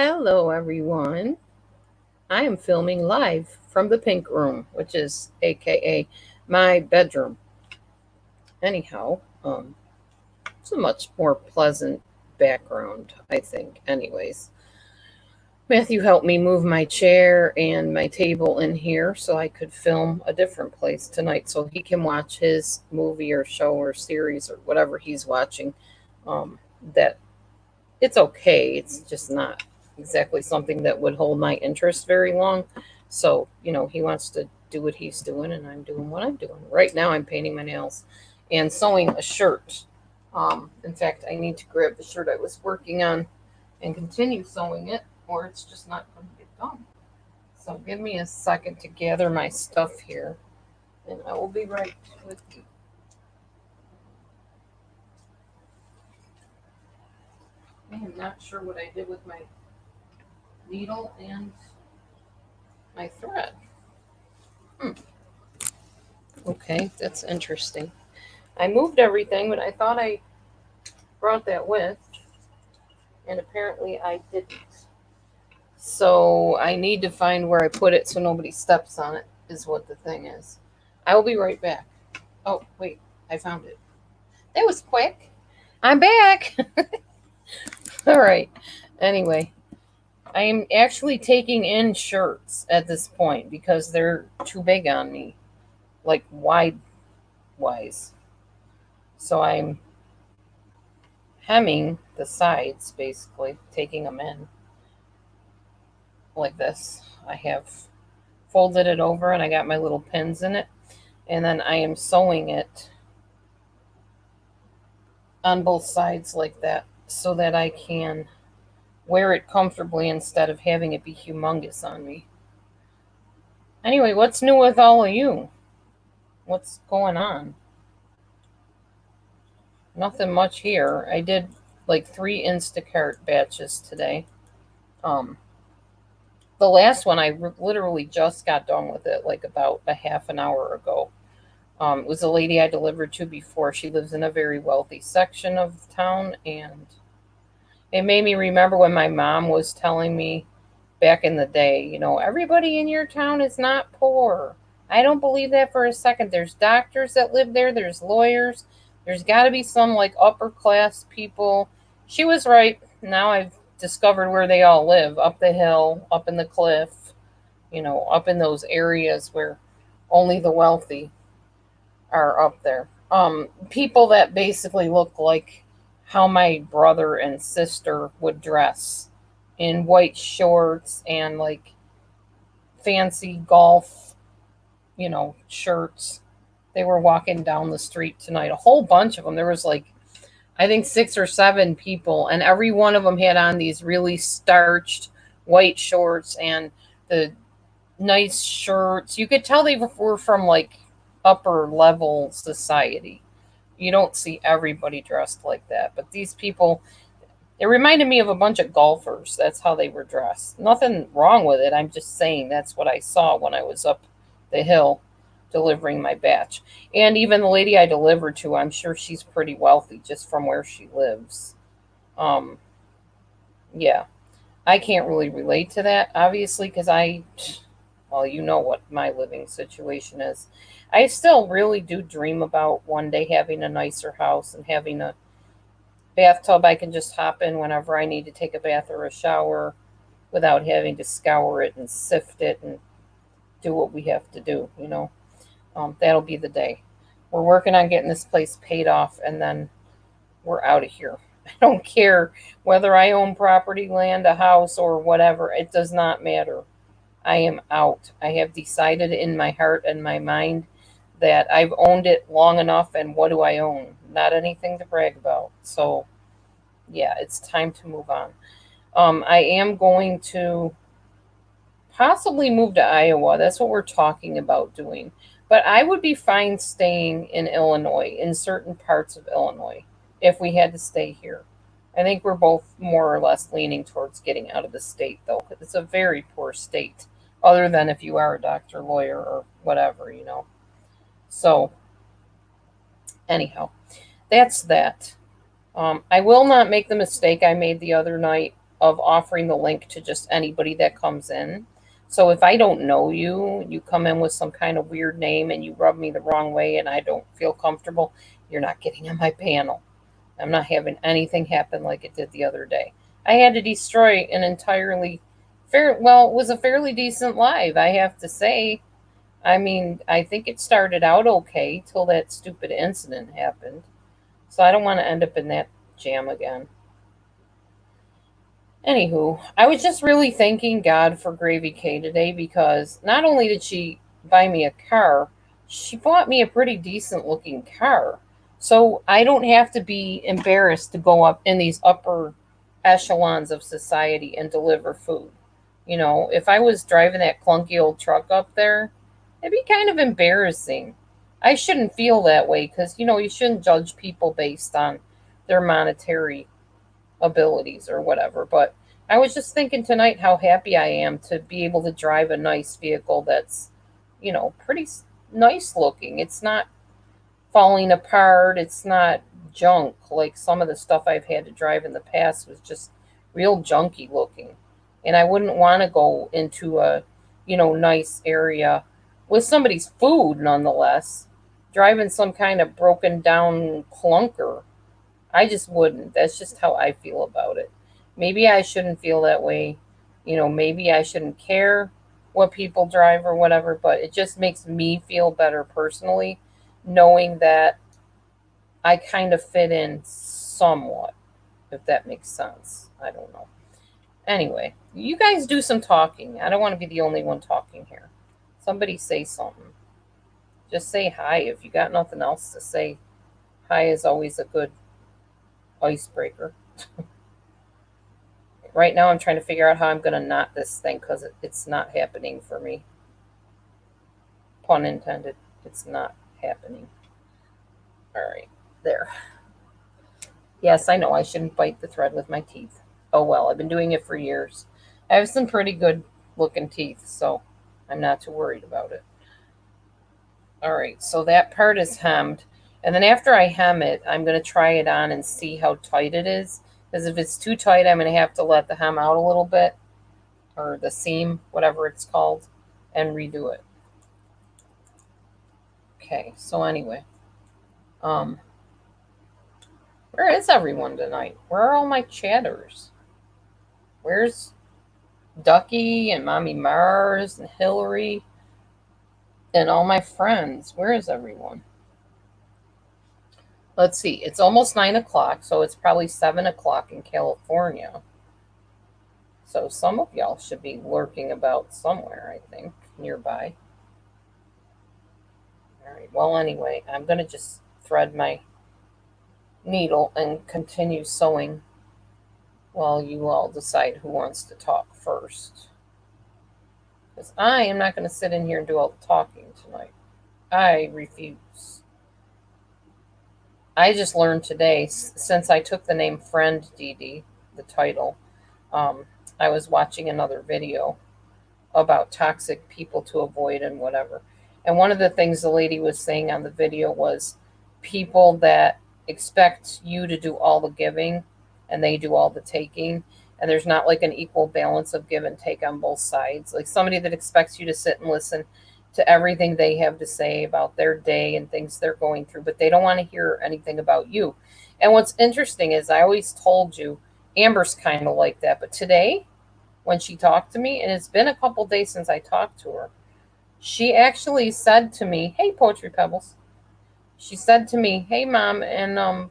Hello, everyone. I am filming live from the pink room, which is AKA my bedroom. Anyhow, it's a much more pleasant background, I think. Anyways, Matthew helped me move my chair and my table in here so I could film a different place tonight so he can watch his movie or show or series or whatever he's watching. Um, that it's okay. It's just not exactly something that would hold my interest very long. So, he wants to do what he's doing, and I'm doing what I'm doing. Right now, I'm painting my nails and sewing a shirt. In fact, I need to grab the shirt I was working on and continue sewing it, or it's just not going to get done. So, give me a second to gather my stuff here, and I will be right with you. I am not sure what I did with my needle and my thread. Hmm. Okay, that's interesting. I moved everything, but I thought I brought that with, and apparently I didn't. So I need to find where I put it so nobody steps on it, is what the thing is. I will be right back. Oh, wait, I found it. That was quick. I'm back. All right. Anyway, I am actually taking in shirts at this point because they're too big on me, like wide wise. So I'm hemming the sides, basically, taking them in like this. I have folded it over and I got my little pins in it. And then I am sewing it on both sides like that so that I can wear it comfortably instead of having it be humongous on me. Anyway, what's new with all of you? What's going on? Nothing much here. I did like 3 Instacart batches today. Um, the last one literally just got done with it like about a half an hour ago. It was a lady I delivered to before. She lives in a very wealthy section of town, and it made me remember when my mom was telling me back in the day, everybody in your town is not poor. I don't believe that for a second. There's doctors that live there, there's lawyers, there's got to be some like upper class people. She was right. Now I've discovered where they all live, up the hill, up in the cliff, up in those areas where only the wealthy are up there. People that basically look like how my brother and sister would dress in white shorts and like fancy golf, shirts. They were walking down the street tonight. A whole bunch of them. There was like, I think 6 or 7 people, and every one of them had on these really starched white shorts and the nice shirts. You could tell they were from like upper level society. You don't see everybody dressed like that, but these people, it reminded me of a bunch of golfers. That's how they were dressed. Nothing wrong with it. I'm just saying that's what I saw when I was up the hill delivering my batch. And even the lady I delivered to, I'm sure she's pretty wealthy just from where she lives. Um, yeah, I can't really relate to that, obviously, because well, you know what my living situation is. I still really do dream about one day having a nicer house and having a bathtub I can just hop in whenever I need to take a bath or a shower without having to scour it and sift it and do what we have to do. That'll be the day. We're working on getting this place paid off and then we're out of here. I don't care whether I own property, land, a house, or whatever. It does not matter. I am out. I have decided in my heart and my mind that I've owned it long enough, and what do I own? Not anything to brag about. So, yeah, it's time to move on. I am going to possibly move to Iowa. That's what we're talking about doing. But I would be fine staying in Illinois, in certain parts of Illinois, if we had to stay here. I think we're both more or less leaning towards getting out of the state, though, because it's a very poor state, other than if you are a doctor, lawyer, or whatever. So, anyhow, that's that. I will not make the mistake I made the other night of offering the link to just anybody that comes in. So if I don't know you, you come in with some kind of weird name and you rub me the wrong way and I don't feel comfortable, you're not getting on my panel. I'm not having anything happen like it did the other day. I had to destroy an entirely it was a fairly decent live, I have to say. I mean, I think it started out okay till that stupid incident happened. So I don't want to end up in that jam again. Anywho, I was just really thanking God for Gravy K today because not only did she buy me a car, she bought me a pretty decent looking car. So I don't have to be embarrassed to go up in these upper echelons of society and deliver food. You know, if I was driving that clunky old truck up there, it'd be kind of embarrassing. I shouldn't feel that way because, you know, you shouldn't judge people based on their monetary abilities or whatever. But I was just thinking tonight how happy I am to be able to drive a nice vehicle that's, you know, pretty nice looking. It's not falling apart. It's not junk like some of the stuff I've had to drive in the past was just real junky looking. And I wouldn't want to go into a, you know, nice area with somebody's food nonetheless. Driving some kind of broken down clunker, I just wouldn't. That's just how I feel about it. Maybe I shouldn't feel that way. You know, maybe I shouldn't care what people drive or whatever, but it just makes me feel better personally knowing that I kind of fit in somewhat, if that makes sense. I don't know. Anyway, you guys do some talking. I don't want to be the only one talking here. Somebody say something. Just say hi if you got nothing else to say. Hi is always a good icebreaker. Right now, I'm trying to figure out how I'm going to knot this thing because it's not happening for me. Pun intended. It's not happening. All right, there. Yes, I know I shouldn't bite the thread with my teeth. Oh well, I've been doing it for years. I have some pretty good looking teeth, so I'm not too worried about it. All right, so that part is hemmed. And then after I hem it, I'm going to try it on and see how tight it is. Because if it's too tight, I'm going to have to let the hem out a little bit, or the seam, whatever it's called, and redo it. Okay, so anyway, um, where is everyone tonight? Where are all my chatters? Where's Ducky and Mommy Mars and Hillary and all my friends? Where is everyone? Let's see, it's almost 9 o'clock, so it's probably 7 o'clock in California. So some of y'all should be lurking about somewhere, I think, nearby. All right, well, anyway, I'm going to just thread my needle and continue sewing while you all decide who wants to talk first. Because I am not going to sit in here and do all the talking tonight. I refuse. I just learned today, since I took the name Friend Dee Dee, the title, I was watching another video about toxic people to avoid and whatever. And one of the things the lady was saying on the video was people that expect you to do all the giving and they do all the taking. And there's not like an equal balance of give and take on both sides. Like somebody that expects you to sit and listen to everything they have to say about their day and things they're going through, but they don't want to hear anything about you. And what's interesting is I always told you, Amber's kind of like that. But today, when she talked to me, and it's been a couple days since I talked to her, she actually said to me, "Hey, Poetry Pebbles." She said to me, "Hey, Mom, and I'm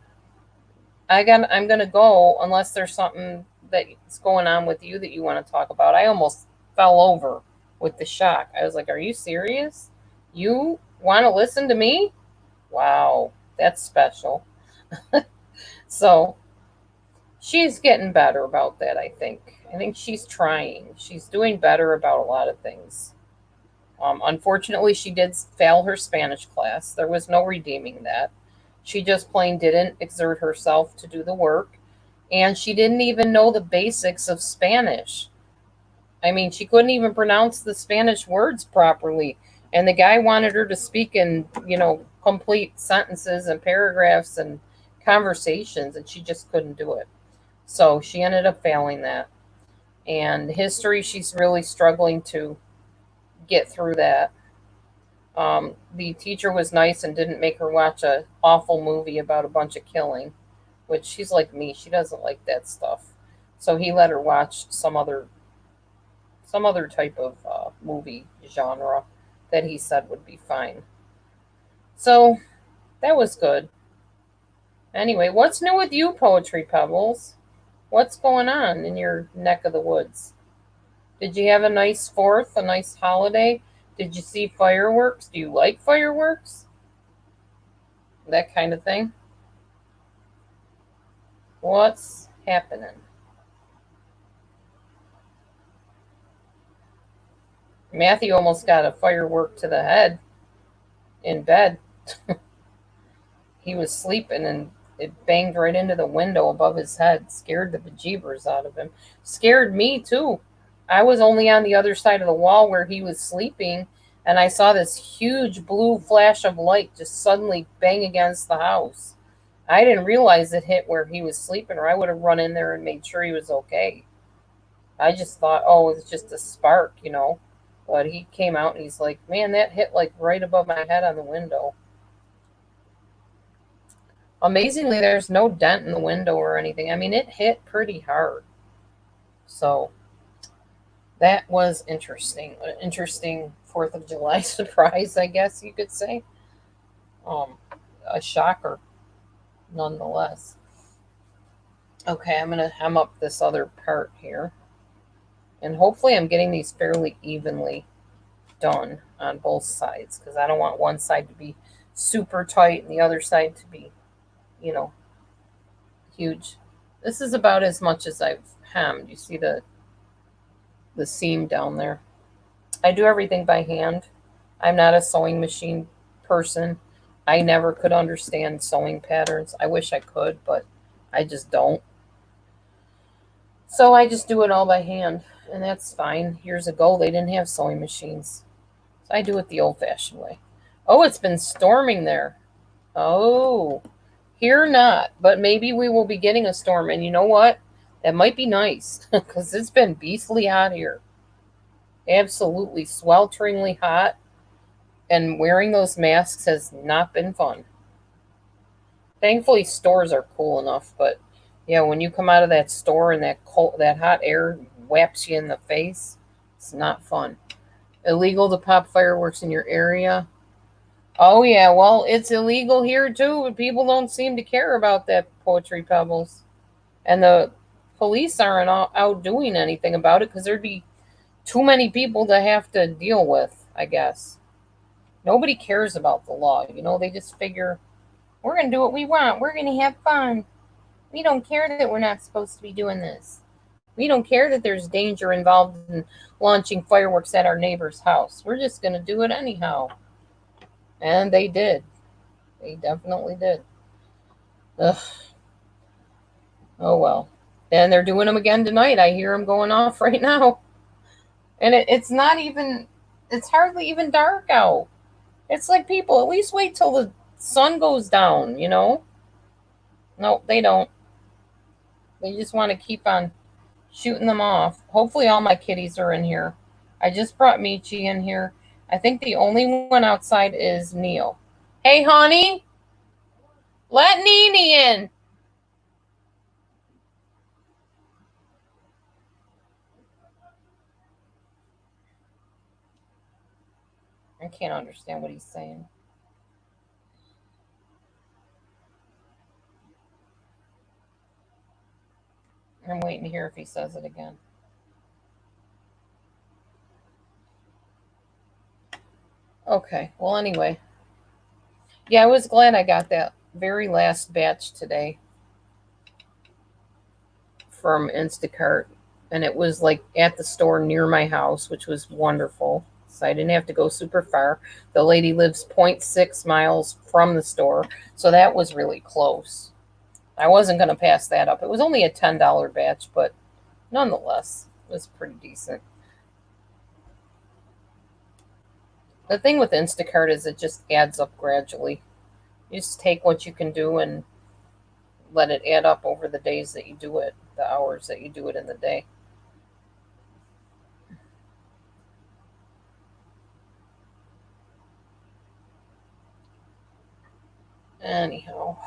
gonna go unless there's something that's going on with you that you want to talk about." I almost fell over with the shock. I was like, "Are you serious? You want to listen to me? Wow, that's special." So she's getting better about that, I think. I think she's trying. She's doing better about a lot of things. Unfortunately, she did fail her Spanish class. There was no redeeming that. She just plain didn't exert herself to do the work, and she didn't even know the basics of Spanish. I mean, she couldn't even pronounce the Spanish words properly. And the guy wanted her to speak in, you know, complete sentences and paragraphs and conversations, and she just couldn't do it. So she ended up failing that. And history, she's really struggling to get through that. The teacher was nice and didn't make her watch a awful movie about a bunch of killing, which she's like me, she doesn't like that stuff. So he let her watch some other type of movie genre that he said would be fine. So that was good. Anyway, what's new with you, Poetry Pebbles? What's going on in your neck of the woods? Did you have a nice fourth, a nice holiday? Did you see fireworks? Do you like fireworks? That kind of thing. What's happening? Matthew almost got a firework to the head in bed. He was sleeping and it banged right into the window above his head, scared the bejeebers out of him. Scared me too. I was only on the other side of the wall where he was sleeping, and I saw this huge blue flash of light just suddenly bang against the house. I didn't realize it hit where he was sleeping, or I would have run in there and made sure he was okay. I just thought, oh, it's just a spark. But he came out and he's like, man, that hit like right above my head on the window. Amazingly, there's no dent in the window or anything. I mean, it hit pretty hard. So that was interesting. An interesting 4th of July surprise, I guess you could say. Um, a shocker, nonetheless. Okay, I'm going to hem up this other part here. And hopefully, I'm getting these fairly evenly done on both sides because I don't want one side to be super tight and the other side to be, you know, huge. This is about as much as I've hemmed. You see the seam down there. I do everything by hand. I'm not a sewing machine person. I never could understand sewing patterns. I wish I could, but I just don't. So I just do it all by hand, and that's fine. Years ago, they didn't have sewing machines. So I do it the old fashioned way. Oh, it's been storming there. Oh, here not, but maybe we will be getting a storm. And you know what? That might be nice because it's been beastly hot here. Absolutely swelteringly hot. And wearing those masks has not been fun. Thankfully, stores are cool enough, but yeah, when you come out of that store and that hot air whaps you in the face, it's not fun. Illegal to pop fireworks in your area. Oh yeah, well, it's illegal here too, but people don't seem to care about that, Poetry Pebbles. And the police aren't out doing anything about it because there'd be too many people to have to deal with, I guess. Nobody cares about the law. They just figure we're going to do what we want. We're going to have fun. We don't care that we're not supposed to be doing this. We don't care that there's danger involved in launching fireworks at our neighbor's house. We're just going to do it anyhow. And they did. They definitely did. Ugh. Oh well. And they're doing them again tonight. I hear them going off right now. And it's not even, it's hardly even dark out. It's like people, at least wait till the sun goes down. No, they don't. They just want to keep on shooting them off. Hopefully, all my kitties are in here. I just brought Michi in here. I think the only one outside is Neo. Hey, honey, let Nene in. I can't understand what he's saying. I'm waiting to hear if he says it again. Okay, well, anyway. Yeah, I was glad I got that very last batch today from Instacart. And it was like at the store near my house, which was wonderful. So I didn't have to go super far. The lady lives zero point 0.6 miles from the store. So that was really close. I wasn't going to pass that up. It was only a $10 batch, but nonetheless, it was pretty decent. The thing with Instacart is it just adds up gradually. You just take what you can do and let it add up over the days that you do it, the hours that you do it in the day. Anyhow,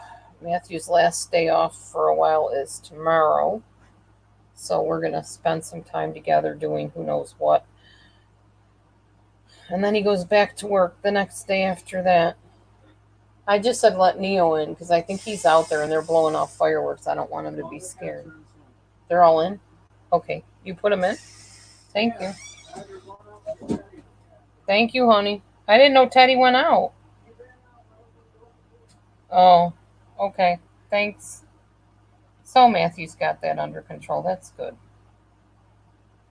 Matthew's last day off for a while is tomorrow. So we're going to spend some time together doing who knows what. And then he goes back to work the next day after that. I just said let Neo in because I think he's out there and they're blowing off fireworks. I don't want him to be scared. They're all in? Okay. You put them in? Thank you. Thank you, honey. I didn't know Teddy went out. Oh, okay. Thanks. So Matthew's got that under control. That's good.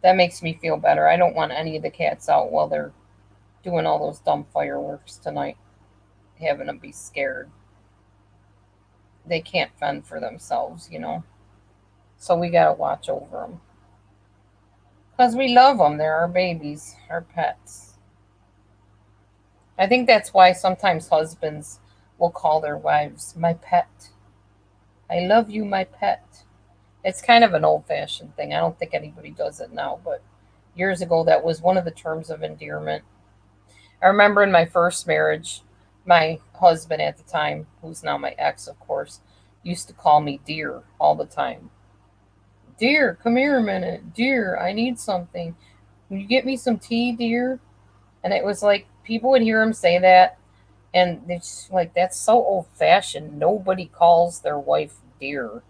That makes me feel better. I don't want any of the cats out while they're doing all those dumb fireworks tonight, having them be scared. They can't fend for themselves. So we got to watch over them. Because we love them. They're our babies, our pets. I think that's why sometimes husbands will call their wives, my pet. I love you, my pet. It's kind of an old fashioned thing. I don't think anybody does it now, but years ago, that was one of the terms of endearment. I remember in my first marriage, my husband at the time, who's now my ex, of course, used to call me dear all the time. Dear, come here a minute. Dear, I need something. Will you get me some tea, dear? And it was like people would hear him say that, and it's like, that's so old fashioned. Nobody calls their wife dear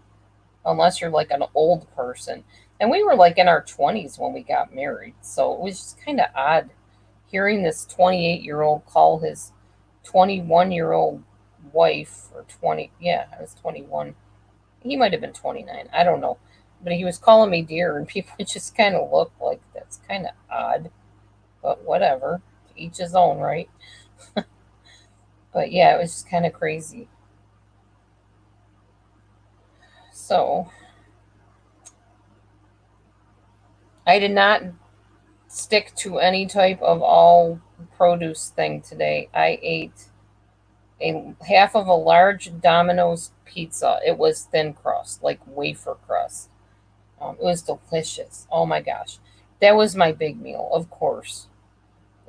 unless you're like an old person. And we were like in our 20s when we got married. So it was just kind of odd hearing this 28-year-old call his 21-year-old wife, or 20, yeah, I was 21. He might have been 29. I don't know. But he was calling me dear, and people just kind of looked like that's kind of odd. But whatever. To each his own, right? But yeah, it was just kind of crazy. So I did not stick to any type of all produce thing today. I ate a half of a large Domino's pizza. It was thin crust, like wafer crust. It was delicious. Oh my gosh. That was my big meal, of course.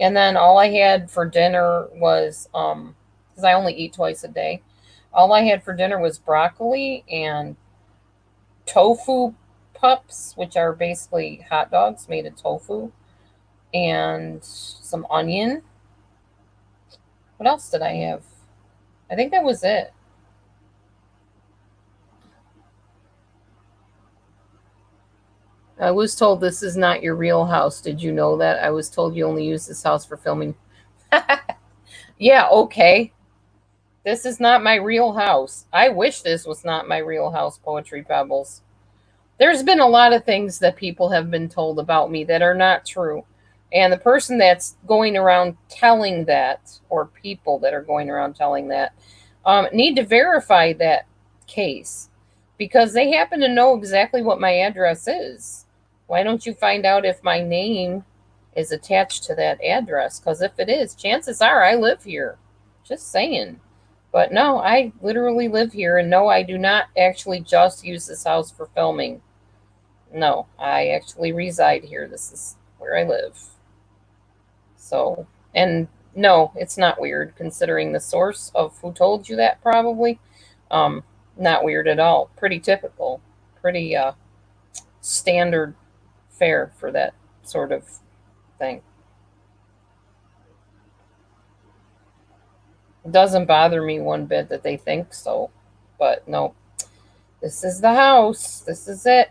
And then all I had for dinner was, because I only eat twice a day, all I had for dinner was broccoli and tofu pups, which are basically hot dogs made of tofu, and some onion. What else did I have? I think that was it. I was told this is not your real house. Did you know that? I was told you only use this house for filming. Yeah, okay. This is not my real house. I wish this was not my real house, Poetry Pebbles. There's been a lot of things that people have been told about me that are not true. And the person that's going around telling that, or people that are going around telling that, need to verify that case because they happen to know exactly what my address is. Why don't you find out if my name is attached to that address? Because if it is, chances are I live here. Just saying. But no, I literally live here, and no, I do not actually just use this house for filming. No, I actually reside here. This is where I live. So, and no, it's not weird considering the source of who told you that, probably. Um, Not weird at all. Pretty typical. Pretty standard fare for that sort of thing. It doesn't bother me one bit that they think so. But no, this is the house. This is it.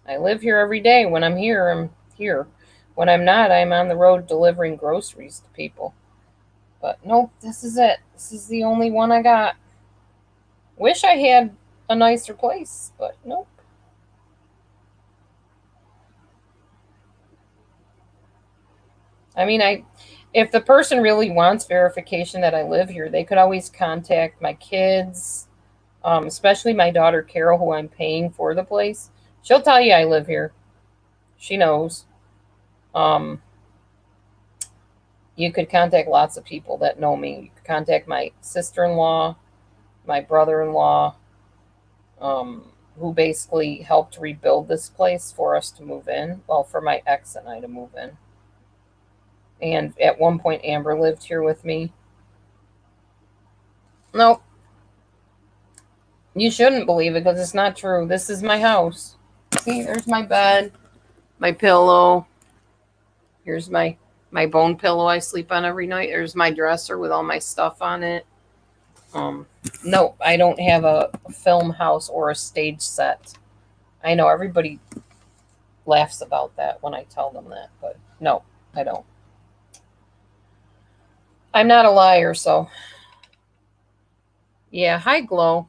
I live here every day. When I'm here, I'm here. When I'm not, I'm on the road delivering groceries to people. But nope, this is it. This is the only one I got. Wish I had a nicer place, but nope. I mean, if the person really wants verification that I live here, they could always contact my kids, especially my daughter Carol, who I'm paying for the place. She'll tell you I live here. She knows. Um, you could contact lots of people that know me. You could contact my sister-in-law, my brother-in-law, who basically helped rebuild this place for us to move in. Well, for my ex and I to move in. And at one point, Amber lived here with me. Nope. You shouldn't believe it because it's not true. This is my house. See, there's my bed, my pillow. Here's my bone pillow I sleep on every night. There's my dresser with all my stuff on it. Um, no, I don't have a film house or a stage set. I know everybody laughs about that when I tell them that, but no, I don't. I'm not a liar, so yeah. Hi, Glow.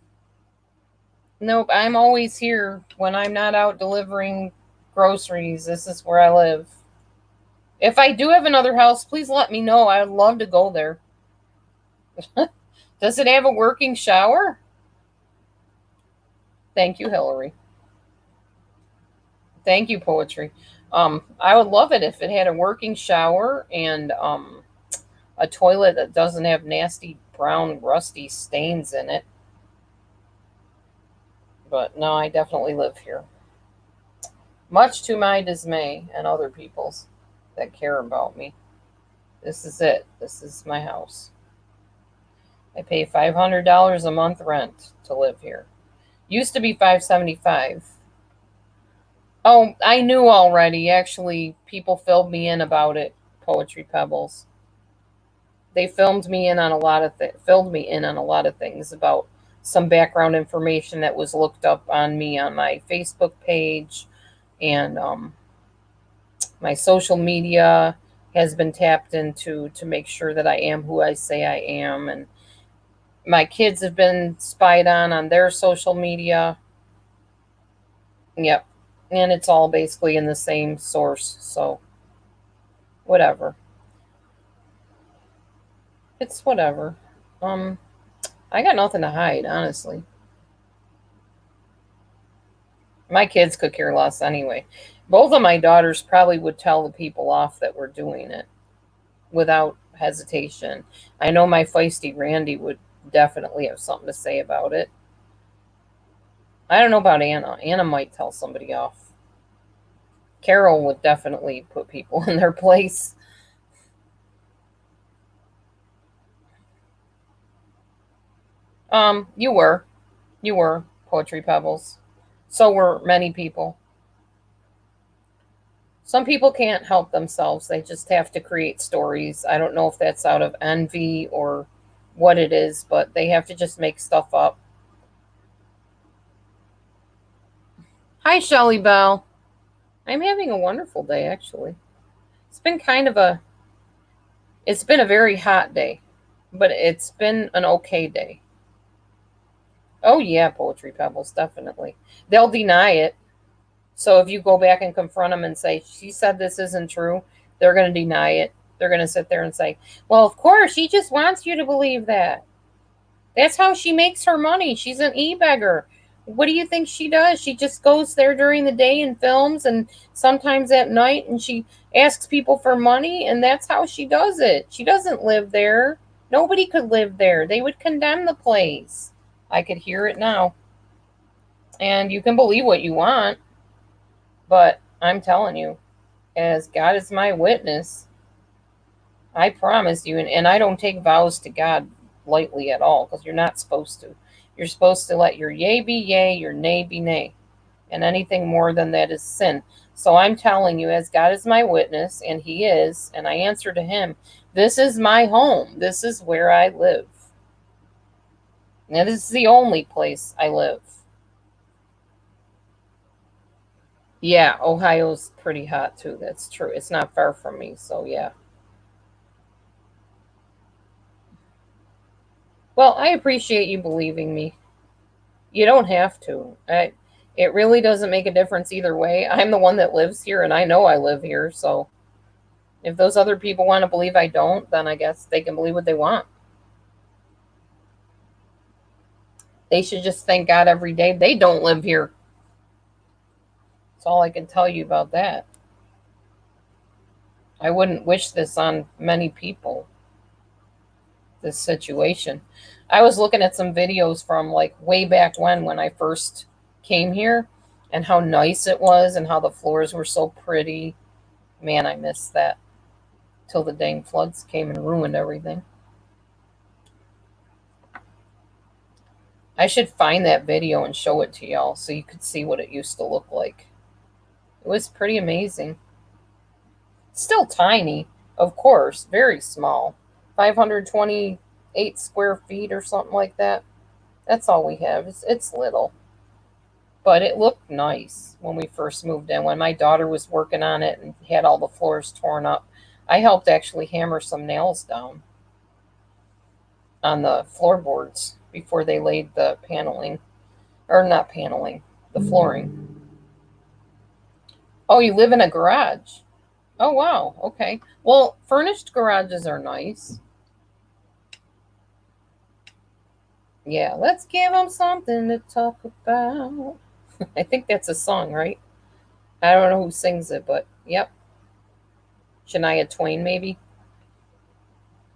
Nope, I'm always here when I'm not out delivering groceries. This is where I live. If I do have another house, please let me know. I'd love to go there. Does it have a working shower? Thank you, Hillary. Thank you, Poetry. I would love it if it had a working shower and a toilet that doesn't have nasty brown rusty stains in it. But no, I definitely live here. Much to my dismay and other people's that care about me. This is it. This is my house. I pay $500 a month rent to live here. Used to be $575. Oh, I knew already. Actually, people filled me in about it. Poetry Pebbles. They filled me in on a lot of things about some background information that was looked up on me on my Facebook page, and my social media has been tapped into to make sure that I am who I say I am, and my kids have been spied on their social media. Yep, and it's all basically in the same source, so whatever. It's whatever. Um, I got nothing to hide, honestly. My kids could care less anyway. Both of my daughters probably would tell the people off that were doing it without hesitation. I know my feisty Randy would definitely have something to say about it. I don't know about Anna. Anna might tell somebody off. Carol would definitely put people in their place. You were. You were, Poetry Pebbles. So were many people. Some people can't help themselves. They just have to create stories. I don't know if that's out of envy or what it is, but they have to just make stuff up. Hi, Shelly Bell. I'm having a wonderful day, actually. It's been kind of a it's been a very hot day, but it's been an okay day. Oh yeah, Poetry Pebbles, definitely. They'll deny it. So if you go back and confront them and say, she said this isn't true, they're going to deny it. They're going to sit there and say, well, of course, she just wants you to believe that. That's how she makes her money. She's an e-beggar. What do you think she does? She just goes there during the day and films and sometimes at night and she asks people for money and that's how she does it. She doesn't live there. Nobody could live there. They would condemn the place. I could hear it now. And you can believe what you want, but I'm telling you, as God is my witness, I promise you, and I don't take vows to God lightly at all because you're not supposed to. You're supposed to let your yea be yea, your nay be nay, and anything more than that is sin. So I'm telling you, as God is my witness, and He is, and I answer to Him, this is my home. This is where I live. And this is the only place I live. Yeah, Ohio's pretty hot too. That's true. It's not far from me, so yeah. Well, I appreciate you believing me. You don't have to. It really doesn't make a difference either way. I'm the one that lives here, and I know I live here. So if those other people want to believe I don't, then I guess they can believe what they want. They should just thank God every day they don't live here. That's all I can tell you about that. I wouldn't wish this on many people, this situation. I was looking at some videos from like way back when I first came here and how nice it was and how the floors were so pretty. Man, I miss that. Till the dang floods came and ruined everything. I should find that video and show it to y'all so you could see what it used to look like. It was pretty amazing. Still tiny, of course, very small. 528 square feet or something like that. That's all we have. It's little. But it looked nice when we first moved in. When my daughter was working on it and had all the floors torn up, I helped actually hammer some nails down on the floorboards before they laid the paneling. Or not paneling, the flooring. Oh, you live in a garage. Oh, wow. Okay. Well, furnished garages are nice. Yeah, let's give them something to talk about. I think that's a song, right? I don't know who sings it, but yep. Shania Twain, maybe.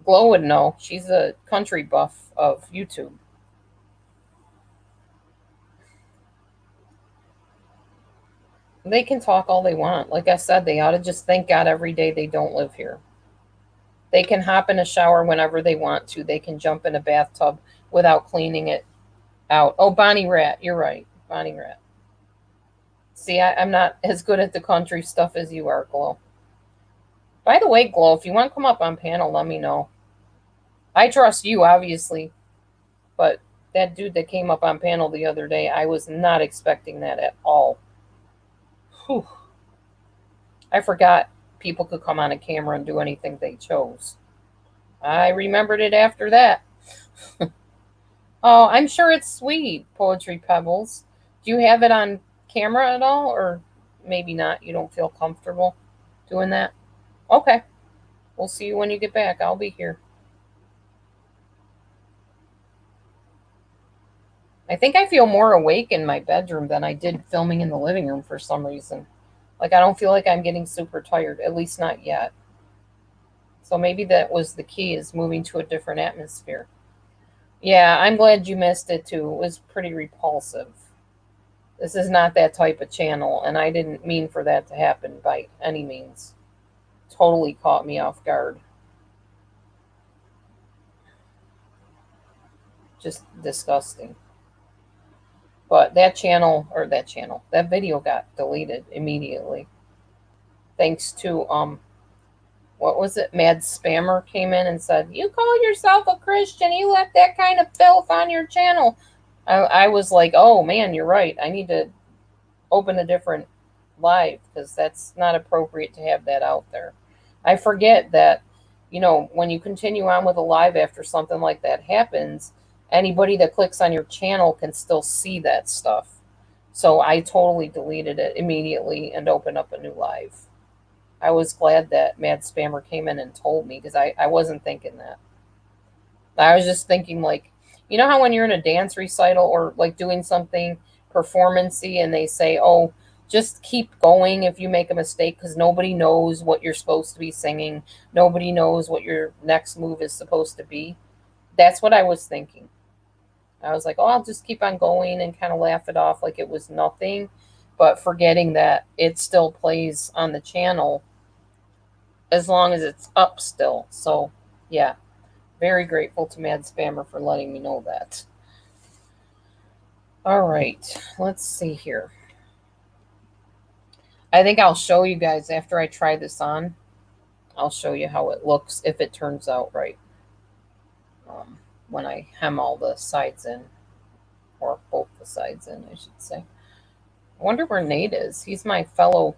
Glow would know. She's a country buff of YouTube. They can talk all they want. Like I said, they ought to just thank God every day they don't live here. They can hop in a shower whenever they want to. They can jump in a bathtub without cleaning it out. Oh, Bonnie Rat, you're right. Bonnie Rat. See, I'm not as good at the country stuff as you are, Glow. By the way, Glow, if you want to come up on panel, let me know. I trust you, obviously, but that dude that came up on panel the other day, I was not expecting that at all. Whew. I forgot people could come on a camera and do anything they chose. I remembered it after that. Oh, I'm sure it's sweet, Poetry Pebbles. Do you have it on camera at all, or maybe not? You don't feel comfortable doing that? Okay. We'll see you when you get back. I'll be here. I think I feel more awake in my bedroom than I did filming in the living room for some reason. Like, I don't feel like I'm getting super tired, at least not yet. So maybe that was the key, is moving to a different atmosphere. Yeah, I'm glad you missed it too. It was pretty repulsive. This is not that type of channel, and I didn't mean for that to happen by any means. Totally caught me off guard. Just disgusting. But that video got deleted immediately. Thanks to what was it? Mad Spammer came in and said, "You call yourself a Christian, you let that kind of filth on your channel." I was like, "Oh man, you're right. I need to open a different live because that's not appropriate to have that out there." I forget that, when you continue on with a live after something like that happens, anybody that clicks on your channel can still see that stuff. So I totally deleted it immediately and opened up a new live. I was glad that Mad Spammer came in and told me because I wasn't thinking that. I was just thinking, like, you know how when you're in a dance recital or like doing something performancy and they say, "Oh, just keep going if you make a mistake because nobody knows what you're supposed to be singing. Nobody knows what your next move is supposed to be." That's what I was thinking. I was like, "Oh, I'll just keep on going and kind of laugh it off like it was nothing," but forgetting that it still plays on the channel as long as it's up still. So, yeah, very grateful to Mad Spammer for letting me know that. All right, let's see here. I think I'll show you guys after I try this on. I'll show you how it looks if it turns out right when I hem all the sides in, or both the sides in, I should say. I wonder where Nate is. He's my fellow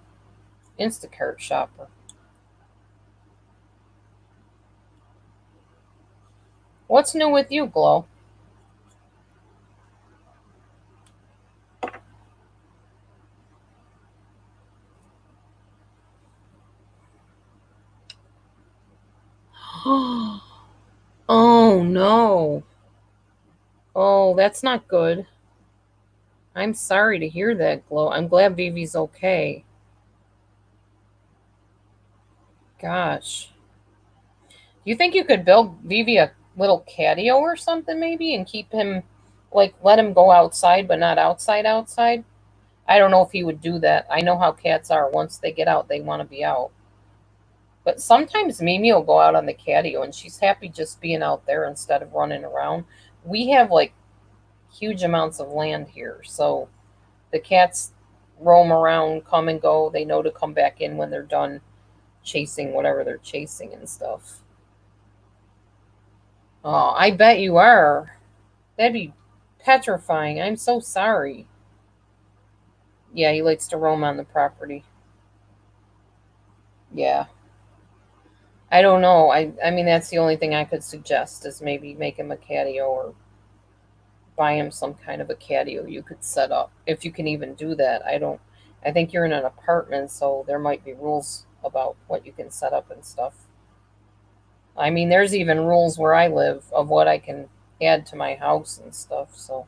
Instacart shopper. What's new with you, Glow? Oh no. Oh, that's not good. I'm sorry to hear that, Glow. I'm glad Vivi's okay. Gosh. Do you think you could build Vivi a little catio or something maybe and keep him, like, let him go outside but not outside? I don't know if he would do that. I know how cats are. Once they get out, they want to be out. But sometimes Mimi will go out on the catio and she's happy just being out there instead of running around. We have like huge amounts of land here. So the cats roam around, come and go. They know to come back in when they're done chasing whatever they're chasing and stuff. Oh, I bet you are. That'd be petrifying. I'm so sorry. Yeah, he likes to roam on the property. Yeah. I don't know. I mean that's the only thing I could suggest is maybe make him a catio or buy him some kind of a catio you could set up. If you can even do that. I think you're in an apartment, so there might be rules about what you can set up and stuff. I mean, there's even rules where I live of what I can add to my house and stuff, so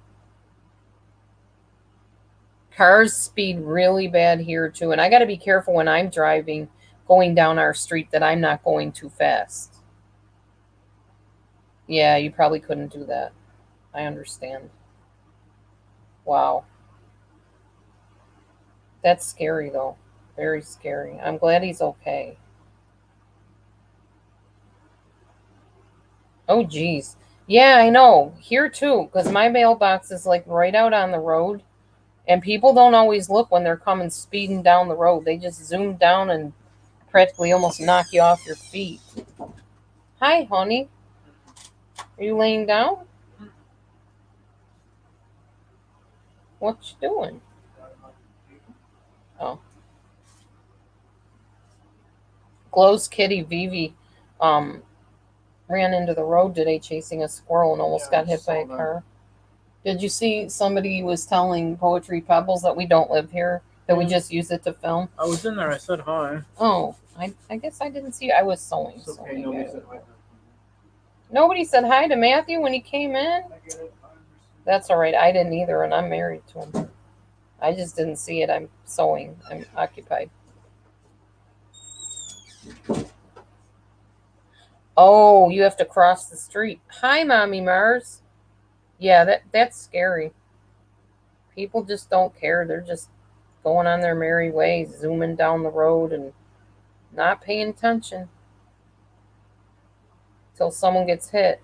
cars speed really bad here too, and I got to be careful when I'm driving going down our street that I'm not going too fast. Yeah, you probably couldn't do that. I understand. Wow. That's scary though. Very scary. I'm glad he's okay. Oh geez. Yeah, I know. Here too, because my mailbox is like right out on the road, and people don't always look when they're coming speeding down the road. They just zoom down and practically almost knock you off your feet. Hi, honey. Are you laying down? What you doing? Oh, Glow's kitty Vivi, um, ran into the road today chasing a squirrel and almost got hit by a car. Did you see somebody was telling Poetry Pebbles that we don't live here, that we just use it to film? I was in there. I said hi. Oh, I guess I didn't see. I was sewing. It's So okay. maybe Nobody I- said hi. Nobody said hi to Matthew when he came in. That's all right. I didn't either, and I'm married to him. I just didn't see it. I'm sewing. I'm occupied. Oh, you have to cross the street. Hi, Mommy Mars. Yeah, that's scary. People just don't care. They're just going on their merry way, zooming down the road and not paying attention till someone gets hit.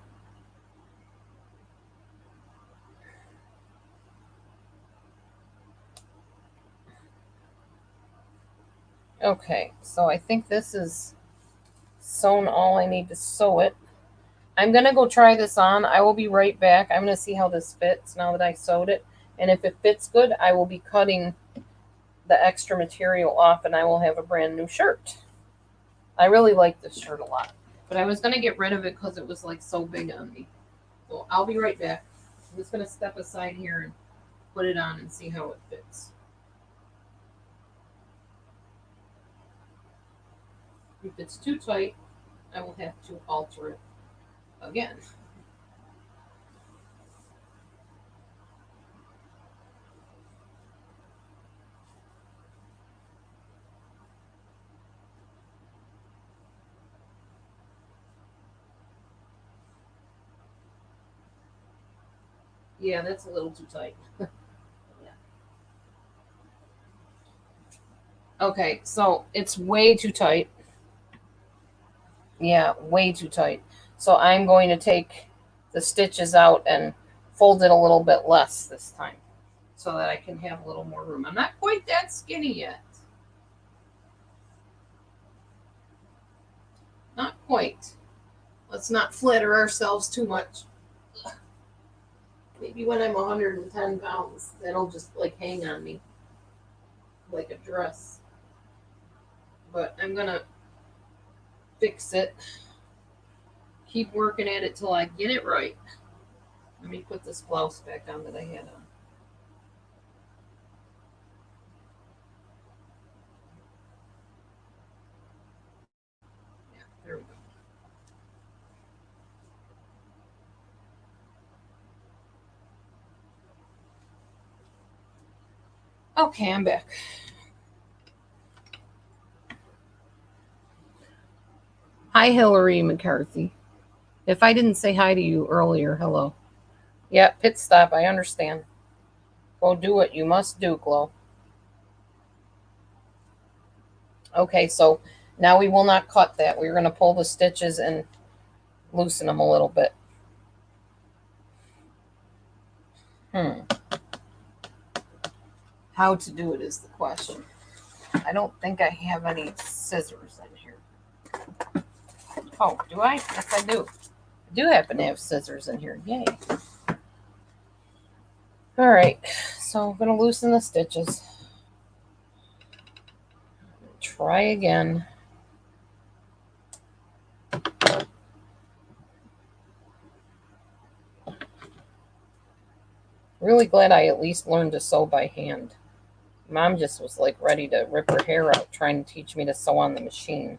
Okay, so I think this is sewn all I need to sew it. I'm gonna go try this on. I will be right back. I'm gonna see how this fits now that I sewed it. And if it fits good, I will be cutting the extra material off and I will have a brand new shirt. I really like this shirt a lot. But I was gonna get rid of it because it was like so big on me. So I'll be right back. I'm just gonna step aside here and put it on and see how it fits. If it's too tight, I will have to alter it again. Yeah, that's a little too tight. Yeah. Okay, so it's way too tight. Yeah, way too tight. So I'm going to take the stitches out and fold it a little bit less this time so that I can have a little more room. I'm not quite that skinny yet. Not quite. Let's not flatter ourselves too much. Maybe when I'm 110 pounds, that'll just like hang on me like a dress. But I'm gonna fix it. Keep working at it till I get it right. Let me put this blouse back on that I had on. Yeah, there we go. Okay, I'm back. Hi, Hillary McCarthy. If I didn't say hi to you earlier, hello. Yeah, pit stop. I understand. Go do what you must do, Glow. Okay, so now we will not cut that. We're going to pull the stitches and loosen them a little bit. Hmm. How to do it is the question. I don't think I have any scissors in here. Oh, do I? Yes, I do. I do happen to have scissors in here. Yay. All right. So I'm going to loosen the stitches. Try again. Really glad I at least learned to sew by hand. Mom just was like ready to rip her hair out trying to teach me to sew on the machine.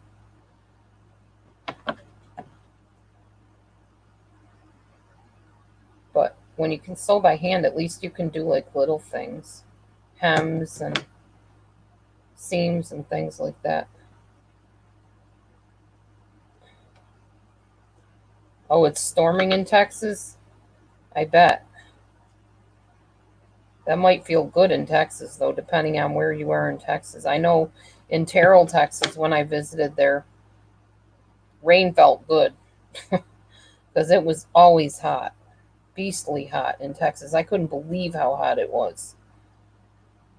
But when you can sew by hand, at least you can do like little things, hems and seams and things like that. Oh, it's storming in Texas? I bet. That might feel good in Texas, though, depending on where you are in Texas. I know in Terrell, Texas, when I visited there, rain felt good because it was always hot, beastly hot in Texas. I couldn't believe how hot it was.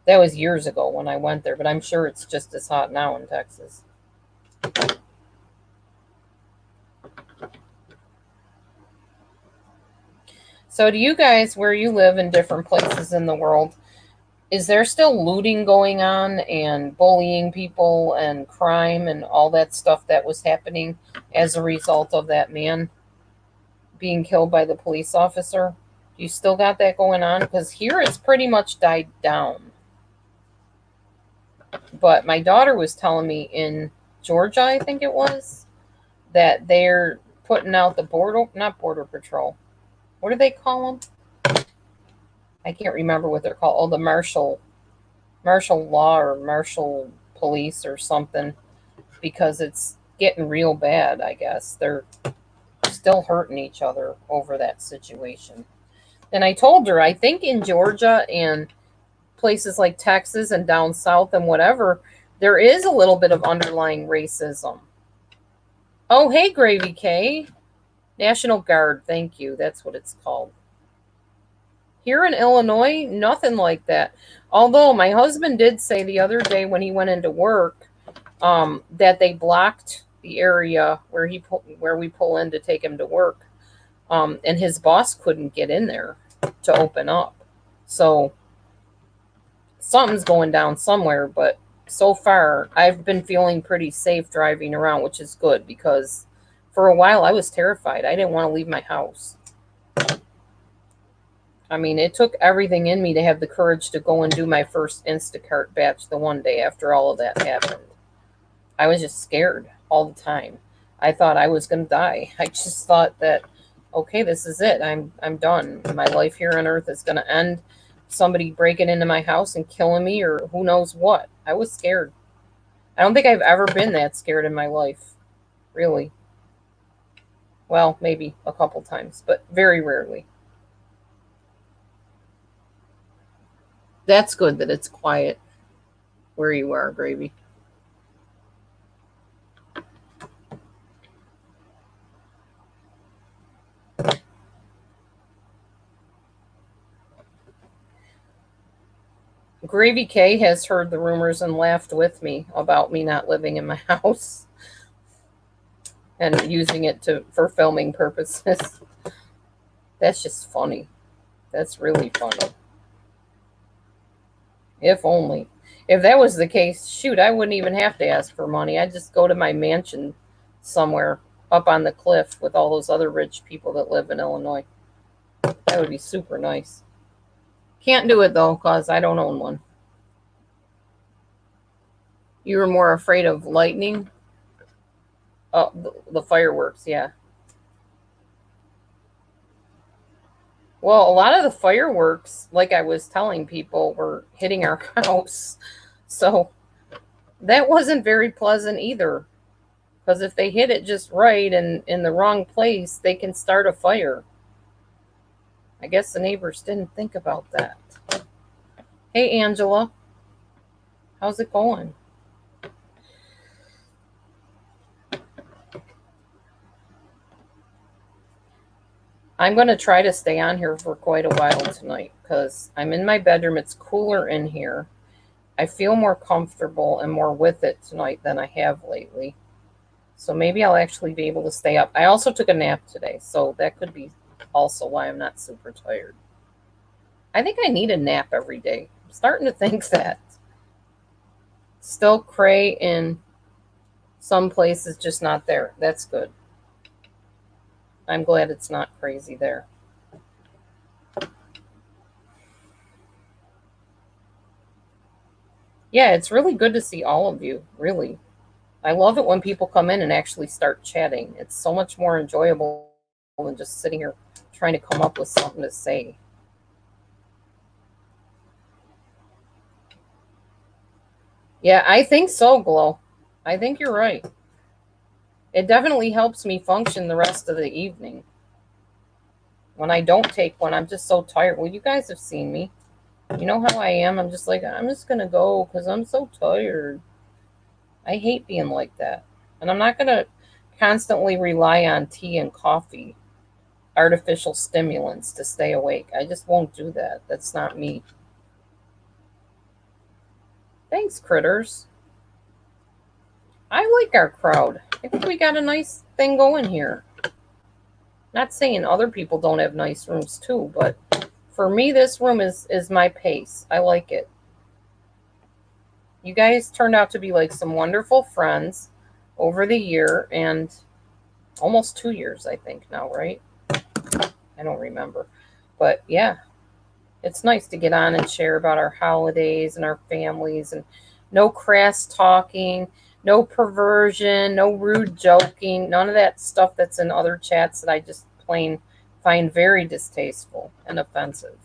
That was years ago when I went there, but I'm sure it's just as hot now in Texas. So, do you guys, where you live in different places in the world, is there still looting going on and bullying people and crime and all that stuff that was happening as a result of that man being killed by the police officer? You still got that going on? Because here it's pretty much died down. But my daughter was telling me in Georgia, I think it was, that they're putting out the not border patrol. What do they call them? I can't remember what they're called. Oh, the martial law or martial police or something, because it's getting real bad, I guess. They're still hurting each other over that situation. And I told her, I think in Georgia and places like Texas and down south and whatever, there is a little bit of underlying racism. Oh, hey, Gravy K. National Guard, thank you. That's what it's called. Here in Illinois, nothing like that. Although my husband did say the other day when he went into work that they blocked the area where we pull in to take him to work, and his boss couldn't get in there to open up. So something's going down somewhere, but so far I've been feeling pretty safe driving around, which is good because for a while I was terrified. I didn't want to leave my house. I mean, it took everything in me to have the courage to go and do my first Instacart batch the one day after all of that happened. I was just scared all the time. I thought I was going to die. I just thought that, okay, this is it. I'm done. My life here on earth is going to end. Somebody breaking into my house and killing me or who knows what. I was scared. I don't think I've ever been that scared in my life. Really. Well, maybe a couple times, but very rarely. That's good that it's quiet where you are, Gravy. Gravy K has heard the rumors and laughed with me about me not living in my house and using it for filming purposes. That's just funny. That's really funny. If only. If that was the case, shoot, I wouldn't even have to ask for money. I'd just go to my mansion somewhere up on the cliff with all those other rich people that live in Illinois. That would be super nice. Can't do it though, because I don't own one. You were more afraid of lightning? Oh, the fireworks, yeah. Well, a lot of the fireworks, like I was telling people, were hitting our house. So that wasn't very pleasant either. Because if they hit it just right and in the wrong place, they can start a fire. I guess the neighbors didn't think about that. Hey, Angela. How's it going? I'm going to try to stay on here for quite a while tonight because I'm in my bedroom. It's cooler in here. I feel more comfortable and more with it tonight than I have lately. So maybe I'll actually be able to stay up. I also took a nap today, so that could be also why I'm not super tired. I think I need a nap every day. I'm starting to think that. Still cray in some places, just not there. That's good. I'm glad it's not crazy there. Yeah, it's really good to see all of you, really. I love it when people come in and actually start chatting. It's so much more enjoyable than just sitting here trying to come up with something to say. Yeah, I think so, Glow. I think you're right. It definitely helps me function the rest of the evening. When I don't take one, I'm just so tired. Well, you guys have seen me. You know how I am. I'm just like, I'm just going to go because I'm so tired. I hate being like that. And I'm not going to constantly rely on tea and coffee, artificial stimulants to stay awake. I just won't do that. That's not me. Thanks, critters. I like our crowd. I think we got a nice thing going here. Not saying other people don't have nice rooms too, but for me, this room is my pace. I like it. You guys turned out to be like some wonderful friends over the year and almost 2 years, I think now, right? I don't remember. But yeah, it's nice to get on and share about our holidays and our families and no crass talking, no perversion, no rude joking, none of that stuff that's in other chats that I just plain find very distasteful and offensive.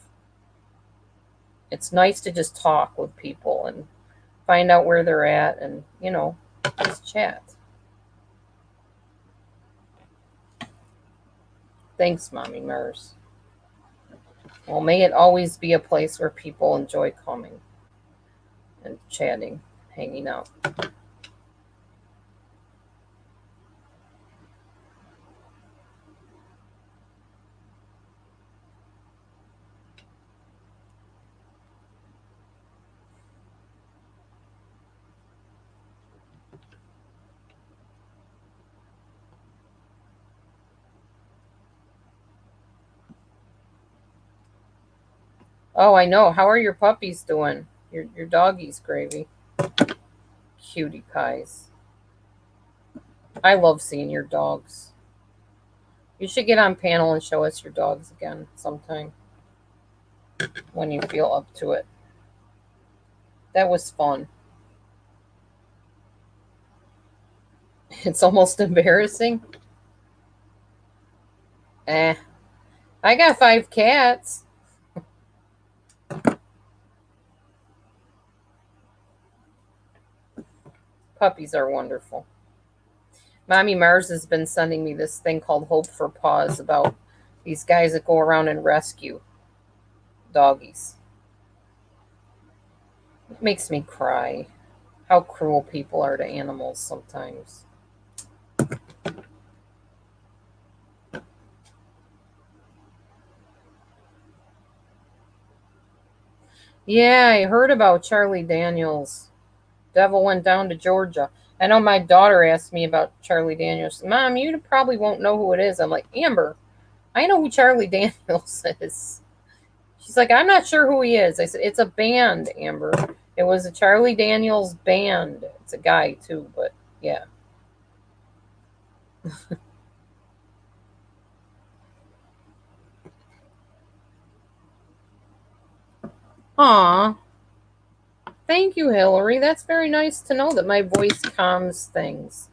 It's nice to just talk with people and find out where they're at and, just chat. Thanks, Mommy Mers. Well, may it always be a place where people enjoy coming and chatting, hanging out. Oh, I know. How are your puppies doing? Your doggies, Gravy. Cutie pies. I love seeing your dogs. You should get on panel and show us your dogs again sometime when you feel up to it. That was fun. It's almost embarrassing. Eh. I got 5 cats. Puppies are wonderful. Mommy Mars has been sending me this thing called Hope for Paws about these guys that go around and rescue doggies. It makes me cry. How cruel people are to animals sometimes. Yeah, I heard about Charlie Daniels. Devil went down to Georgia. I know my daughter asked me about Charlie Daniels. Mom, you probably won't know who it is. I'm like, Amber, I know who Charlie Daniels is. She's like, I'm not sure who he is. I said, it's a band, Amber. It was a Charlie Daniels band. It's a guy too, but yeah. Aw, thank you, Hillary. That's very nice to know that my voice calms things.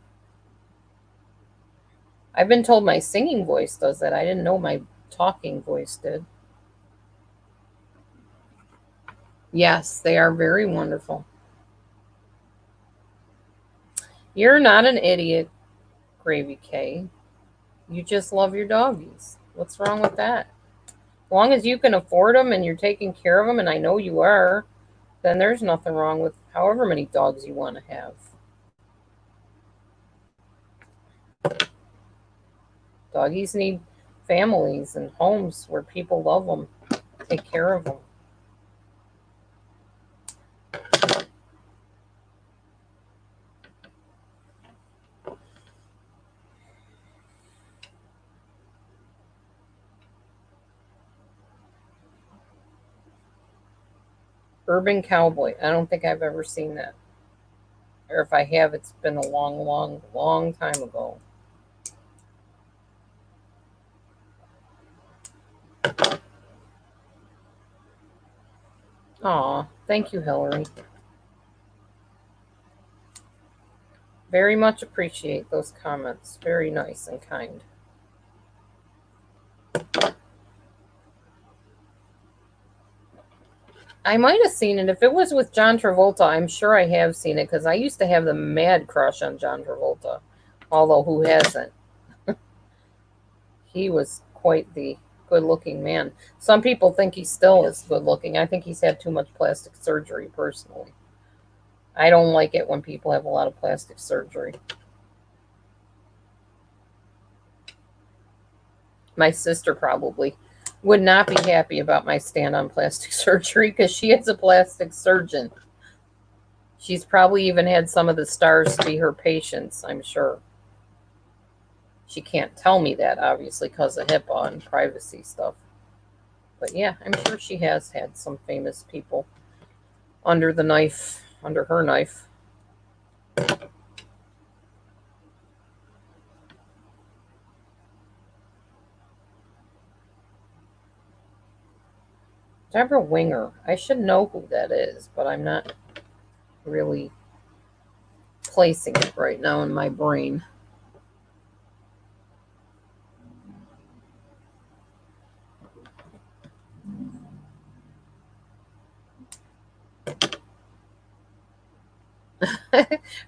I've been told my singing voice does that. I didn't know my talking voice did. Yes, they are very wonderful. You're not an idiot, Gravy K. You just love your doggies. What's wrong with that? As long as you can afford them and you're taking care of them, and I know you are, then there's nothing wrong with however many dogs you want to have. Doggies need families and homes where people love them, take care of them. Urban Cowboy. I don't think I've ever seen that. Or if I have, it's been a long, long, long time ago. Aw, thank you, Hillary. Very much appreciate those comments. Very nice and kind. I might have seen it. If it was with John Travolta, I'm sure I have seen it because I used to have the mad crush on John Travolta. Although, who hasn't? He was quite the good looking man. Some people think he still is good looking. I think he's had too much plastic surgery, personally. I don't like it when people have a lot of plastic surgery. My sister probably would not be happy about my stand on plastic surgery because she is a plastic surgeon. She's probably even had some of the stars be her patients, I'm sure. She can't tell me that, obviously, because of HIPAA and privacy stuff. But yeah, I'm sure she has had some famous people under the knife, under her knife. Deborah Winger. I should know who that is, but I'm not really placing it right now in my brain.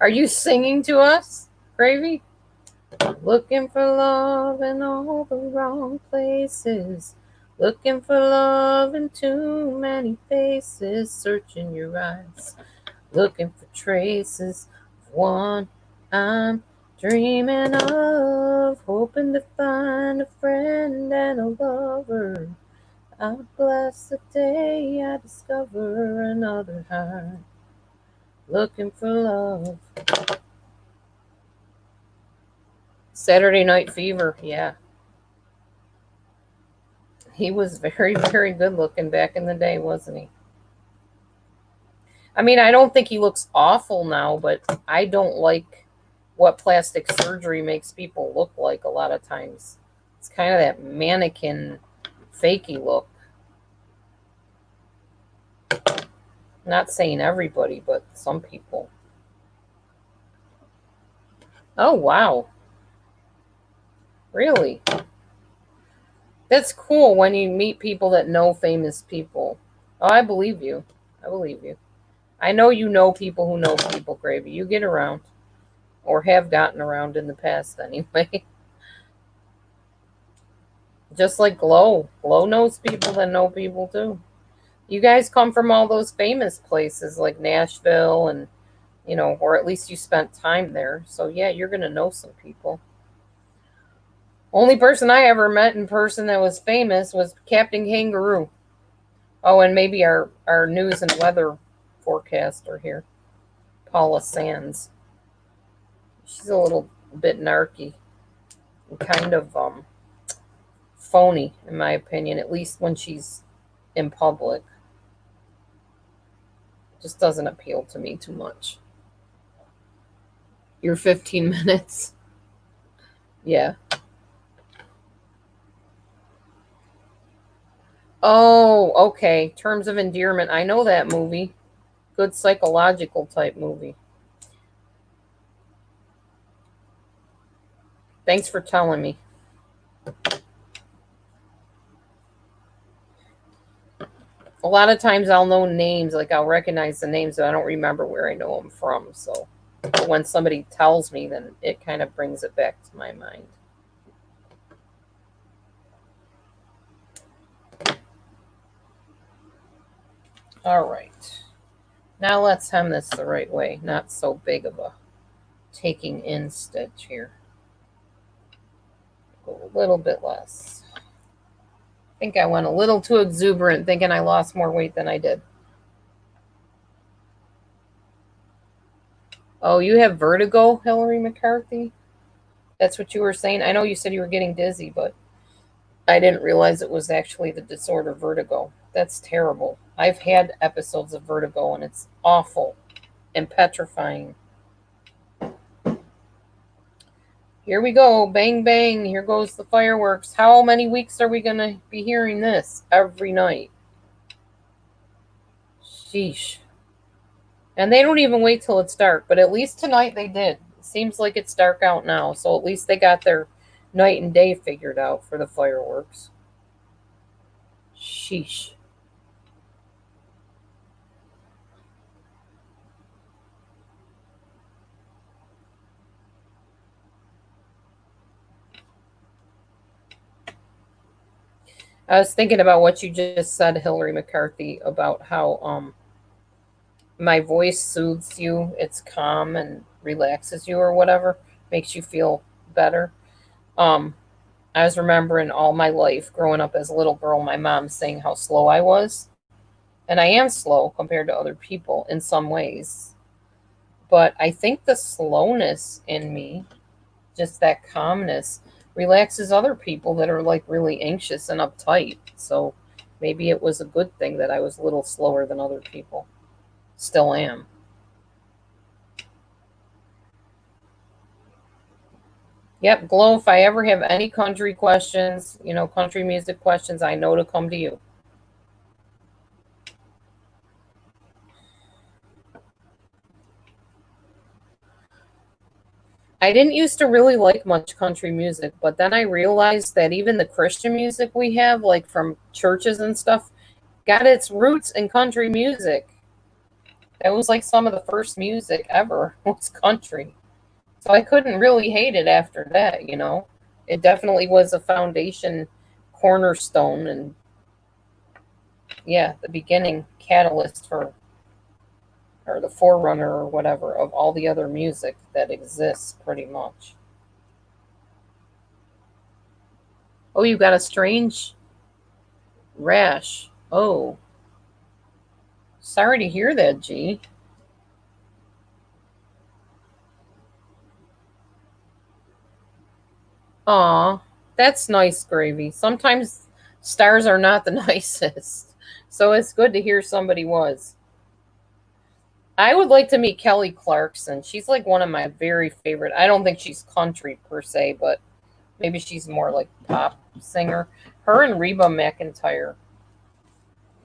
Are you singing to us, Gravy? Looking for love in all the wrong places. Looking for love in too many faces. Searching your eyes. Looking for traces of one I'm dreaming of. Hoping to find a friend and a lover. I'll bless the day I discover another heart. Looking for love. Saturday Night Fever, yeah. He was very, very good looking back in the day, wasn't he? I mean, I don't think he looks awful now, but I don't like what plastic surgery makes people look like a lot of times. It's kind of that mannequin, fakey look. Not saying everybody, but some people. Oh, wow. Really? That's cool when you meet people that know famous people. Oh, I believe you. I believe you. I know you know people who know people, Gravy. You get around. Or have gotten around in the past, anyway. Just like Glow. Glow knows people that know people, too. You guys come from all those famous places like Nashville and, or at least you spent time there. So, yeah, you're going to know some people. Only person I ever met in person that was famous was Captain Kangaroo. Oh, and maybe our news and weather forecaster here, Paula Sands. She's a little bit narky and kind of phony, in my opinion, at least when she's in public. Just doesn't appeal to me too much. Your 15 minutes. Yeah. Oh, okay. Terms of Endearment. I know that movie. Good psychological type movie. Thanks for telling me. A lot of times I'll know names, like I'll recognize the names, but I don't remember where I know them from. So when somebody tells me, then it kind of brings it back to my mind. All right. Now let's hem this the right way. Not so big of a taking in stitch here. Go a little bit less. I think I went a little too exuberant thinking I lost more weight than I did. Oh, you have vertigo, Hillary McCarthy? That's what you were saying? I know you said you were getting dizzy, but I didn't realize it was actually the disorder vertigo. That's terrible. I've had episodes of vertigo and it's awful and petrifying. Here we go. Bang, bang. Here goes the fireworks. How many weeks are we going to be hearing this? Every night. Sheesh. And they don't even wait till it's dark, but at least tonight they did. It seems like it's dark out now, so at least they got their night and day figured out for the fireworks. Sheesh. I was thinking about what you just said, Hillary McCarthy, about how my voice soothes you. It's calm and relaxes you or whatever, makes you feel better. Um, I was remembering all my life growing up as a little girl, my mom saying how slow I was. And I am slow compared to other people in some ways. But I think the slowness in me, just that calmness, relaxes other people that are like really anxious and uptight. So maybe it was a good thing that I was a little slower than other people. Still am. Yep, Glow, if I ever have any country questions, country music questions, I know to come to you. I didn't used to really like much country music, but then I realized that even the Christian music we have, like from churches and stuff, got its roots in country music. That was like some of the first music ever was country. So I couldn't really hate it after that. It definitely was a foundation cornerstone and yeah, the beginning catalyst for or the forerunner or whatever of all the other music that exists pretty much. Oh, you got a strange rash. Oh, sorry to hear that, G. Aw, that's nice, Gravy. Sometimes stars are not the nicest. So it's good to hear somebody was. I would like to meet Kelly Clarkson. She's like one of my very favorite. I don't think she's country per se, but maybe she's more like pop singer. Her and Reba McEntire,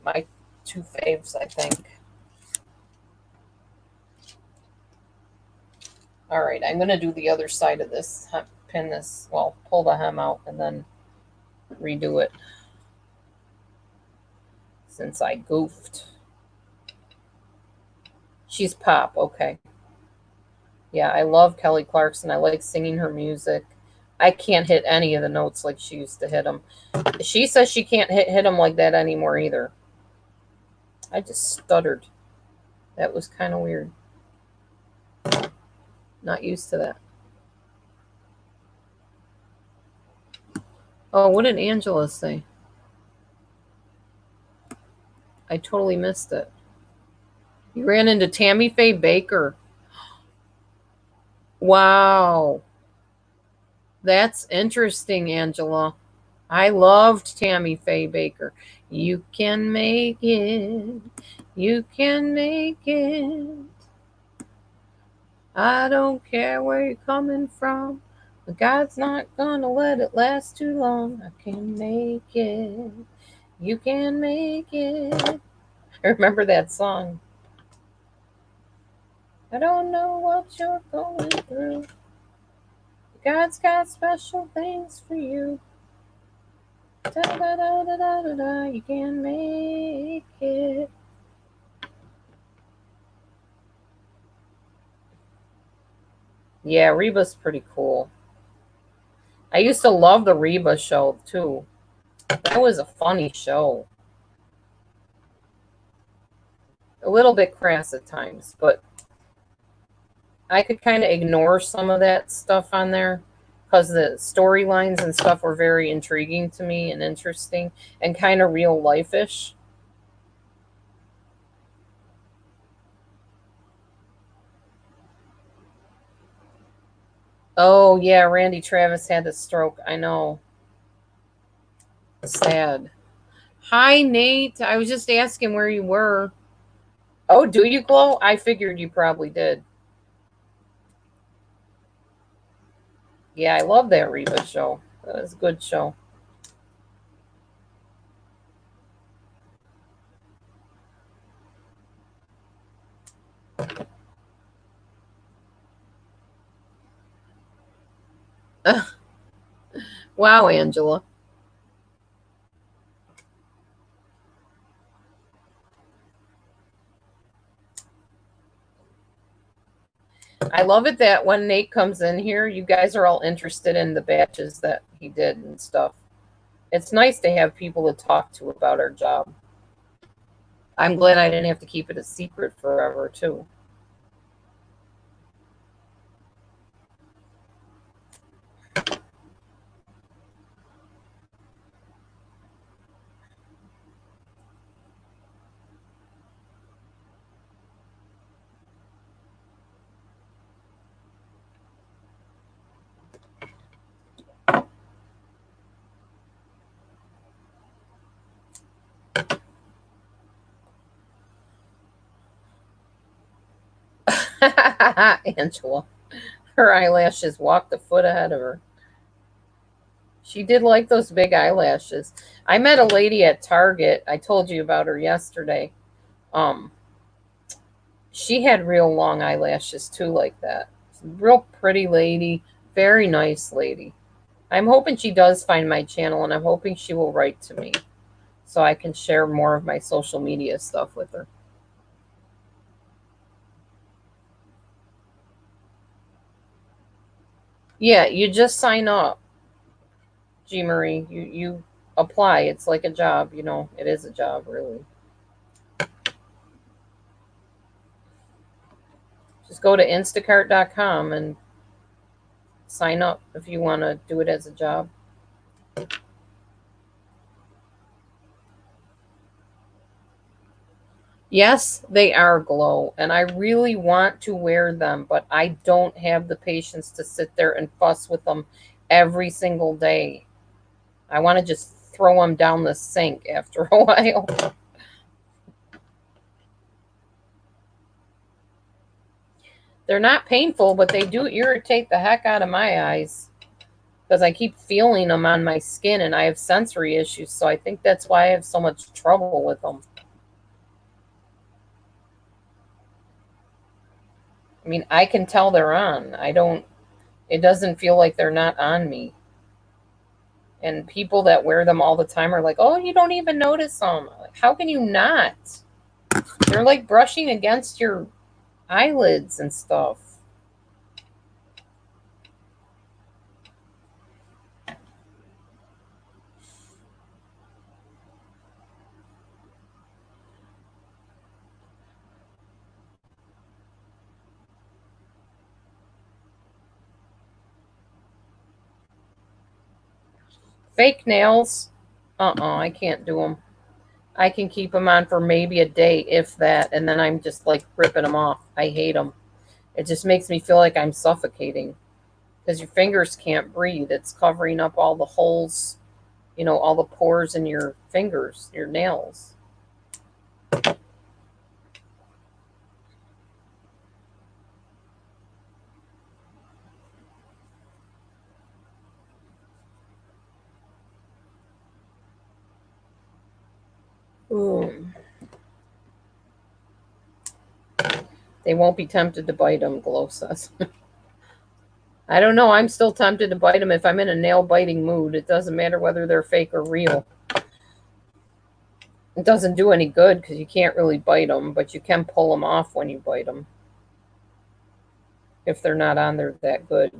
my two faves, I think. All right, I'm gonna do the other side of this. Pin this. Well, pull the hem out and then redo it since I goofed. She's pop. Okay. Yeah, I love Kelly Clarkson. I like singing her music. I can't hit any of the notes like she used to hit them. She says she can't hit them like that anymore either. I just stuttered. That was kind of weird. Not used to that. Oh, what did Angela say? I totally missed it. You ran into Tammy Faye Baker. Wow. That's interesting, Angela. I loved Tammy Faye Baker. You can make it. You can make it. I don't care where you're coming from. But God's not gonna let it last too long. I can make it. You can make it. I remember that song. I don't know what you're going through. God's got special things for you. Da da da da da da da. You can make it. Yeah, Reba's pretty cool. I used to love the Reba show too. That was a funny show. A little bit crass at times, but I could kind of ignore some of that stuff on there because the storylines and stuff were very intriguing to me and interesting and kind of real life-ish. Oh yeah, Randy Travis had the stroke. I know. Sad. Hi Nate. I was just asking where you were. Oh, do you glow? I figured you probably did. Yeah, I love that Reba show. That was a good show. Wow, Angela. I love it that when Nate comes in here, you guys are all interested in the batches that he did and stuff. It's nice to have people to talk to about our job. I'm glad I didn't have to keep it a secret forever, too. Angela. Her eyelashes walked a foot ahead of her. She did like those big eyelashes. I met a lady at Target. I told you about her yesterday. Um, she had real long eyelashes too, like that. Real pretty lady, very nice lady. I'm hoping she does find my channel, and I'm hoping she will write to me so I can share more of my social media stuff with her. Yeah, you just sign up, G Marie. You apply. It's like a job, It is a job, really. Just go to instacart.com and sign up if you want to do it as a job. Yes, they are glow, and I really want to wear them, but I don't have the patience to sit there and fuss with them every single day. I want to just throw them down the sink after a while. They're not painful, but they do irritate the heck out of my eyes because I keep feeling them on my skin and I have sensory issues, so I think that's why I have so much trouble with them. I mean, I can tell they're on. It doesn't feel like they're not on me. And people that wear them all the time are like, oh, you don't even notice them. Like, how can you not? They're like brushing against your eyelids and stuff. Fake nails, I can't do them. I can keep them on for maybe a day, if that, and then I'm just like ripping them off. I hate them. It just makes me feel like I'm suffocating because your fingers can't breathe. It's covering up all the holes, all the pores in your fingers, your nails. Ooh. They won't be tempted to bite them, Glow says. I don't know. I'm still tempted to bite them if I'm in a nail biting mood. It doesn't matter whether they're fake or real. It doesn't do any good because you can't really bite them, but you can pull them off when you bite them. If they're not on there that good,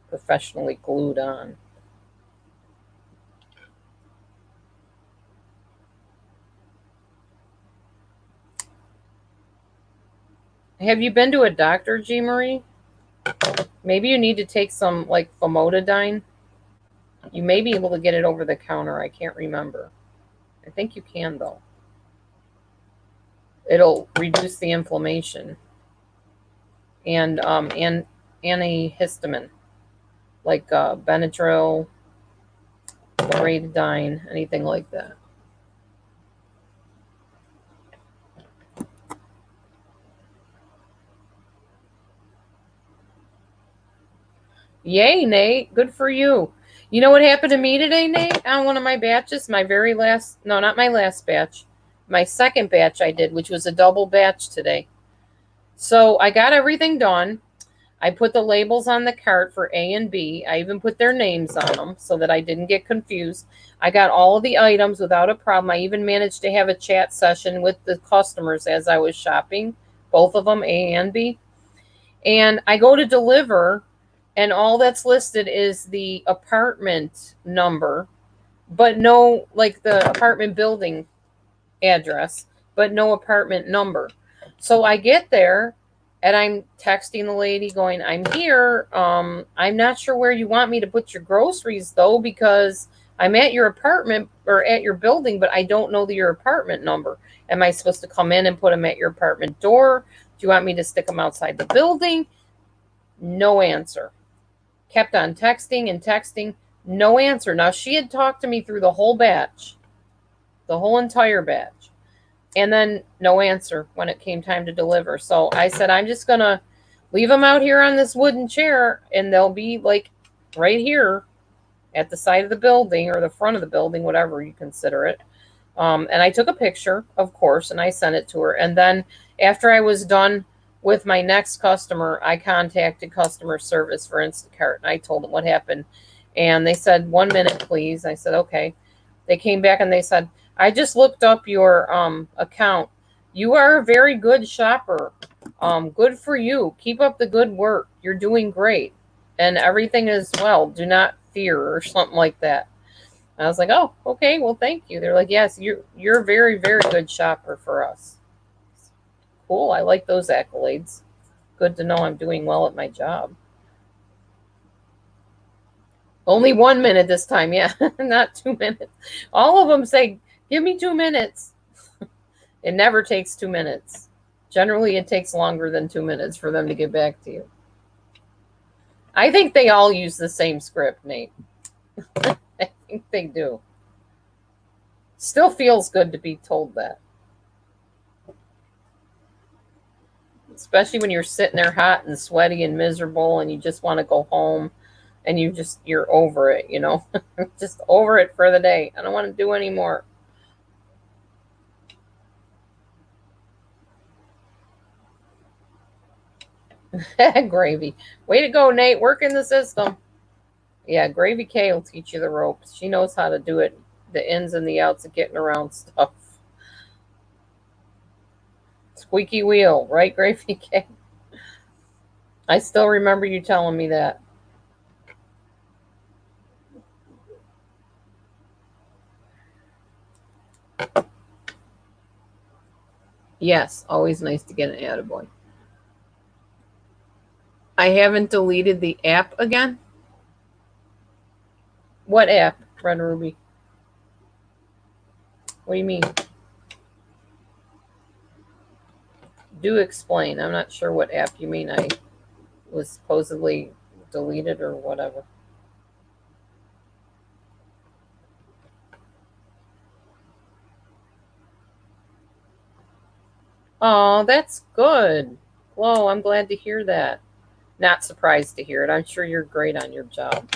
professionally glued on. Have you been to a doctor, G. Marie? Maybe you need to take some like famotidine. You may be able to get it over the counter. I can't remember. I think you can though. It'll reduce the inflammation. And antihistamine like Benadryl, loratadine, anything like that. Yay, Nate. Good for you. You know what happened to me today, Nate? On one of my batches, my very last, no, not my last batch, my second batch I did, which was a double batch today. So I got everything done. I put the labels on the cart for A and B. I even put their names on them so that I didn't get confused. I got all of the items without a problem. I even managed to have a chat session with the customers as I was shopping, both of them, A and B. And I go to deliver, and all that's listed is the apartment number, but no, like the apartment building address, but no apartment number. So I get there and I'm texting the lady going, I'm here. I'm not sure where you want me to put your groceries though, because I'm at your apartment or at your building, but I don't know your apartment number. Am I supposed to come in and put them at your apartment door? Do you want me to stick them outside the building? No answer. Kept on texting and texting. No answer. Now, she had talked to me through the whole batch, the whole entire batch. And then no answer when it came time to deliver. So I said, I'm just going to leave them out here on this wooden chair, and they'll be like right here at the side of the building or the front of the building, whatever you consider it. And I took a picture, of course, and I sent it to her. And then after I was done with my next customer, I contacted customer service for Instacart, and I told them what happened. And they said, 1 minute, please. I said, okay. They came back and they said, I just looked up your account. You are a very good shopper. Good for you. Keep up the good work. You're doing great. And everything is well. Do not fear, or something like that. I was like, oh, okay, well, thank you. They're like, yes, you're a very, very good shopper for us. Cool. I like those accolades. Good to know I'm doing well at my job. Only 1 minute this time, yeah, not 2 minutes. All of them say, give me 2 minutes. It never takes 2 minutes. Generally, it takes longer than 2 minutes for them to get back to you. I think they all use the same script, Nate. I think they do. Still feels good to be told that. Especially when you're sitting there hot and sweaty and miserable and you just want to go home and you're over it, you know. Just over it for the day. I don't want to do anymore. Gravy. Way to go, Nate. Work in the system. Yeah, Gravy K will teach you the ropes. She knows how to do it, the ins and the outs of getting around stuff. Squeaky wheel, right, Gravy K? I still remember you telling me that. Yes, always nice to get an attaboy. I haven't deleted the app again. What app, Red Ruby? What do you mean? Do explain. I'm not sure what app you mean. I was supposedly deleted or whatever. Oh, that's good. Whoa, I'm glad to hear that. Not surprised to hear it. I'm sure you're great on your job.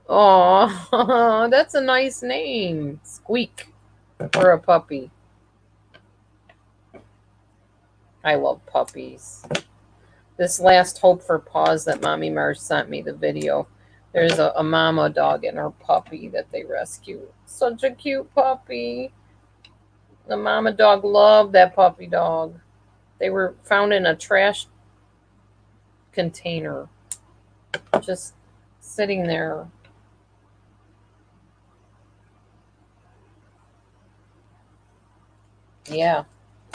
Oh, that's a nice name. Squeak for a puppy. I love puppies. This last Hope for Paws that Mommy Mars sent me the video. There's a mama dog and her puppy that they rescued. Such a cute puppy. The mama dog loved that puppy dog. They were found in a trash container, just sitting there. Yeah,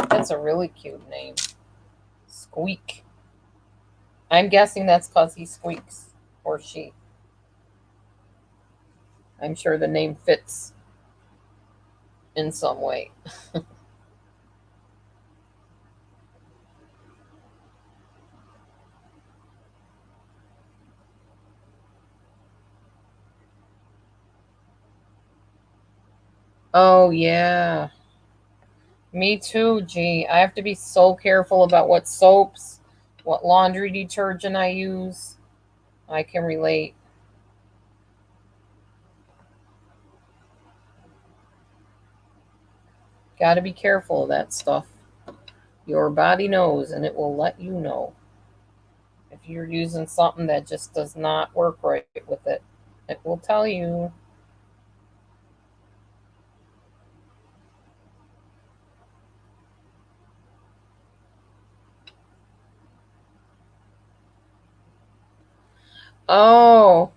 that's a really cute name. Squeak. I'm guessing that's because he squeaks, or she. I'm sure the name fits in some way. Oh, yeah. Me too, G. I have to be so careful about what soaps, what laundry detergent I use. I can relate. Got to be careful of that stuff. Your body knows and it will let you know. If you're using something that just does not work right with it, it will tell you. Oh,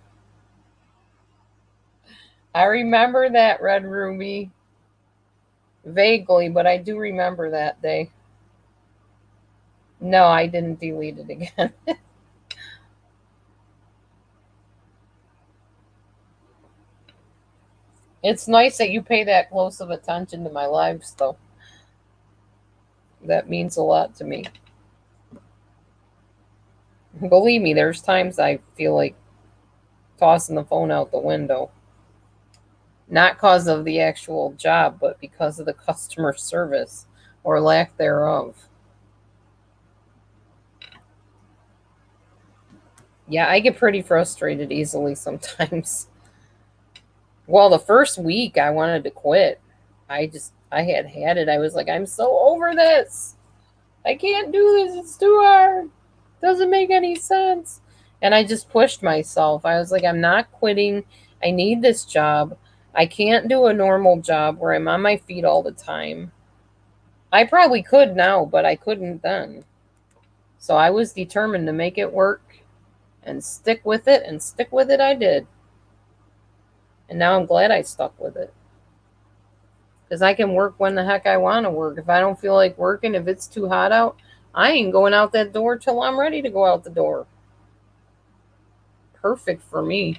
I remember that, Red Ruby. Vaguely, but I do remember that day. No, I didn't delete it again. It's nice that you pay that close of attention to my lives, though. That means a lot to me. Believe me, there's times I feel like tossing the phone out the window. Not because of the actual job, but because of the customer service or lack thereof. Yeah, I get pretty frustrated easily sometimes. Well, the first week I wanted to quit. I had it. I was like, I'm so over this. I can't do this. It's too hard. Doesn't make any sense. And I just pushed myself. I was like, I'm not quitting. I need this job. I can't do a normal job where I'm on my feet all the time. I probably could now, but I couldn't then. So I was determined to make it work and stick with it, and stick with it I did. And now I'm glad I stuck with it. Because I can work when the heck I want to work. If I don't feel like working, if it's too hot out, I ain't going out that door till I'm ready to go out the door. Perfect for me.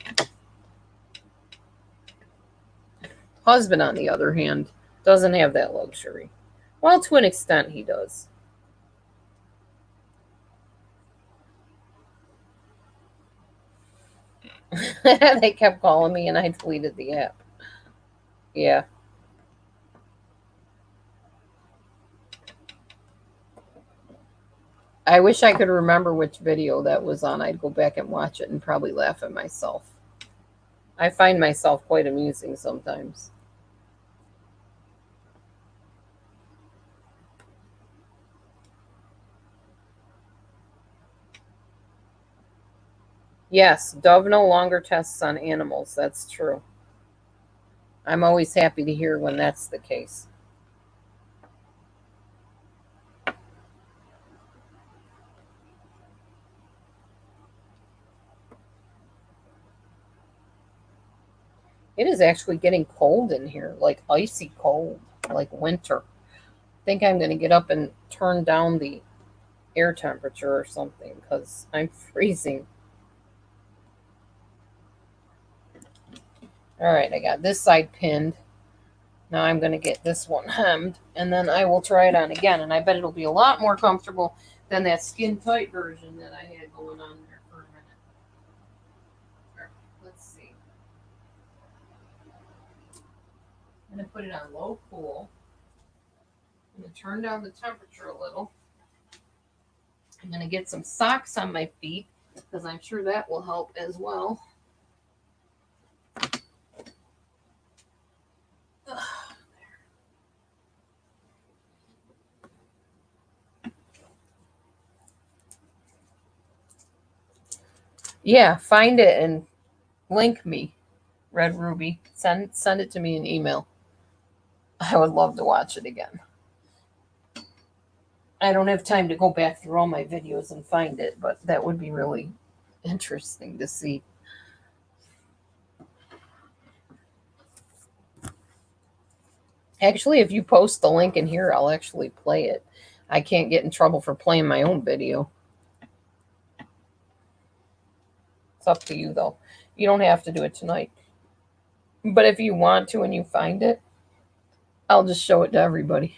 Husband, on the other hand, doesn't have that luxury. Well, to an extent, he does. They kept calling me and I deleted the app. Yeah. I wish I could remember which video that was on. I'd go back and watch it and probably laugh at myself. I find myself quite amusing sometimes. Yes, Dove no longer tests on animals. That's true. I'm always happy to hear when that's the case. It is actually getting cold in here, like icy cold, like winter. I think I'm going to get up and turn down the air temperature or something because I'm freezing. All right, I got this side pinned. Now I'm going to get this one hemmed, and then I will try it on again. And I bet it'll be a lot more comfortable than that skin tight version that I had going on there for a minute. All right, let's see. I'm going to put it on low cool. I'm going to turn down the temperature a little. I'm going to get some socks on my feet because I'm sure that will help as well. Yeah, find it and link me, Red Ruby. Send it to me in email. I would love to watch it again. I don't have time to go back through all my videos and find it, but that would be really interesting to see. Actually, if you post the link in here, I'll actually play it. I can't get in trouble for playing my own video. It's up to you, though. You don't have to do it tonight. But if you want to and you find it, I'll just show it to everybody.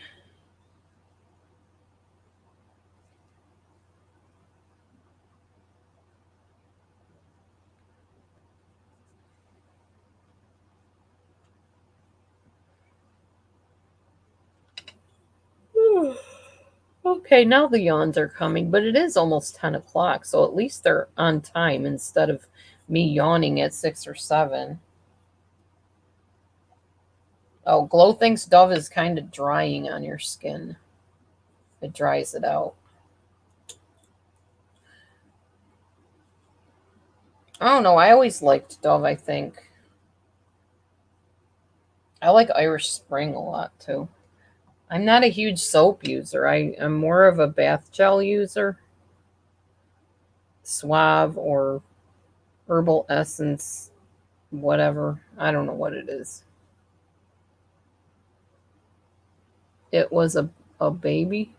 Okay, now the yawns are coming, but it is almost 10 o'clock, so at least they're on time instead of me yawning at 6 or 7. Oh, Glow thinks Dove is kind of drying on your skin. It dries it out. I don't know. I always liked Dove, I think. I like Irish Spring a lot, too. I'm not a huge soap user. I'm more of a bath gel user. Suave or Herbal Essence, whatever. I don't know what it is. It was a baby?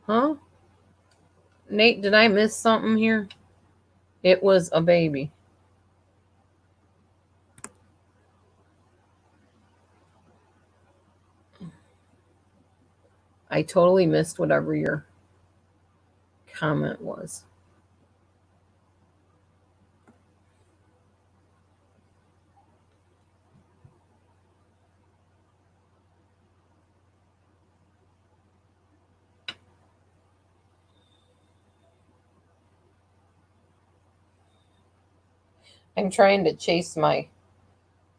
Huh? Nate, did I miss something here? It was a baby. I totally missed whatever your comment was. I'm trying to chase my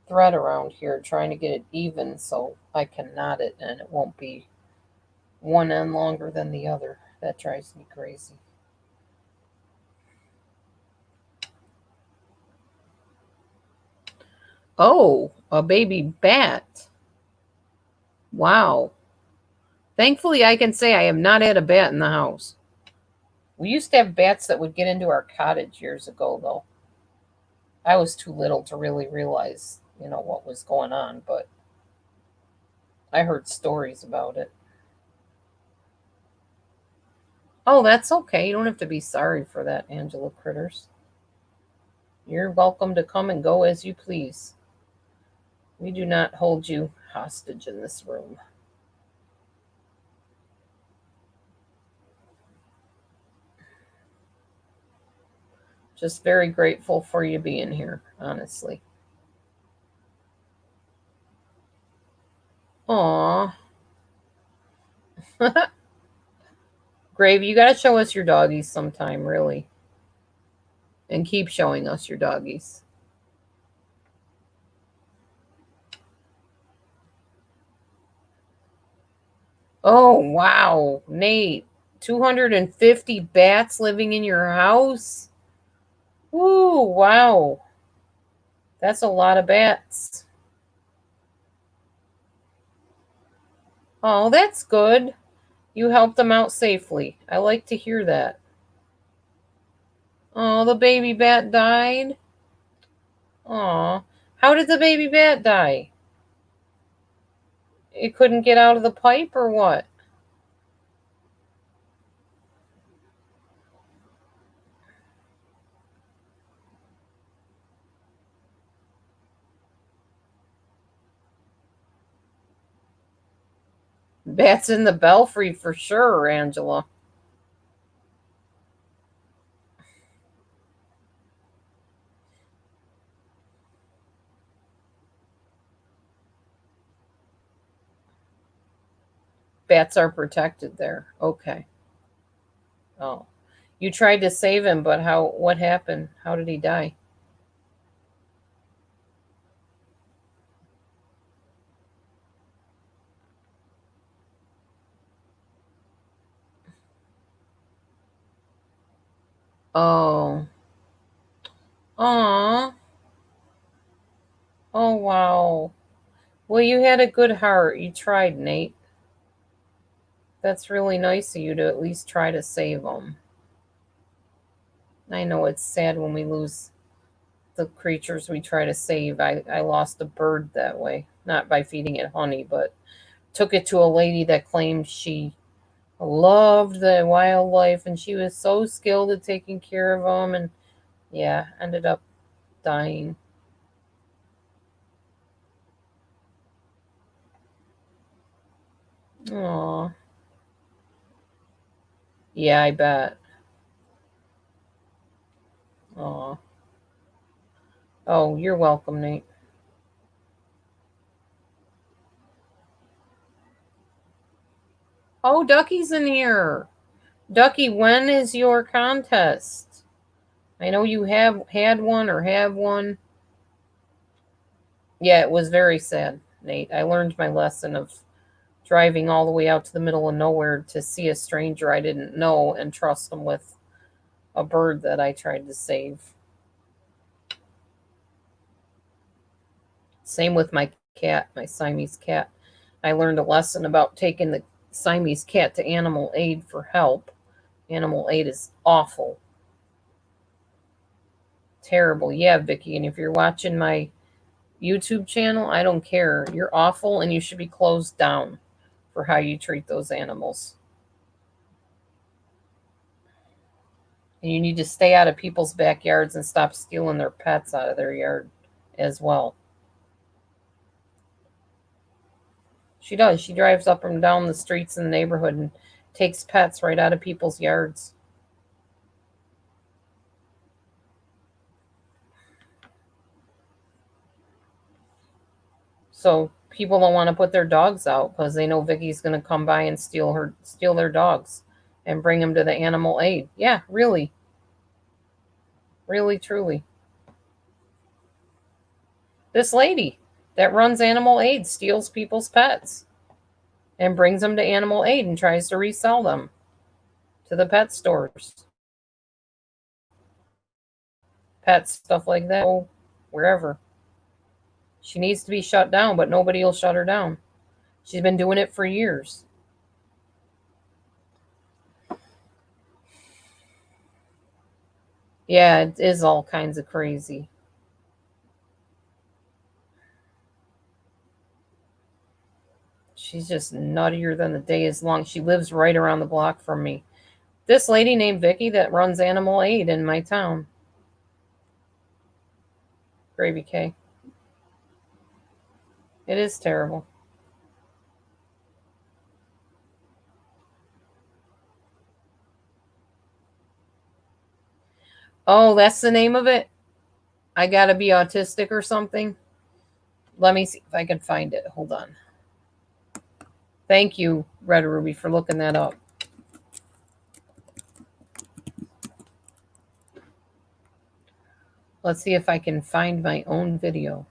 thread around here, trying to get it even so I can knot it and it won't be one end longer than the other. That drives me crazy. Oh, a baby bat. Wow. Thankfully, I can say I have not had a bat in the house. We used to have bats that would get into our cottage years ago, though. I was too little to really realize, what was going on, but I heard stories about it. Oh, that's okay. You don't have to be sorry for that, Angela Critters. You're welcome to come and go as you please. We do not hold you hostage in this room. Just very grateful for you being here, honestly. Aw. Grave, you gotta show us your doggies sometime, really. And keep showing us your doggies. Oh, wow. Nate, 250 bats living in your house? Ooh, wow. That's a lot of bats. Oh, that's good. You helped them out safely. I like to hear that. Oh, the baby bat died? Aw. How did the baby bat die? It couldn't get out of the pipe or what? Bats in the belfry for sure, Angela. Bats are protected there. Okay. Oh. You tried to save him, but what happened? How did he die? Oh. Aw. Oh, wow. Well, you had a good heart. You tried, Nate. That's really nice of you to at least try to save them. I know it's sad when we lose the creatures we try to save. I lost a bird that way. Not by feeding it honey, but took it to a lady that claimed she loved the wildlife, and she was so skilled at taking care of them, and yeah, ended up dying. Aw. Yeah, I bet. Aw. Oh, you're welcome, Nate. Oh, Ducky's in here. Ducky, when is your contest? I know you have had one or have one. Yeah, it was very sad, Nate. I learned my lesson of driving all the way out to the middle of nowhere to see a stranger I didn't know and trust them with a bird that I tried to save. Same with my cat, my Siamese cat. I learned a lesson about taking the Siamese cat to Animal Aid for help. Animal Aid is awful. Terrible. Yeah, Vicky, and if you're watching my YouTube channel, I don't care. You're awful and you should be closed down for how you treat those animals. And you need to stay out of people's backyards and stop stealing their pets out of their yard as well. She does. She drives up and down the streets in the neighborhood and takes pets right out of people's yards. So people don't want to put their dogs out because they know Vicky's going to come by and steal their dogs and bring them to the Animal Aid. Yeah, really. Really, truly. This lady that runs Animal Aid steals people's pets and brings them to Animal Aid and tries to resell them to the pet stores. Pets, stuff like that, wherever. She needs to be shut down, but nobody will shut her down. She's been doing it for years. Yeah, it is all kinds of crazy. She's just nuttier than the day is long. She lives right around the block from me. This lady named Vicky that runs Animal Aid in my town. Gravy K. It is terrible. Oh, that's the name of it? I gotta be autistic or something? Let me see if I can find it. Hold on. Thank you, Red Ruby, for looking that up. Let's see if I can find my own video.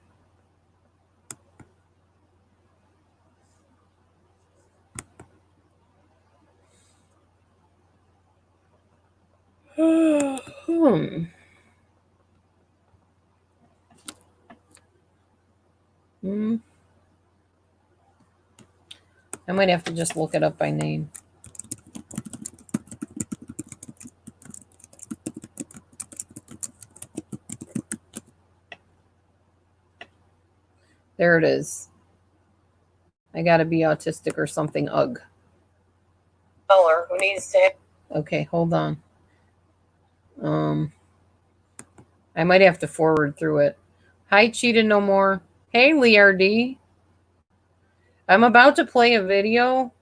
Hmm. I might have to just look it up by name. There it is. I gotta be autistic or something. Ugh. Color who needs to. Okay, hold on. I might have to forward through it. Hi, Cheetah No More. Hey, Leard. I'm about to play a video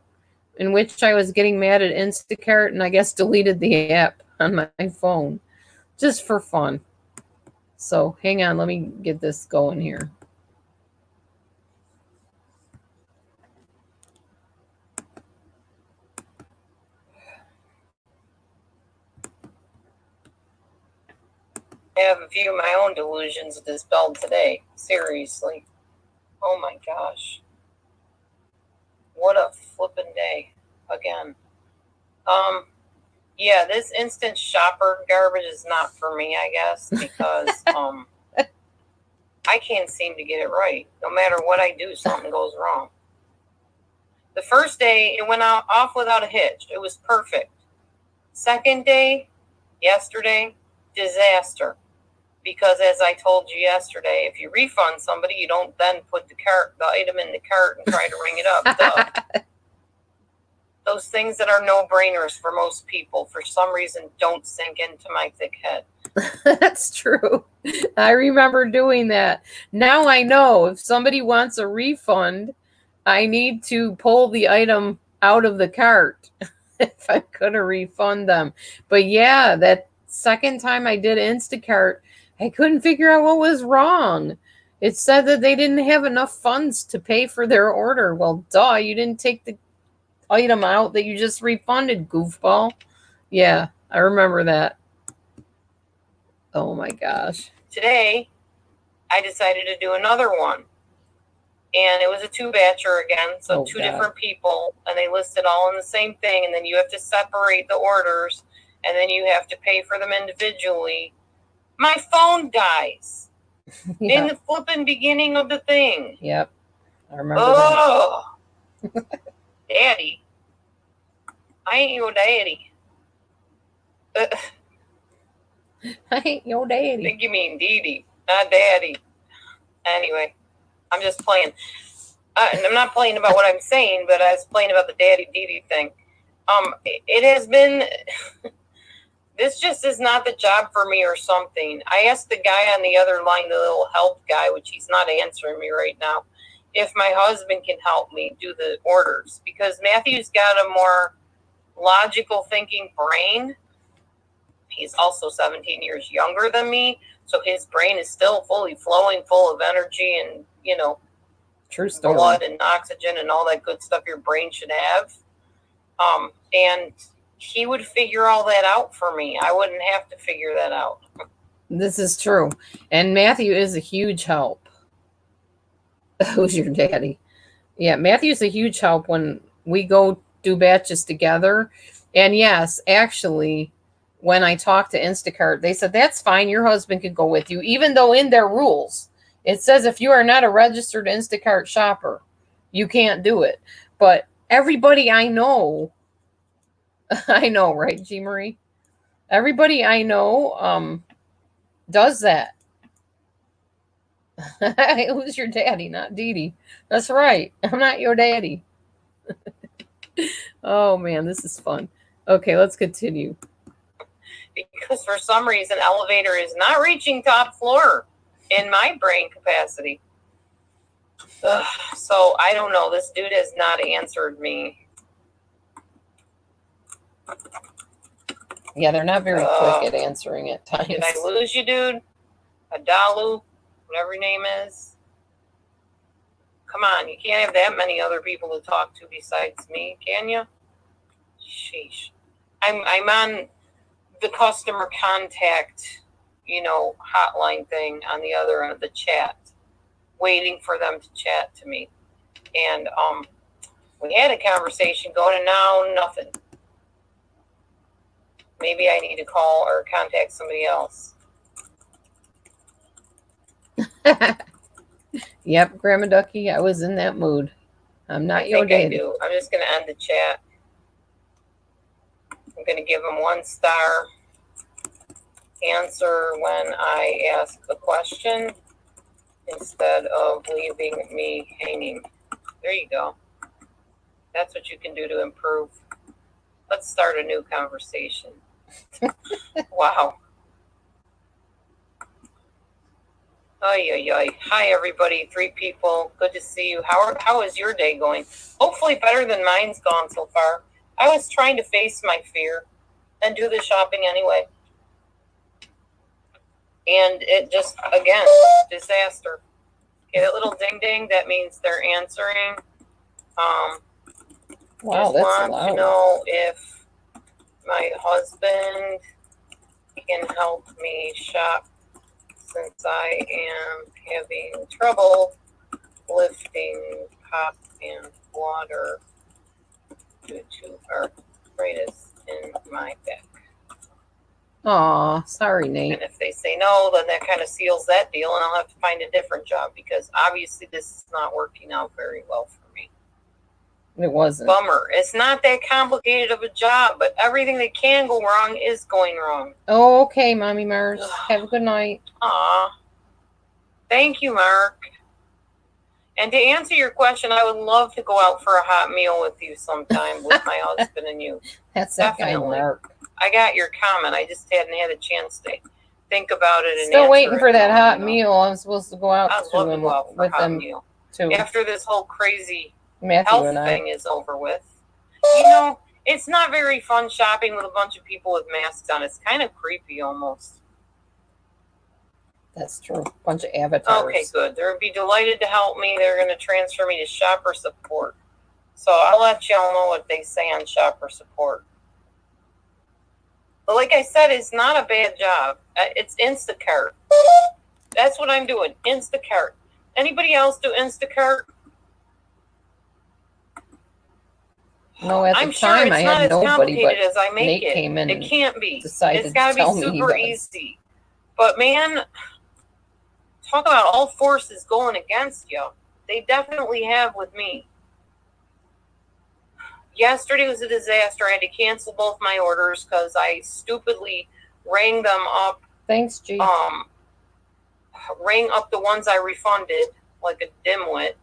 in which I was getting mad at Instacart and I guess deleted the app on my phone just for fun. So hang on, let me get this going here. I have a few of my own delusions dispelled today. Seriously. Oh my gosh. What a flippin' day. Again. Yeah, this instant shopper garbage is not for me, I guess, because I can't seem to get it right. No matter what I do, something goes wrong. The first day, it went off without a hitch. It was perfect. Second day, yesterday, disaster. Because as I told you yesterday, if you refund somebody, you don't then put the item in the cart and try to ring it up. those things that are no-brainers for most people, for some reason, don't sink into my thick head. That's true. I remember doing that. Now I know if somebody wants a refund, I need to pull the item out of the cart if I'm going to refund them. But yeah, that second time I did Instacart, I couldn't figure out what was wrong. It said that they didn't have enough funds to pay for their order. Well, duh, you didn't take the item out that you just refunded, goofball. Yeah, I remember that. Oh my gosh. Today, I decided to do another one. And it was a 2-batcher again, so two different people, and they listed all in the same thing, and then you have to separate the orders, and then you have to pay for them individually. My phone dies in the flipping beginning of the thing. Yep, I remember that. Daddy. I ain't your daddy. I ain't your daddy. I think you mean Dee, not daddy. Anyway, I'm just playing. I'm not playing about what I'm saying, but I was playing about the daddy Dee thing. It has been... This just is not the job for me or something. I asked the guy on the other line, the little help guy, which he's not answering me right now, if my husband can help me do the orders. Because Matthew's got a more logical thinking brain. He's also 17 years younger than me, so his brain is still fully flowing, full of energy and, you know, true story, blood and oxygen and all that good stuff your brain should have. And he would figure all that out for me. I wouldn't have to figure that out. This is true. And Matthew is a huge help. Who's your daddy? Yeah, Matthew's a huge help when we go do batches together. And yes, actually, when I talked to Instacart, they said, that's fine. Your husband could go with you, even though in their rules, it says if you are not a registered Instacart shopper, you can't do it. But everybody I know, right, G. Marie? Everybody I know does that. Who's your daddy? Not Dee Dee. That's right. I'm not your daddy. Oh, man, this is fun. Okay, let's continue. Because for some reason, elevator is not reaching top floor in my brain capacity. So I don't know. This dude has not answered me. Yeah, they're not very quick at answering at times. Did I lose you, dude? Adalu, whatever your name is. Come on, you can't have that many other people to talk to besides me, can you? Sheesh. I'm on the customer contact, hotline thing on the other end of the chat, waiting for them to chat to me. And we had a conversation going, and now nothing. Maybe I need to call or contact somebody else. Yep, Grandma Ducky, I was in that mood. I'm not your daddy. I do. I'm just going to end the chat. I'm going to give him 1 star. Answer when I ask a question instead of leaving me hanging. There you go. That's what you can do to improve. Let's start a new conversation. Wow. Hi, everybody. 3 people. Good to see you. How is your day going? Hopefully better than mine's gone so far. I was trying to face my fear and do the shopping anyway. And it just, again, disaster. Okay, that little ding-ding, that means they're answering. Wow, just that's want loud. to know if my husband can help me shop since I am having trouble lifting pop and water due to arthritis in my back. Aw, sorry, Nate. And if they say no, then that kind of seals that deal, and I'll have to find a different job because obviously this is not working out very well for me. It wasn't. Bummer. It's not that complicated of a job, but everything that can go wrong is going wrong. Oh, okay, Mommy Mars. Have a good night. Aw. Thank you, Mark. And to answer your question, I would love to go out for a hot meal with you sometime with my husband and you. That's that guy, Definitely. Mark. I got your comment. I just hadn't had a chance to think about it. And Still waiting answer for it. that hot meal. I'm supposed to go out I'd love to go out for a with hot them meal too. after this whole crazy Matthew health and I. thing is over with. You know, it's not very fun shopping with a bunch of people with masks on. It's kind of creepy almost. That's true. Bunch of avatars. Okay, good. They'll be delighted to help me. They're going to transfer me to shopper support. So I'll let y'all know what they say on shopper support. But like I said, it's not a bad job. It's Instacart. That's what I'm doing. Instacart. Anybody else do Instacart? No, at the I'm sure time it's I not had as nobody, but complicated as I make Nate it. came in It can't be. decided It's got to to tell be me he super does. easy. But man, talk about all forces going against you. They definitely have with me. Yesterday was a disaster. I had to cancel both my orders because I stupidly rang them up. Thanks, G. Rang up the ones I refunded like a dimwit.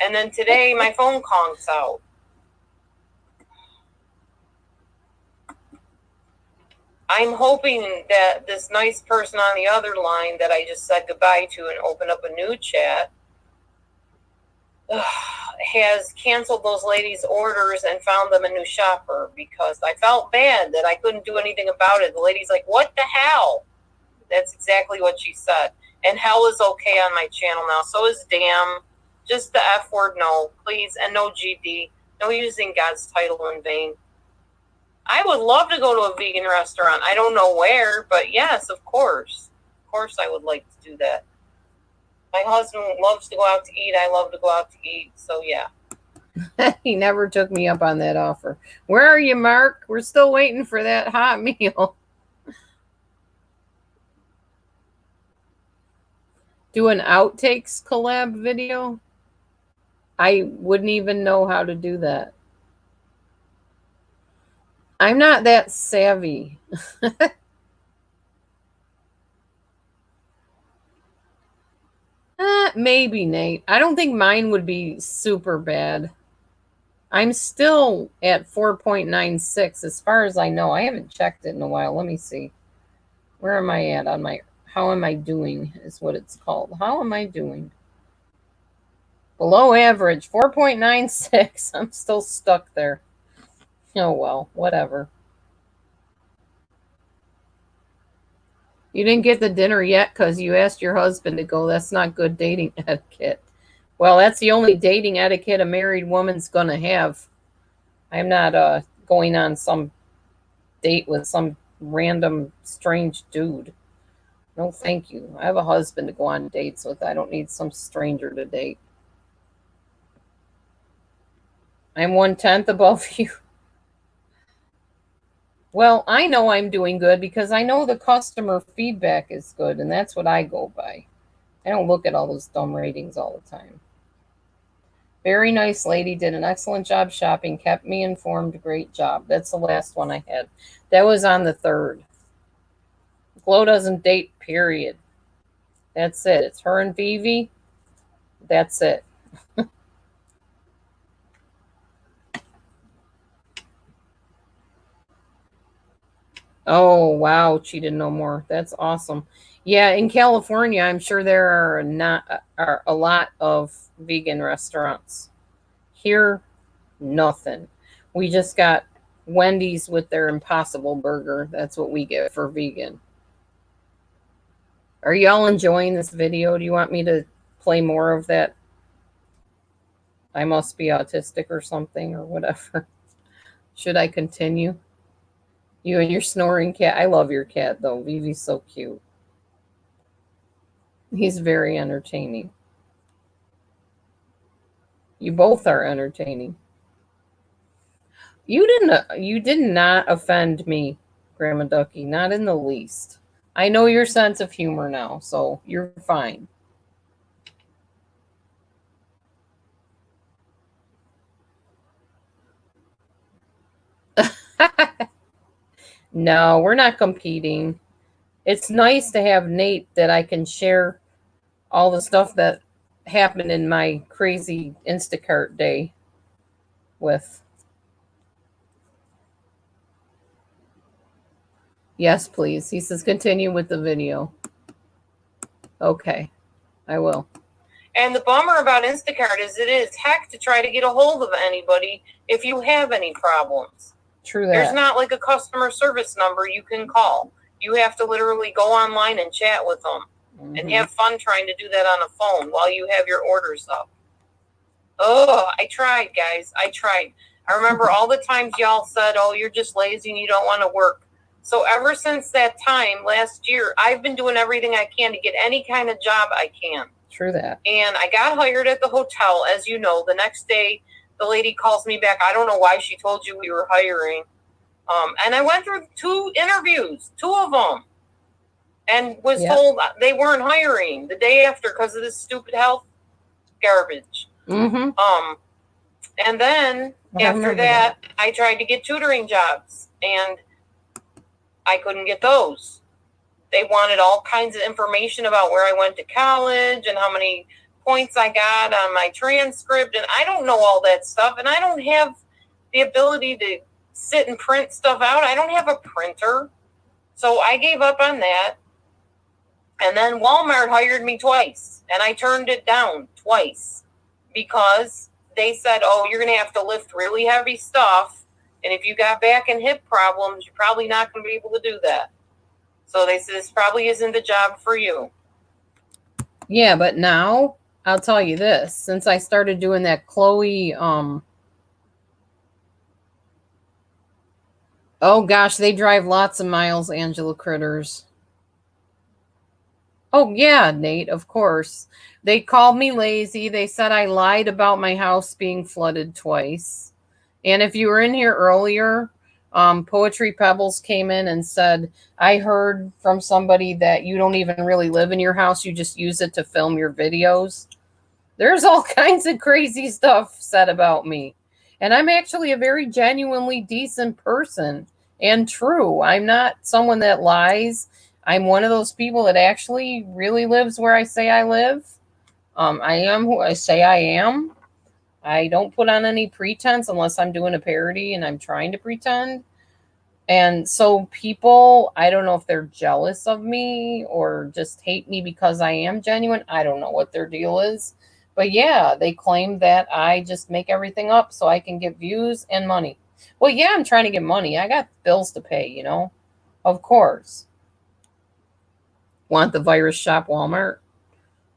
And then today my phone conks out. I'm hoping that this nice person on the other line that I just said goodbye to and opened up a new chat has canceled those ladies' orders and found them a new shopper, because I felt bad that I couldn't do anything about it. The lady's like, what the hell? That's exactly what she said. And hell is okay on my channel now. So is damn. Just the F word, no, please. And no GD. No using God's title in vain. I would love to go to a vegan restaurant. I don't know where, but yes, of course. Of course I would like to do that. My husband loves to go out to eat. I love to go out to eat. So, yeah. He never took me up on that offer. Where are you, Mark? We're still waiting for that hot meal. Do an outtakes collab video? I wouldn't even know how to do that. I'm not that savvy. Maybe, Nate. I don't think mine would be super bad. I'm still at 4.96 as far as I know. I haven't checked it in a while. Let me see. Where am I at on my... How am I doing is what it's called. How am I doing? Below average, 4.96. I'm still stuck there. Oh, well, whatever. You didn't get the dinner yet because you asked your husband to go. That's not good dating etiquette. Well, that's the only dating etiquette a married woman's going to have. I'm not going on some date with some random strange dude. No, thank you. I have a husband to go on dates with. I don't need some stranger to date. I'm 1/10 above you. Well, I know I'm doing good because I know the customer feedback is good, and that's what I go by. I don't look at all those dumb ratings all the time. Very nice lady, did an excellent job shopping, kept me informed, great job. That's the last one I had. That was on the 3rd. Glow doesn't date, period. That's it. It's her and Vivi. That's it. Oh, wow. Cheated no more. That's awesome. Yeah, in California, I'm sure there are a lot of vegan restaurants. Here, nothing. We just got Wendy's with their Impossible Burger. That's what we get for vegan. Are y'all enjoying this video? Do you want me to play more of that? I must be autistic or something or whatever. Should I continue? You and your snoring cat. I love your cat, though. Vivi's so cute. He's very entertaining. You both are entertaining. You did not offend me, Grandma Ducky. Not in the least. I know your sense of humor now, so you're fine. No, we're not competing. It's nice to have Nate that I can share all the stuff that happened in my crazy Instacart day with. Yes, please. He says continue with the video. Okay, I will. And the bummer about Instacart is it is heck to try to get a hold of anybody if you have any problems. True that. There's not like a customer service number you can call. You have to literally go online and chat with them and have fun trying to do that on a phone while you have your orders up. Oh, I tried, guys. I tried. I remember all the times y'all said, oh, you're just lazy and you don't want to work. So ever since that time last year, I've been doing everything I can to get any kind of job I can. True that. And I got hired at the hotel, as you know. The next day, the lady calls me back. I don't know why she told you we were hiring. And I went through 2 interviews, 2 of them, and was told they weren't hiring the day after because of this stupid health garbage. And then after that, I tried to get tutoring jobs, and I couldn't get those. They wanted all kinds of information about where I went to college and how many points I got on my transcript, and I don't know all that stuff, and I don't have the ability to sit and print stuff out. I don't have a printer. So I gave up on that. And then Walmart hired me twice, and I turned it down twice because they said, oh, you're going to have to lift really heavy stuff, and if you got back and hip problems, you're probably not going to be able to do that. So they said, this probably isn't the job for you. Yeah, but now I'll tell you this. Since I started doing that Chloe, oh gosh, they drive lots of miles, Angela Critters. Oh, yeah, Nate, of course. They called me lazy. They said I lied about my house being flooded twice. And if you were in here earlier, Poetry Pebbles came in and said, I heard from somebody that you don't even really live in your house. You just use it to film your videos. There's all kinds of crazy stuff said about me. And I'm actually a very genuinely decent person and true. I'm not someone that lies. I'm one of those people that actually really lives where I say I live. I am who I say I am. I don't put on any pretense unless I'm doing a parody and I'm trying to pretend. And so people, I don't know if they're jealous of me or just hate me because I am genuine. I don't know what their deal is. But yeah, they claim that I just make everything up so I can get views and money. Well, yeah, I'm trying to get money. I got bills to pay, you know. Of course. Want the virus shop Walmart?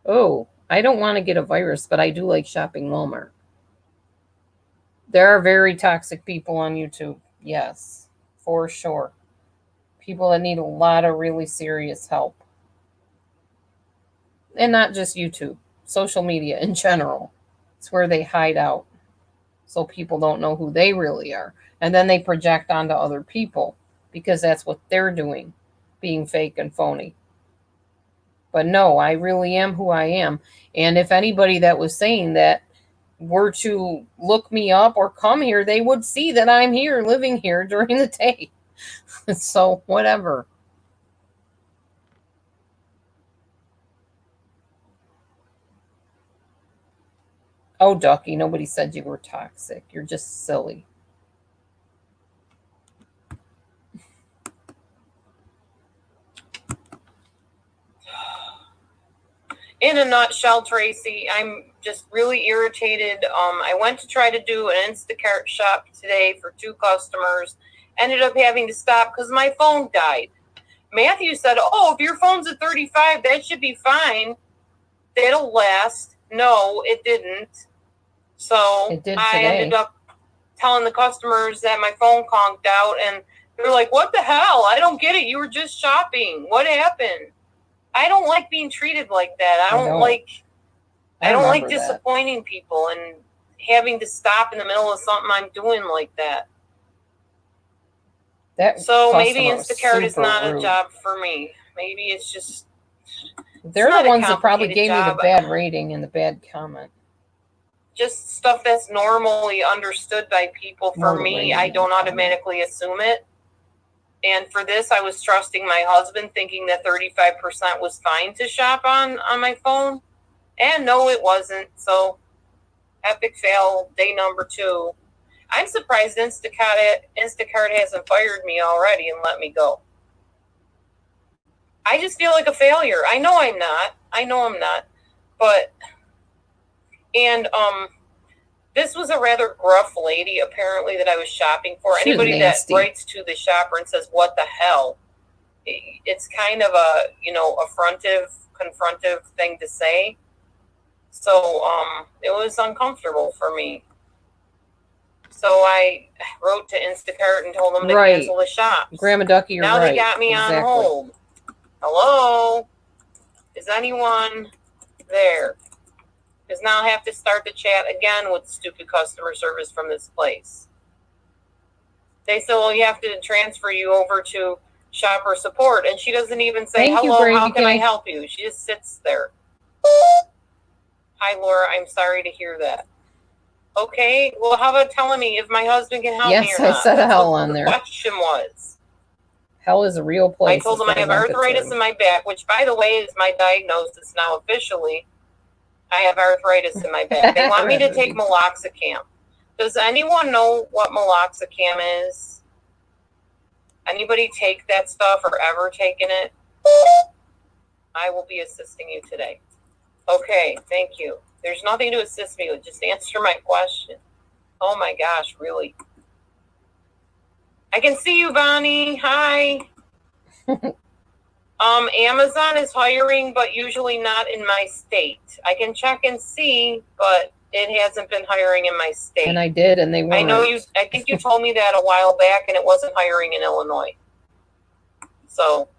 Oh, I don't want to get a virus, but I do like shopping Walmart. There are very toxic people on YouTube. Yes, for sure. People that need a lot of really serious help. And not just YouTube, social media in general. It's where they hide out so people don't know who they really are. And then they project onto other people because that's what they're doing, being fake and phony. But no, I really am who I am. And if anybody that was saying that were to look me up or come here, they would see that I'm here, living here during the day. So, whatever. Oh, Ducky, nobody said you were toxic. You're just silly. In a nutshell, Tracy, I'm just really irritated. I went to try to do an Instacart shop today for 2 customers. Ended up having to stop because my phone died. Matthew said, oh, if your phone's at 35, that should be fine. That'll last. No, it didn't. So I ended up telling the customers that my phone conked out, and they're like, what the hell? I don't get it. You were just shopping. What happened? I don't like being treated like that. I don't like disappointing people and having to stop in the middle of something I'm doing like that. So maybe Instacart is not a job for me. Maybe it's just... They're the ones that probably gave me the bad rating and the bad comment. Just stuff that's normally understood by people. For me, I don't automatically assume it. And for this, I was trusting my husband, thinking that 35% was fine to shop on my phone. And no, it wasn't. So, epic fail, day number 2. I'm surprised Instacart hasn't fired me already and let me go. I just feel like a failure. I know I'm not. But, and, this was a rather gruff lady, apparently, that I was shopping for. She was Anybody that nasty. writes to the shopper and says, what the hell? It's kind of a, confrontive thing to say. So, it was uncomfortable for me. So I wrote to Instacart and told them to Right. cancel the shop. Grandma Ducky, you're Now right. they got me Exactly. on hold. Hello? Is anyone there? Because now I have to start the chat again with stupid customer service from this place. They said, well, you have to transfer you over to shopper support. And she doesn't even say, Thank you, hello, Gravy how can I King. help you? She just sits there. Hi, Laura. I'm sorry to hear that. Okay, well, how about telling me if my husband can help me Yes, or I not? said That's hell what on the there. question was. Hell is a real place. I told as them I far have as I'm arthritis concerned. in my back, which, by the way, is my diagnosis now officially. I have arthritis in my back. They want me to take meloxicam. Does anyone know what meloxicam is? Anybody take that stuff or ever taken it? I will be assisting you today. Okay, thank you. There's nothing to assist me with. Just answer my question. Oh my gosh, really? I can see you, Bonnie. Hi. Amazon is hiring, but usually not in my state. I can check and see, but it hasn't been hiring in my state. And I did, and they weren't. I know you. I think you told me that a while back, and it wasn't hiring in Illinois. So.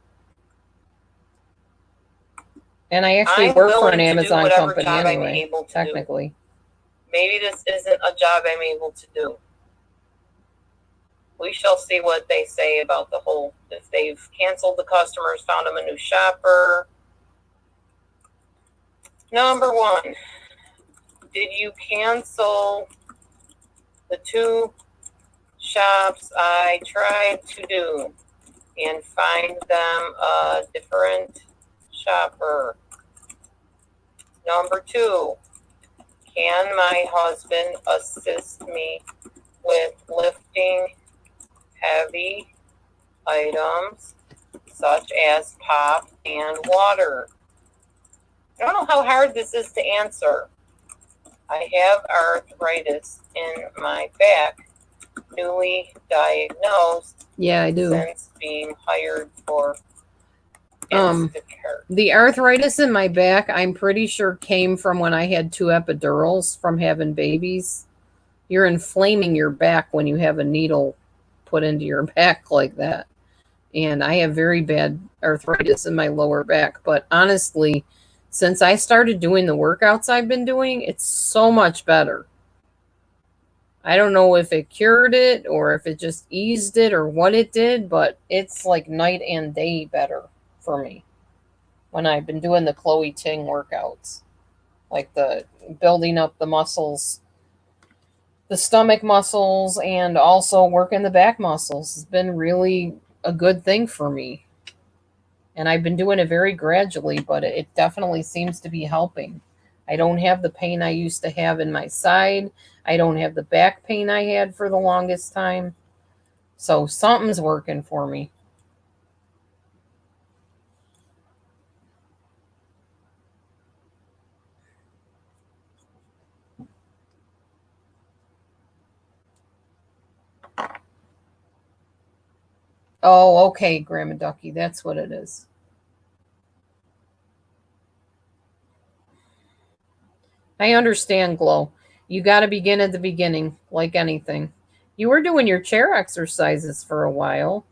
And I actually I'm work for willing an to do Amazon whatever company job I'm anyway, able to technically. do. Maybe this isn't a job I'm able to do. We shall see what they say about the whole, if they've canceled the customers, found them a new shopper. Number 1, did you cancel the 2 shops I tried to do and find them a different shopper? Number 2, can my husband assist me with lifting heavy items such as pop and water? I don't know how hard this is to answer. I have arthritis in my back, newly diagnosed. Yeah, I do. Since being hired for Instacart. The arthritis in my back, I'm pretty sure came from when I had 2 epidurals from having babies. You're inflaming your back when you have a needle put into your back like that. And I have very bad arthritis in my lower back. But honestly, since I started doing the workouts I've been doing, it's so much better. I don't know if it cured it or if it just eased it or what it did, but it's like night and day better for me when I've been doing the Chloe Ting workouts. Like the building up the muscles, the stomach muscles, and also working the back muscles. It's been really a good thing for me. And I've been doing it very gradually, but it definitely seems to be helping. I don't have the pain I used to have in my side. I don't have the back pain I had for the longest time. So something's working for me. Oh, okay, Grandma Ducky. That's what it is. I understand, Glow. You got to begin at the beginning, like anything. You were doing your chair exercises for a while.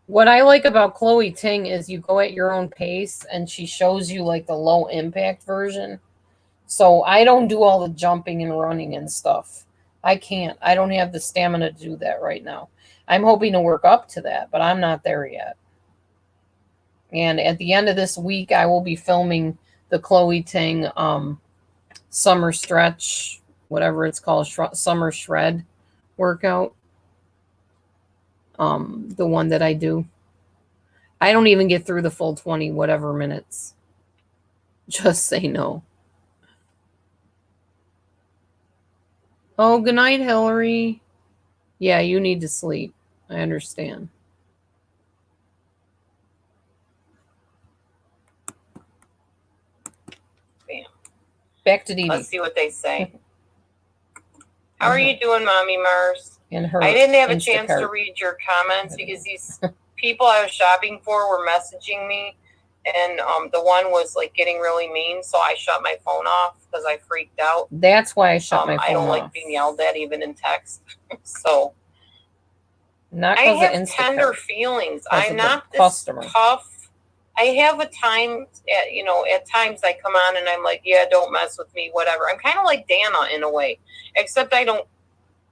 What I like about Chloe Ting is you go at your own pace and she shows you like the low impact version. So I don't do all the jumping and running and stuff. I can't. I don't have the stamina to do that right now. I'm hoping to work up to that, but I'm not there yet. And at the end of this week, I will be filming the Chloe Ting summer stretch, whatever it's called, summer shred workout. The one that I do. I don't even get through the full 20 whatever minutes. Just say no. Oh, good night, Hillary. Yeah, you need to sleep. I understand. Bam. Back to Dee Dee. Let's see what they say. How are you doing, Mommy Mars? And her I didn't have a Instacart. chance to read your comments because these people I was shopping for were messaging me, and the one was like getting really mean, so I shut my phone off because I freaked out. That's why I shut my phone off. I don't like being yelled at even in text. So not I because of have Instacart. tender feelings. I'm not this customer. tough. I have a time, at times I come on and I'm like, yeah, don't mess with me, whatever. I'm kind of like Dana in a way, except I don't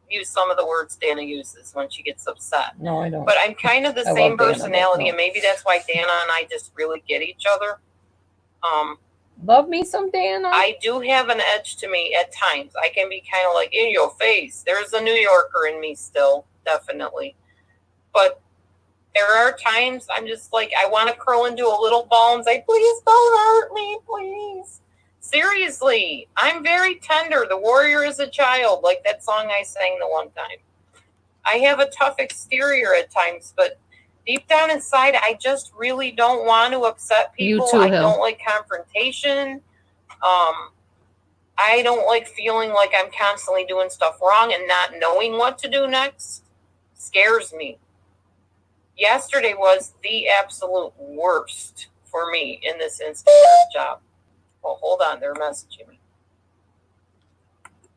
use some of the words Dana uses when she gets upset. No, I don't. But I'm kind of the same personality, and maybe that's why Dana and I just really get each other. Love me some Dana. I do have an edge to me at times. I can be kind of like in your face. There's a New Yorker in me still, definitely. But there are times I'm just like, I want to curl into a little ball and say, please don't hurt me, please. Seriously, I'm very tender. The warrior is a child, like that song I sang the one time. I have a tough exterior at times, but deep down inside, I just really don't want to upset people. You too, I don't like confrontation. I don't like feeling like I'm constantly doing stuff wrong and not knowing what to do next. Scares me. Yesterday was the absolute worst for me in this Instacart job. Well, hold on, they're messaging me.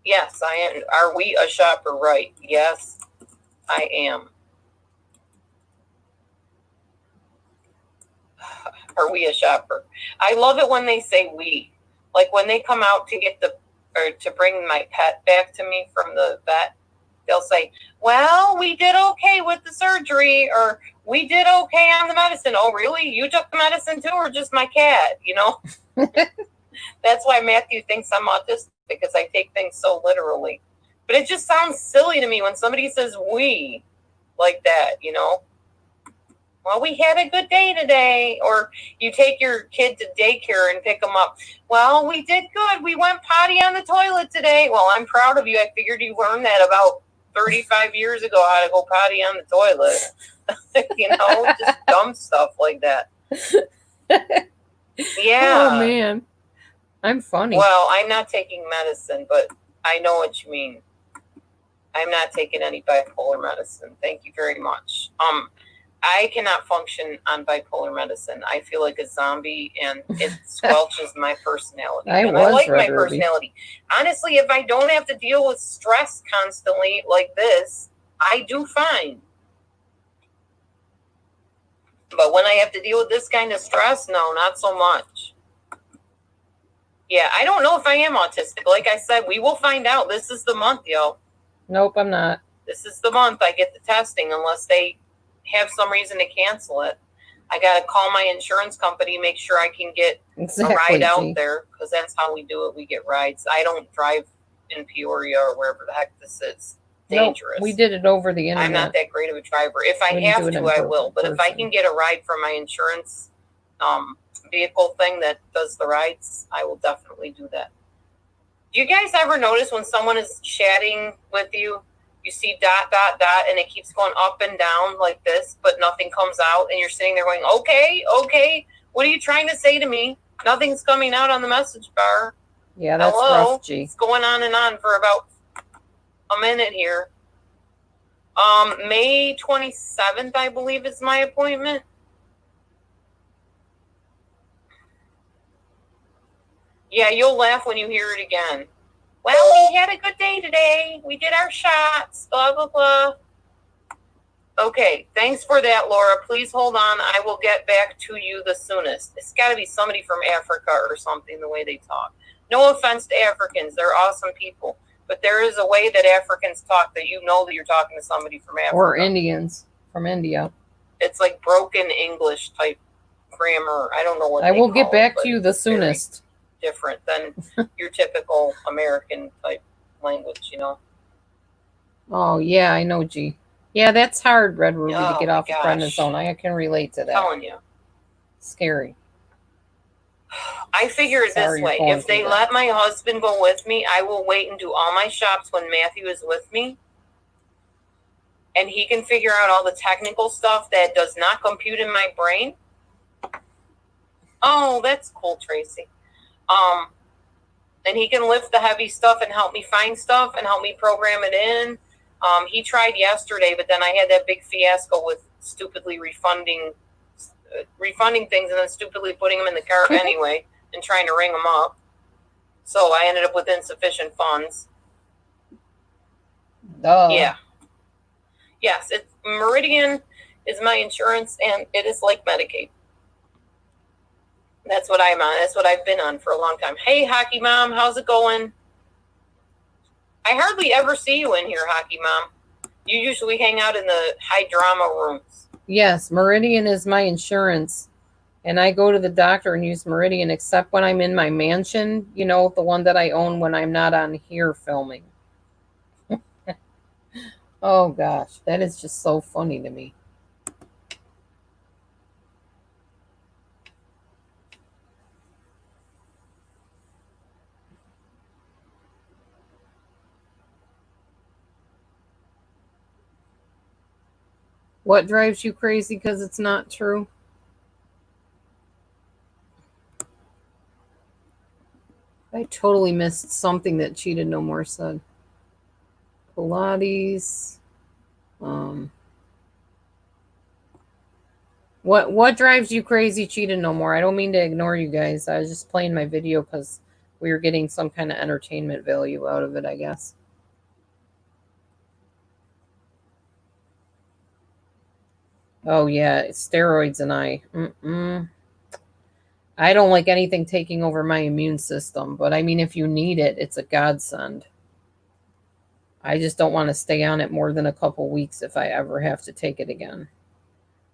Yes, I am. Are we a shopper? Right. Yes, I am. Are we a shopper? I love it when they say we. Like when they come out to get to bring my pet back to me from the vet, they'll say, well, we did okay with the surgery, or we did okay on the medicine. Oh, really? You took the medicine too, or just my cat? That's why Matthew thinks I'm autistic, because I take things so literally. But it just sounds silly to me when somebody says we like that, Well, we had a good day today. Or you take your kid to daycare and pick them up. Well, we did good. We went potty on the toilet today. Well, I'm proud of you. I figured you learned that about 35 years ago, how to go potty on the toilet. Just dumb stuff like that. Yeah. Oh, man. I'm funny. Well, I'm not taking medicine, but I know what you mean. I'm not taking any bipolar medicine. Thank you very much. I cannot function on bipolar medicine. I feel like a zombie, and it squelches my personality. I like my personality. Honestly, if I don't have to deal with stress constantly like this, I do fine. But when I have to deal with this kind of stress, no, not so much. Yeah, I don't know if I am autistic. Like I said, we will find out. This is the month, yo. Nope, I'm not. This is the month I get the testing, unless they have some reason to cancel it. I got to call my insurance company, make sure I can get a ride out there, because that's how we do it. We get rides. I don't drive in Peoria or wherever the heck this is. Dangerous. Nope, we did it over the internet. I'm not that great of a driver. If I have to, I will. But if I can get a ride from my insurance vehicle thing that does the rides, I will definitely do that. Do you guys ever notice when someone is chatting with you, you see ... and it keeps going up and down like this, but nothing comes out, and you're sitting there going, okay, what are you trying to say to me? Nothing's coming out on the message bar. Yeah, that's rough, G. It's going on and on for about a minute here. May 27th, I believe, is my appointment. Yeah, you'll laugh when you hear it again. Well, we had a good day today. We did our shots, blah, blah, blah. Okay, thanks for that, Laura. Please hold on. I will get back to you the soonest. It's got to be somebody from Africa or something, the way they talk. No offense to Africans. They're awesome people. But there is a way that Africans talk that you know that you're talking to somebody from Africa. Or Indians from India. It's like broken English type grammar. I don't know what I will get back to you the soonest. Different than your typical American type language, Oh, yeah, I know, G. Yeah, that's hard, Red Ruby, to get off the prednisone. I can relate to that. I'm telling you. Scary. I figure it Sorry this you're way. going If they through that. let my husband go with me, I will wait and do all my shops when Matthew is with me. And he can figure out all the technical stuff that does not compute in my brain. Oh, that's cool, Tracy. And he can lift the heavy stuff and help me find stuff and help me program it in. He tried yesterday, but then I had that big fiasco with stupidly refunding things and then stupidly putting them in the cart anyway and trying to ring them up. So I ended up with insufficient funds. Yeah. Yes, Meridian is my insurance, and it is like Medicaid. That's what I'm on. That's what I've been on for a long time. Hey, Hockey Mom, how's it going? I hardly ever see you in here, Hockey Mom. You usually hang out in the high drama rooms. Yes, Meridian is my insurance. And I go to the doctor and use Meridian, except when I'm in my mansion, you know, the one that I own when I'm not on here filming. Oh gosh, that is just so funny to me. What drives you crazy because it's not true? I totally missed something that Cheetah No More said. Pilates. What drives you crazy, Cheetah No More? I don't mean to ignore you guys. I was just playing my video because we were getting some kind of entertainment value out of it, I guess. Oh yeah, steroids and I don't like anything taking over my immune system, but I mean, if you need it, it's a godsend. I just don't want to stay on it more than a couple weeks if I ever have to take it again.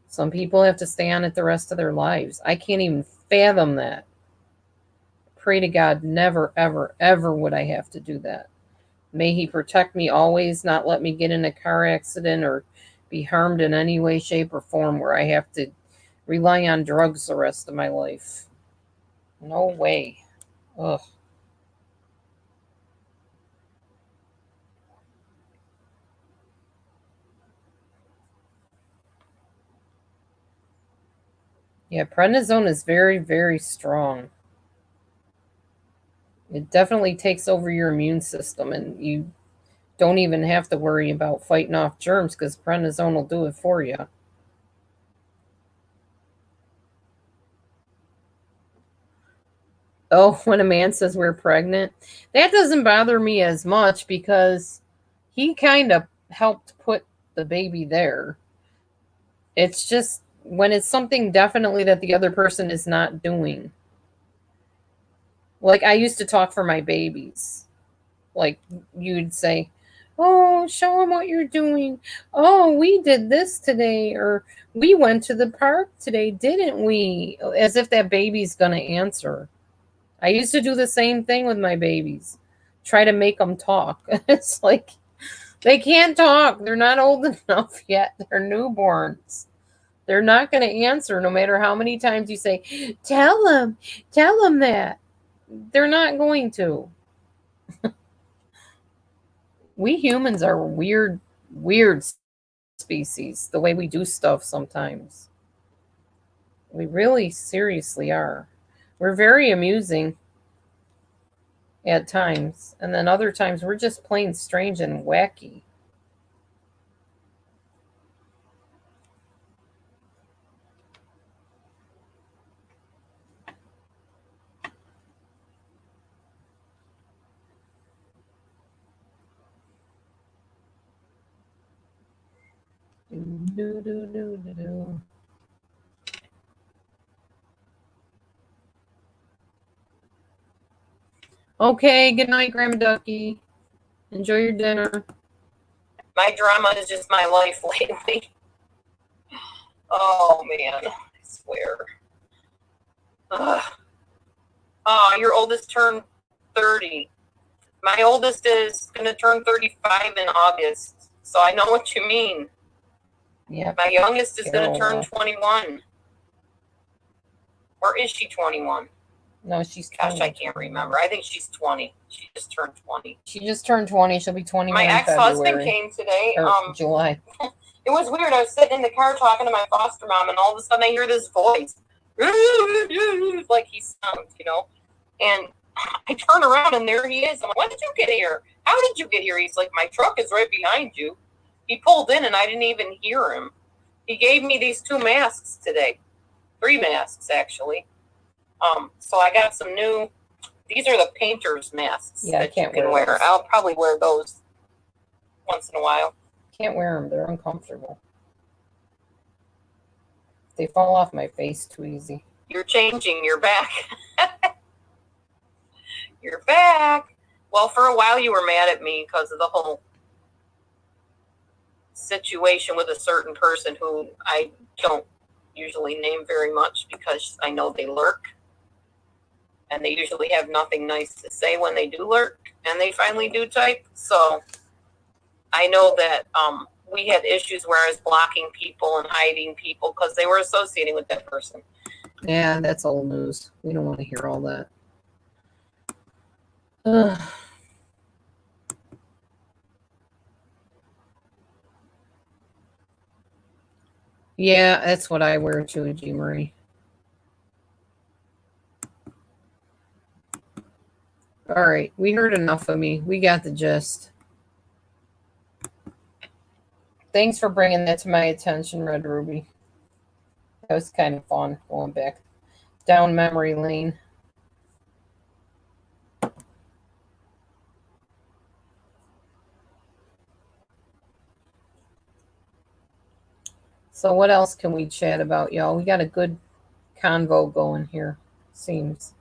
Some people have to stay on it the rest of their lives. I can't even fathom that. Pray to God, never, ever, ever would I have to do that. May He protect me always, not let me get in a car accident or be harmed in any way, shape, or form where I have to rely on drugs the rest of my life. No way. Ugh. Yeah, prednisone is very, very strong. It definitely takes over your immune system, and you don't even have to worry about fighting off germs because prednisone will do it for you. Oh, when a man says we're pregnant, that doesn't bother me as much because he kind of helped put the baby there. It's just when it's something definitely that the other person is not doing. Like I used to talk for my babies. Like you'd say, "Oh, show them what you're doing. Oh, we did this today, or we went to the park today, didn't we?" As if that baby's going to answer. I used to do the same thing with my babies. Try to make them talk. It's like they can't talk. They're not old enough yet. They're newborns. They're not going to answer no matter how many times you say, tell them that. They're not going to. We humans are weird species, the way we do stuff sometimes. We really seriously are. We're very amusing at times, and then other times we're just plain strange and wacky. Do, do, do, do, do. Okay, good night, Grandma Ducky. Enjoy your dinner. My drama is just my life lately. Oh, man. I swear. Ugh. Oh, your oldest turned 30. My oldest is going to turn 35 in August. So I know what you mean. Yeah. My youngest is going to turn 21. Or is she 21? No, she's Gosh, 20. I can't remember. I think she's 20. She just turned 20. She just turned 20. She'll be 21 My in ex-husband February. came today. Or July. It was weird. I was sitting in the car talking to my foster mom, and all of a sudden I hear this voice, like he sounds, you know. And I turn around, and there he is. I'm like, when did you get here? How did you get here? He's like, my truck is right behind you. He pulled in, and I didn't even hear him. He gave me these 2 masks today. 3 masks, actually. So I got some new, these are the painter's masks that you can wear. I'll probably wear those once in a while. Can't wear them. They're uncomfortable. They fall off my face too easy. You're changing. You're back. You're back. Well, for a while you were mad at me because of the whole situation with a certain person who I don't usually name very much because I know they lurk. And they usually have nothing nice to say when they do lurk. And they finally do type. So I know that we had issues where I was blocking people and hiding people because they were associating with that person. Yeah, that's old news. We don't want to hear all that. Ugh. Yeah, that's what I wear too, G. Marie. All right, we heard enough of me. We got the gist. Thanks for bringing that to my attention, Red Ruby. That was kind of fun going back down memory lane. So what else can we chat about, y'all? We got a good convo going here, seems.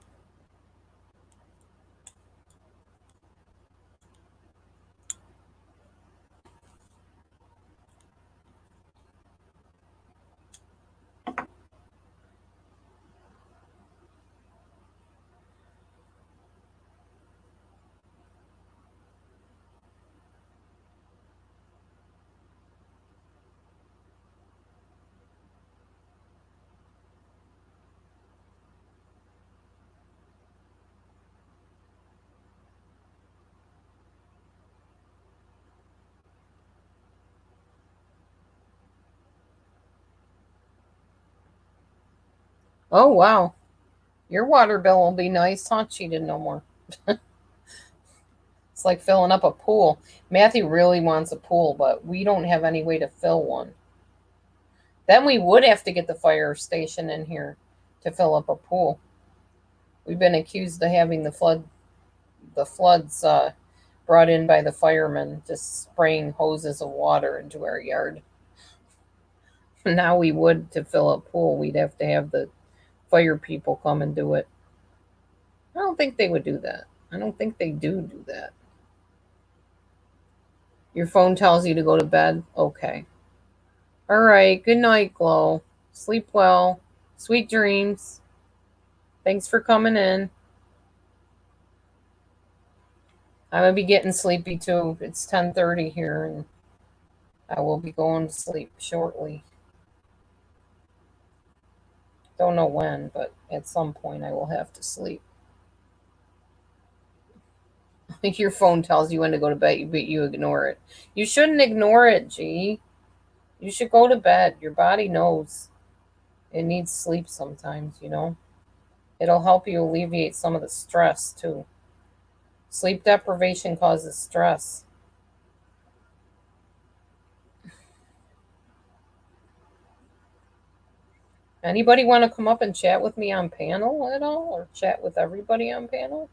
Oh, wow. Your water bill will be nice, huh? Cheated no more. It's like filling up a pool. Matthew really wants a pool, but we don't have any way to fill one. Then we would have to get the fire station in here to fill up a pool. We've been accused of having the floods brought in by the firemen, just spraying hoses of water into our yard. Now we would, to fill a pool, we'd have to have the fire people come and do it. I don't think they would do that. I don't think they do that. Your phone tells you to go to bed? Okay. All right. Good night, Glow. Sleep well. Sweet dreams. Thanks for coming in. I'm going to be getting sleepy too. It's 10:30 here and I will be going to sleep shortly. Don't know when, but at some point I will have to sleep. I think your phone tells you when to go to bed, but you ignore it. You shouldn't ignore it, G. You should go to bed. Your body knows it needs sleep sometimes, you know. It'll help you alleviate some of the stress too. Sleep deprivation causes stress. Anybody want to come up and chat with me on panel at all? Or chat with everybody on panel?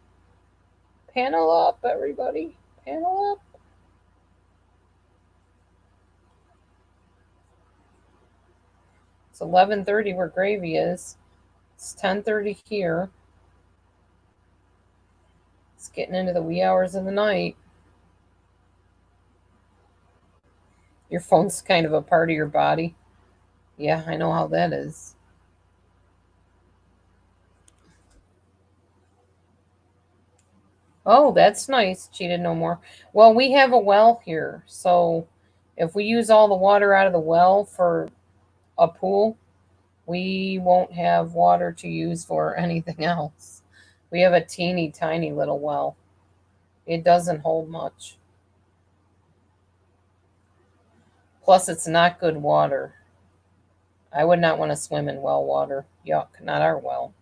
Panel up, everybody. Panel up. It's 11:30 where Gravy is. It's 10:30 here. It's getting into the wee hours of the night. Your phone's kind of a part of your body. Yeah, I know how that is. Oh, that's nice. Cheated no more. Well, we have a well here. So if we use all the water out of the well for a pool, we won't have water to use for anything else. We have a teeny tiny little well. It doesn't hold much. Plus, it's not good water. I would not want to swim in well water. Yuck, not our well.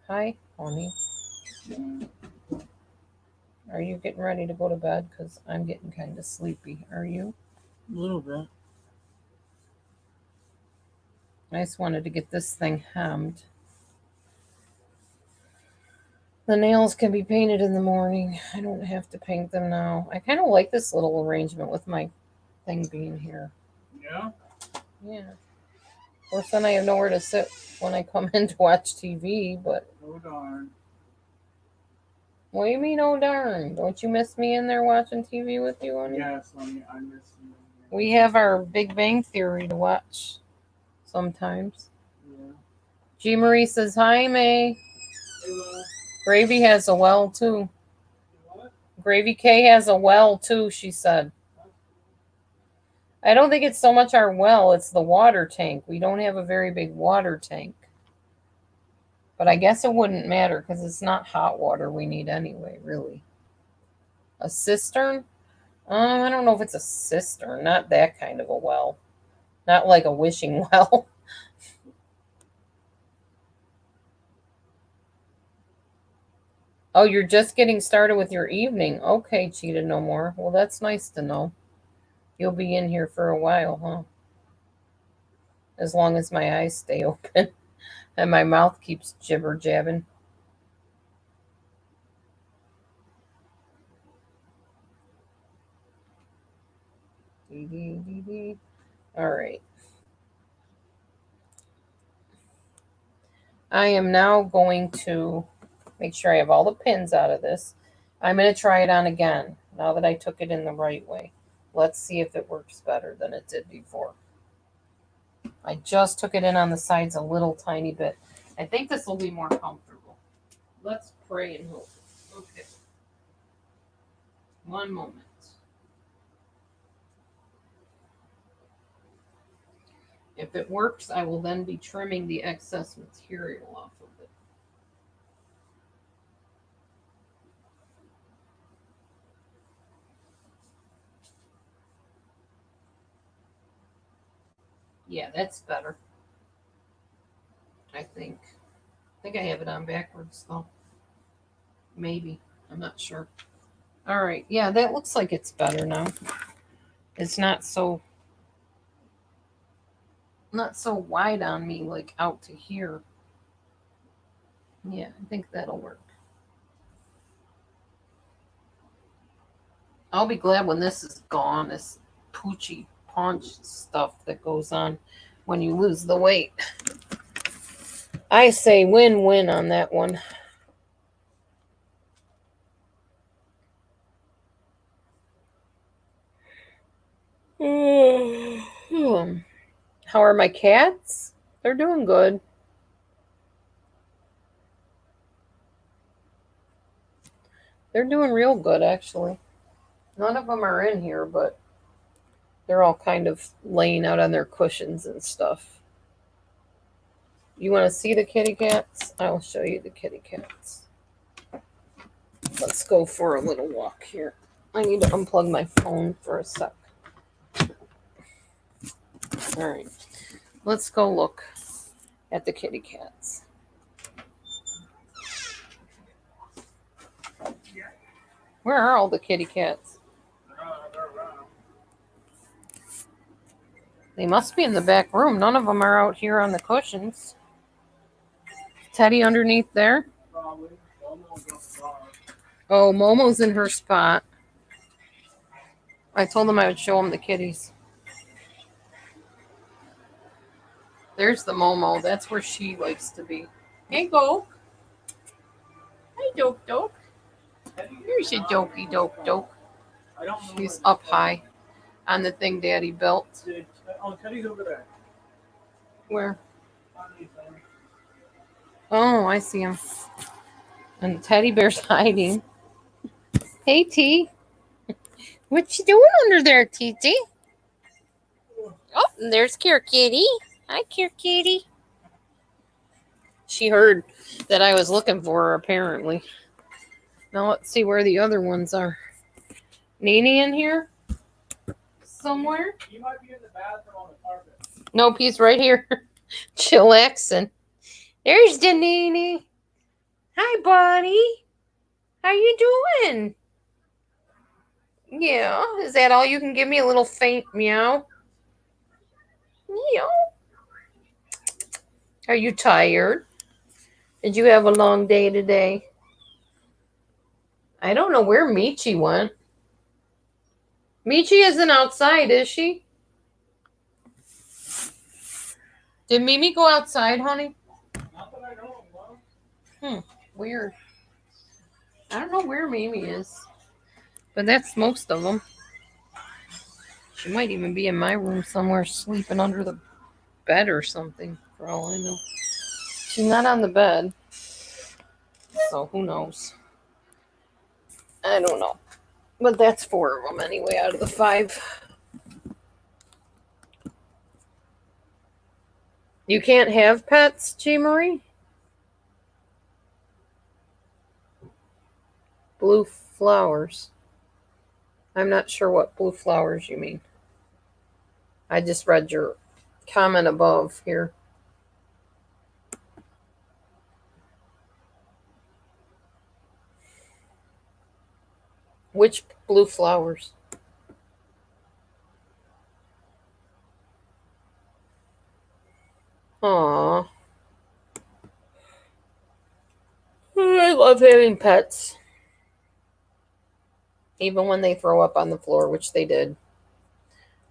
Hi, honey. Are you getting ready to go to bed? Because I'm getting kind of sleepy. Are you? A little bit. I just wanted to get this thing hemmed. The nails can be painted in the morning. I don't have to paint them now. I kind of like this little arrangement with my thing being here. Yeah? Yeah. Of course, then I have nowhere to sit when I come in to watch TV, but Oh, darn. what do you mean, oh darn? Don't you miss me in there watching TV with you, honey? Yes, honey, I miss you. We have our Big Bang Theory to watch sometimes. Yeah. G. Marie says, hi, May. Hello. Gravy has a well, too. What? Gravy K has a well, too, she said. I don't think it's so much our well, it's the water tank. We don't have a very big water tank. But I guess it wouldn't matter because it's not hot water we need anyway, really. A cistern? I don't know if it's a cistern. Not that kind of a well. Not like a wishing well. Oh, you're just getting started with your evening. Okay, Cheetah No More. Well, that's nice to know. You'll be in here for a while, huh? As long as my eyes stay open and my mouth keeps jibber jabbing. All right. I am now going to make sure I have all the pins out of this. I'm going to try it on again now that I took it in the right way. Let's see if it works better than it did before. I just took it in on the sides a little tiny bit. I think this will be more comfortable. Let's pray and hope. Okay. One moment. If it works, I will then be trimming the excess material off of it. Yeah, that's better. I think. I have it on backwards though. Maybe. I'm not sure. All right. Yeah, that looks like it's better now. It's not so wide on me like out to here. Yeah, I think that'll work. I'll be glad when this is gone, this poochy paunch stuff that goes on when you lose the weight. I say win-win on that one. How are my cats? They're doing good. They're doing real good, actually. None of them are in here, but they're all kind of laying out on their cushions and stuff. You want to see the kitty cats? I'll show you the kitty cats. Let's go for a little walk here. I need to unplug my phone for a sec. All right. Let's go look at the kitty cats. Where are all the kitty cats? They must be in the back room. None of them are out here on the cushions. Teddy underneath there? Probably. Oh, Momo's in her spot. I told him I would show him the kitties. There's the Momo. That's where she likes to be. Hey, Go. Hey, Doke Doke. Here's your Dokey Doke Doke. She's up high on the thing Daddy built. Oh, Teddy's over there. Where? Oh, I see him. And the teddy bear's hiding. Hey, T. What you doing under there, Titi? Oh, and there's Care Kitty. Hi, Care Kitty. She heard that I was looking for her, apparently. Now let's see where the other ones are. Nene in here? Somewhere? He might be in the bathroom on the carpet. Nope, he's right here. Chillaxing. There's the Nene. Hi, buddy. How you doing? Yeah, is that all you can give me? A little faint meow? Meow. Are you tired? Did you have a long day today? I don't know where Michi went. Michi isn't outside, is she? Did Mimi go outside, honey? Not that I know of, Mom. Weird. I don't know where Mimi is. But that's most of them. She might even be in my room somewhere sleeping under the bed or something, for all I know. She's not on the bed. So who knows? I don't know. But that's 4 of them anyway out of the 5. You can't have pets, G. Marie? Blue flowers. I'm not sure what blue flowers you mean. I just read your comment above here. Which blue flowers? Aw. I love having pets. Even when they throw up on the floor, which they did.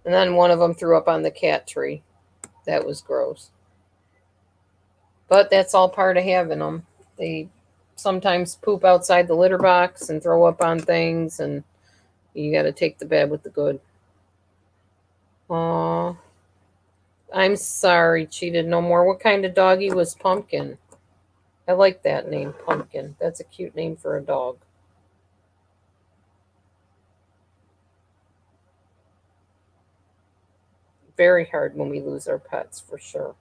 And then one of them threw up on the cat tree. That was gross. But that's all part of having them. They sometimes poop outside the litter box and throw up on things, and you got to take the bad with the good. Aw. I'm sorry, Cheated No More. What kind of doggy was Pumpkin? I like that name, Pumpkin. That's a cute name for a dog. Very hard when we lose our pets, for sure.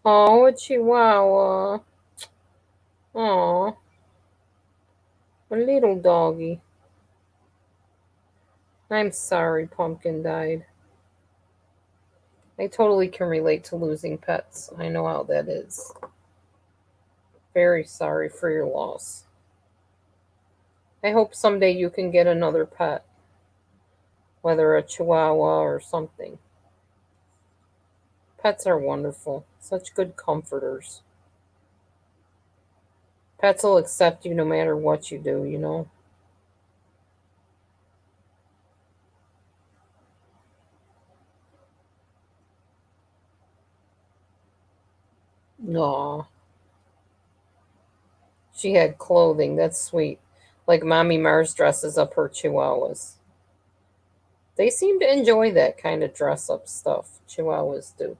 Oh, a chihuahua. Aw. A little doggy. I'm sorry Pumpkin died. I totally can relate to losing pets. I know how that is. Very sorry for your loss. I hope someday you can get another pet. Whether a chihuahua or something. Pets are wonderful. Such good comforters. Pets will accept you no matter what you do, you know? Aw. She had clothing. That's sweet. Like Mommy Mars dresses up her chihuahuas. They seem to enjoy that kind of dress up stuff. Chihuahuas do.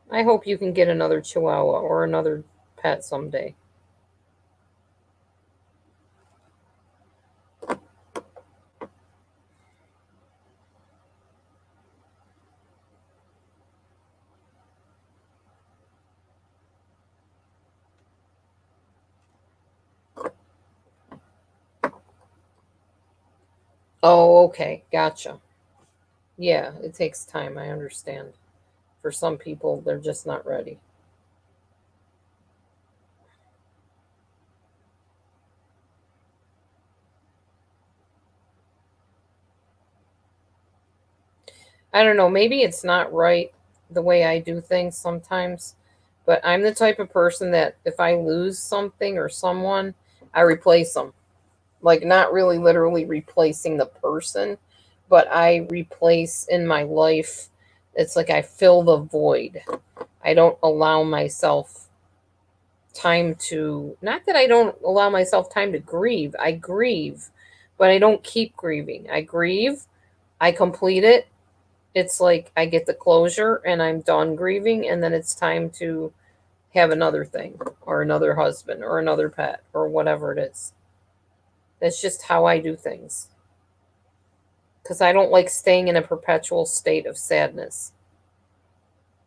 I hope you can get another chihuahua or another pet someday. Oh, okay. Gotcha. Yeah, it takes time. I understand. For some people, they're just not ready. I don't know. Maybe it's not right the way I do things sometimes, but I'm the type of person that if I lose something or someone, I replace them. Like, not really literally replacing the person, but I replace in my life It's like I fill the void. I don't allow myself time to, not that I don't allow myself time to grieve. I grieve, but I don't keep grieving. I grieve, I complete it. It's like I get the closure and I'm done grieving, and then it's time to have another thing or another husband or another pet or whatever it is. That's just how I do things. Because I don't like staying in a perpetual state of sadness.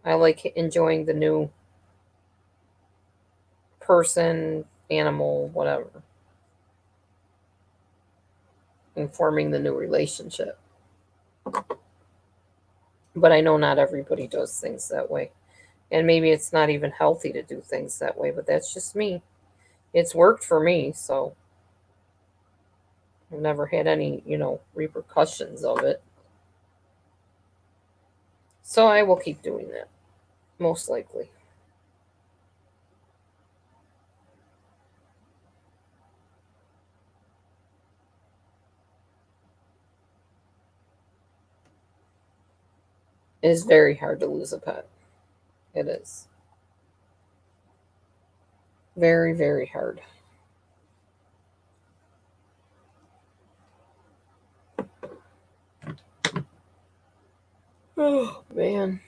I like enjoying the new person, animal, whatever, and forming the new relationship. But I know not everybody does things that way. And maybe it's not even healthy to do things that way, but that's just me. It's worked for me, so I've never had any, repercussions of it. So I will keep doing that, most likely. It is very hard to lose a pet. It is. Very, very hard. Oh, man.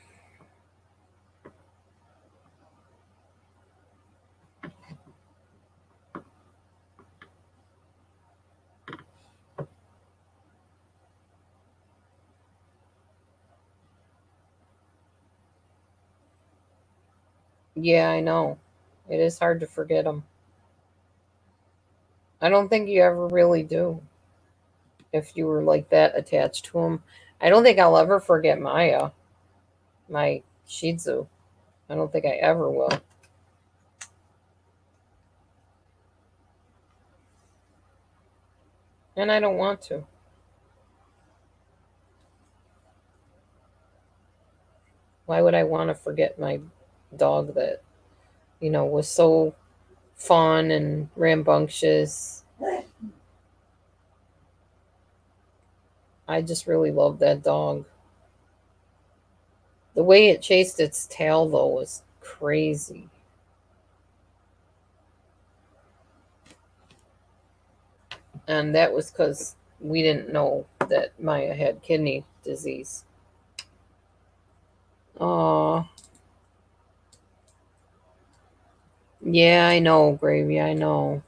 Yeah, I know. It is hard to forget them. I don't think you ever really do. If you were like that attached to them, I don't think I'll ever forget Maya, my Shih Tzu. I don't think I ever will. And I don't want to. Why would I want to forget my dog that, was so fun and rambunctious? I just really loved that dog. The way it chased its tail, though, was crazy. And that was because we didn't know that Maya had kidney disease. Oh, yeah, I know, Gravy, I know.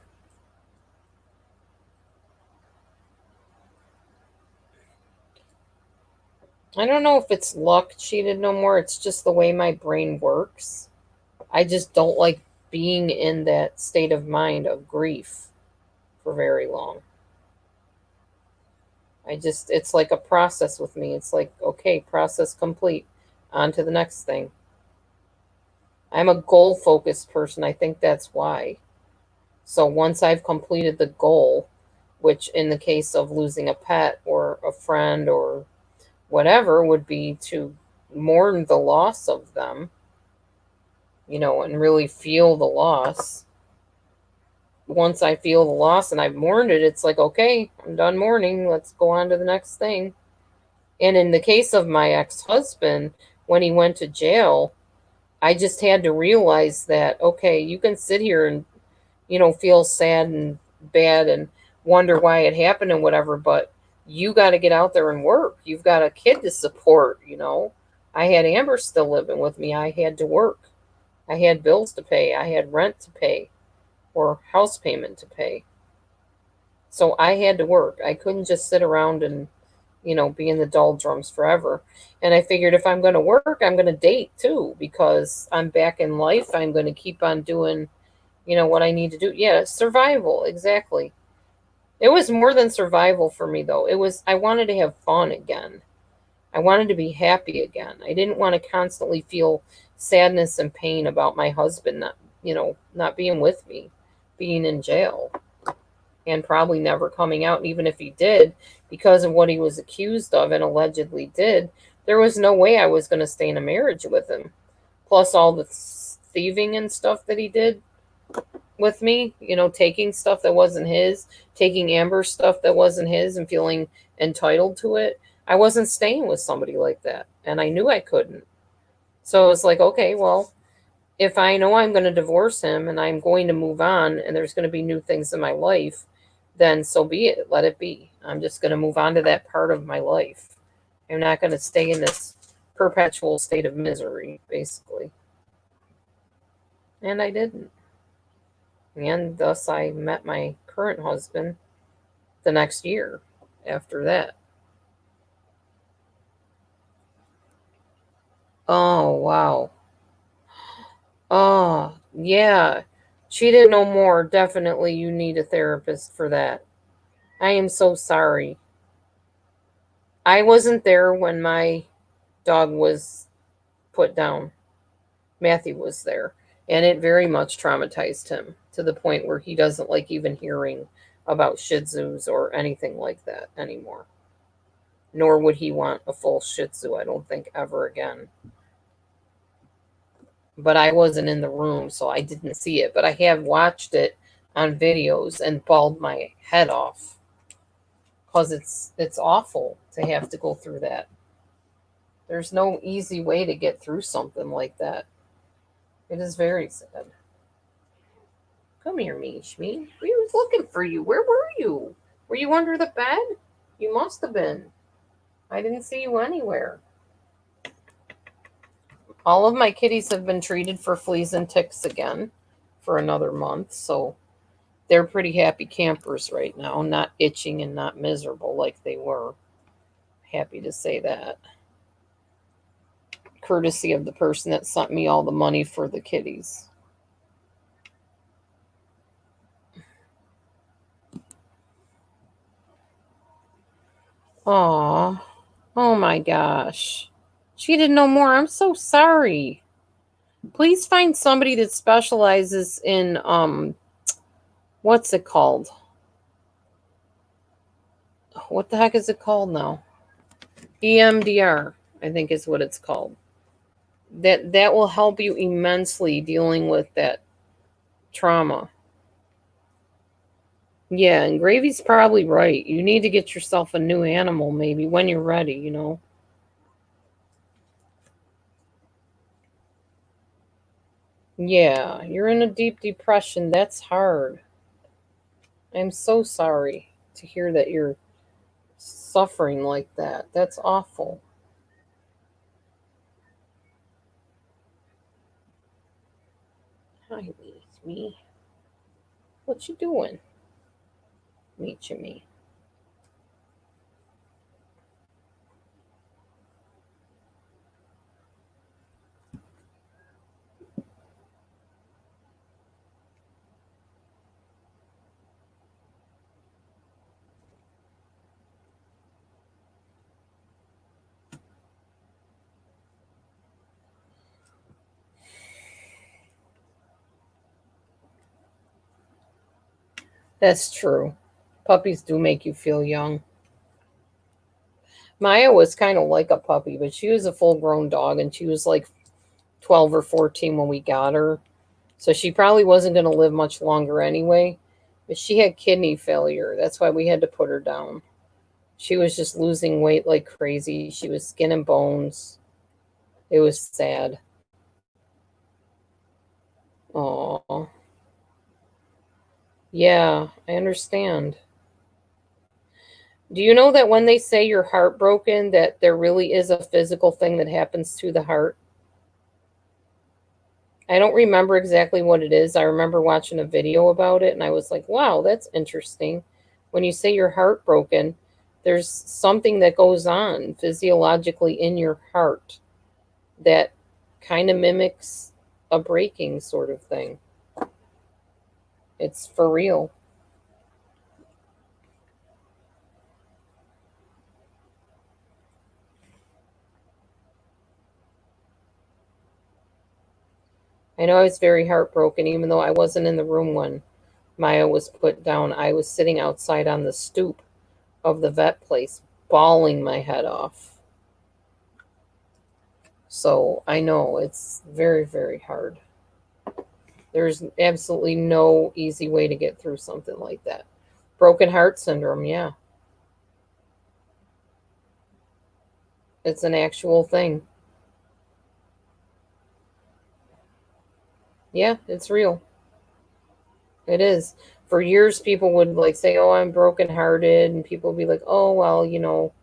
I don't know if it's luck cheated no more. It's just the way my brain works. I just don't like being in that state of mind of grief for very long. It's like a process with me. It's like, okay, process complete. On to the next thing. I'm a goal focused person. I think that's why. So once I've completed the goal, which in the case of losing a pet or a friend or whatever would be to mourn the loss of them, and really feel the loss. Once I feel the loss and I've mourned it, it's like, okay, I'm done mourning. Let's go on to the next thing. And in the case of my ex-husband, when he went to jail, I just had to realize that, okay, you can sit here and, feel sad and bad and wonder why it happened and whatever, but you got to get out there and work. You've got a kid to support, I had Amber still living with me. I had to work. I had bills to pay. I had rent to pay or house payment to pay. So I had to work. I couldn't just sit around and, be in the doldrums forever. And I figured if I'm going to work, I'm going to date too, because I'm back in life. I'm going to keep on doing, what I need to do. Yeah, survival. Exactly. It was more than survival for me, though. I wanted to have fun again. I wanted to be happy again. I didn't want to constantly feel sadness and pain about my husband not being with me, being in jail, and probably never coming out. And even if he did, because of what he was accused of and allegedly did, there was no way I was going to stay in a marriage with him. Plus all the thieving and stuff that he did with me, taking stuff that wasn't his, taking Amber's stuff that wasn't his and feeling entitled to it. I wasn't staying with somebody like that, and I knew I couldn't. So it's like, okay, well, if I know I'm going to divorce him and I'm going to move on and there's going to be new things in my life, then so be it. Let it be. I'm just going to move on to that part of my life. I'm not going to stay in this perpetual state of misery, basically. And I didn't. And thus I met my current husband the next year after that. Oh, wow. Oh, yeah. She didn't know more. Definitely, you need a therapist for that. I am so sorry. I wasn't there when my dog was put down. Matthew was there, and it very much traumatized him to the point where he doesn't like even hearing about Shih Tzus or anything like that anymore. Nor would he want a full Shih Tzu, I don't think, ever again. But I wasn't in the room, so I didn't see it. But I have watched it on videos and bawled my head off because it's awful to have to go through that. There's no easy way to get through something like that. It is very sad. Come here, Mish. We was looking for you. Where were you? Were you under the bed? You must have been. I didn't see you anywhere. All of my kitties have been treated for fleas and ticks again for another month, so they're pretty happy campers right now, not itching and not miserable like they were. Happy to say that. Courtesy of the person that sent me all the money for the kitties. Aw. Oh my gosh. She didn't know more. I'm so sorry. Please find somebody that specializes in what's it called? What the heck is it called now? EMDR, I think is what it's called. That will help you immensely dealing with that trauma. Yeah, and Gravy's probably right. You need to get yourself a new animal maybe when you're ready, you know. Yeah, you're in a deep depression. That's hard. I'm so sorry to hear that you're suffering like that. That's awful. Hi, me. What you doing? Meet you, me. That's true. Puppies do make you feel young. Maya was kind of like a puppy, but she was a full grown dog and she was like 12 or 14 when we got her. So she probably wasn't going to live much longer anyway. But she had kidney failure. That's why we had to put her down. She was just losing weight like crazy. She was skin and bones. It was sad. Oh, yeah, I understand. Do you know that when they say you're heartbroken, that there really is a physical thing that happens to the heart? I don't remember exactly what it is. I remember watching a video about it and I was like, wow, that's interesting. When you say you're heartbroken, there's something that goes on physiologically in your heart that kind of mimics a breaking sort of thing. It's for real. I know I was very heartbroken, even though I wasn't in the room when Maya was put down. I was sitting outside on the stoop of the vet place, bawling my head off. So I know it's very, very hard. There's absolutely no easy way to get through something like that. Broken heart syndrome, yeah. It's an actual thing. Yeah, it's real. It is. For years, people would like say, "Oh, I'm brokenhearted," and people would be like, "Oh, well,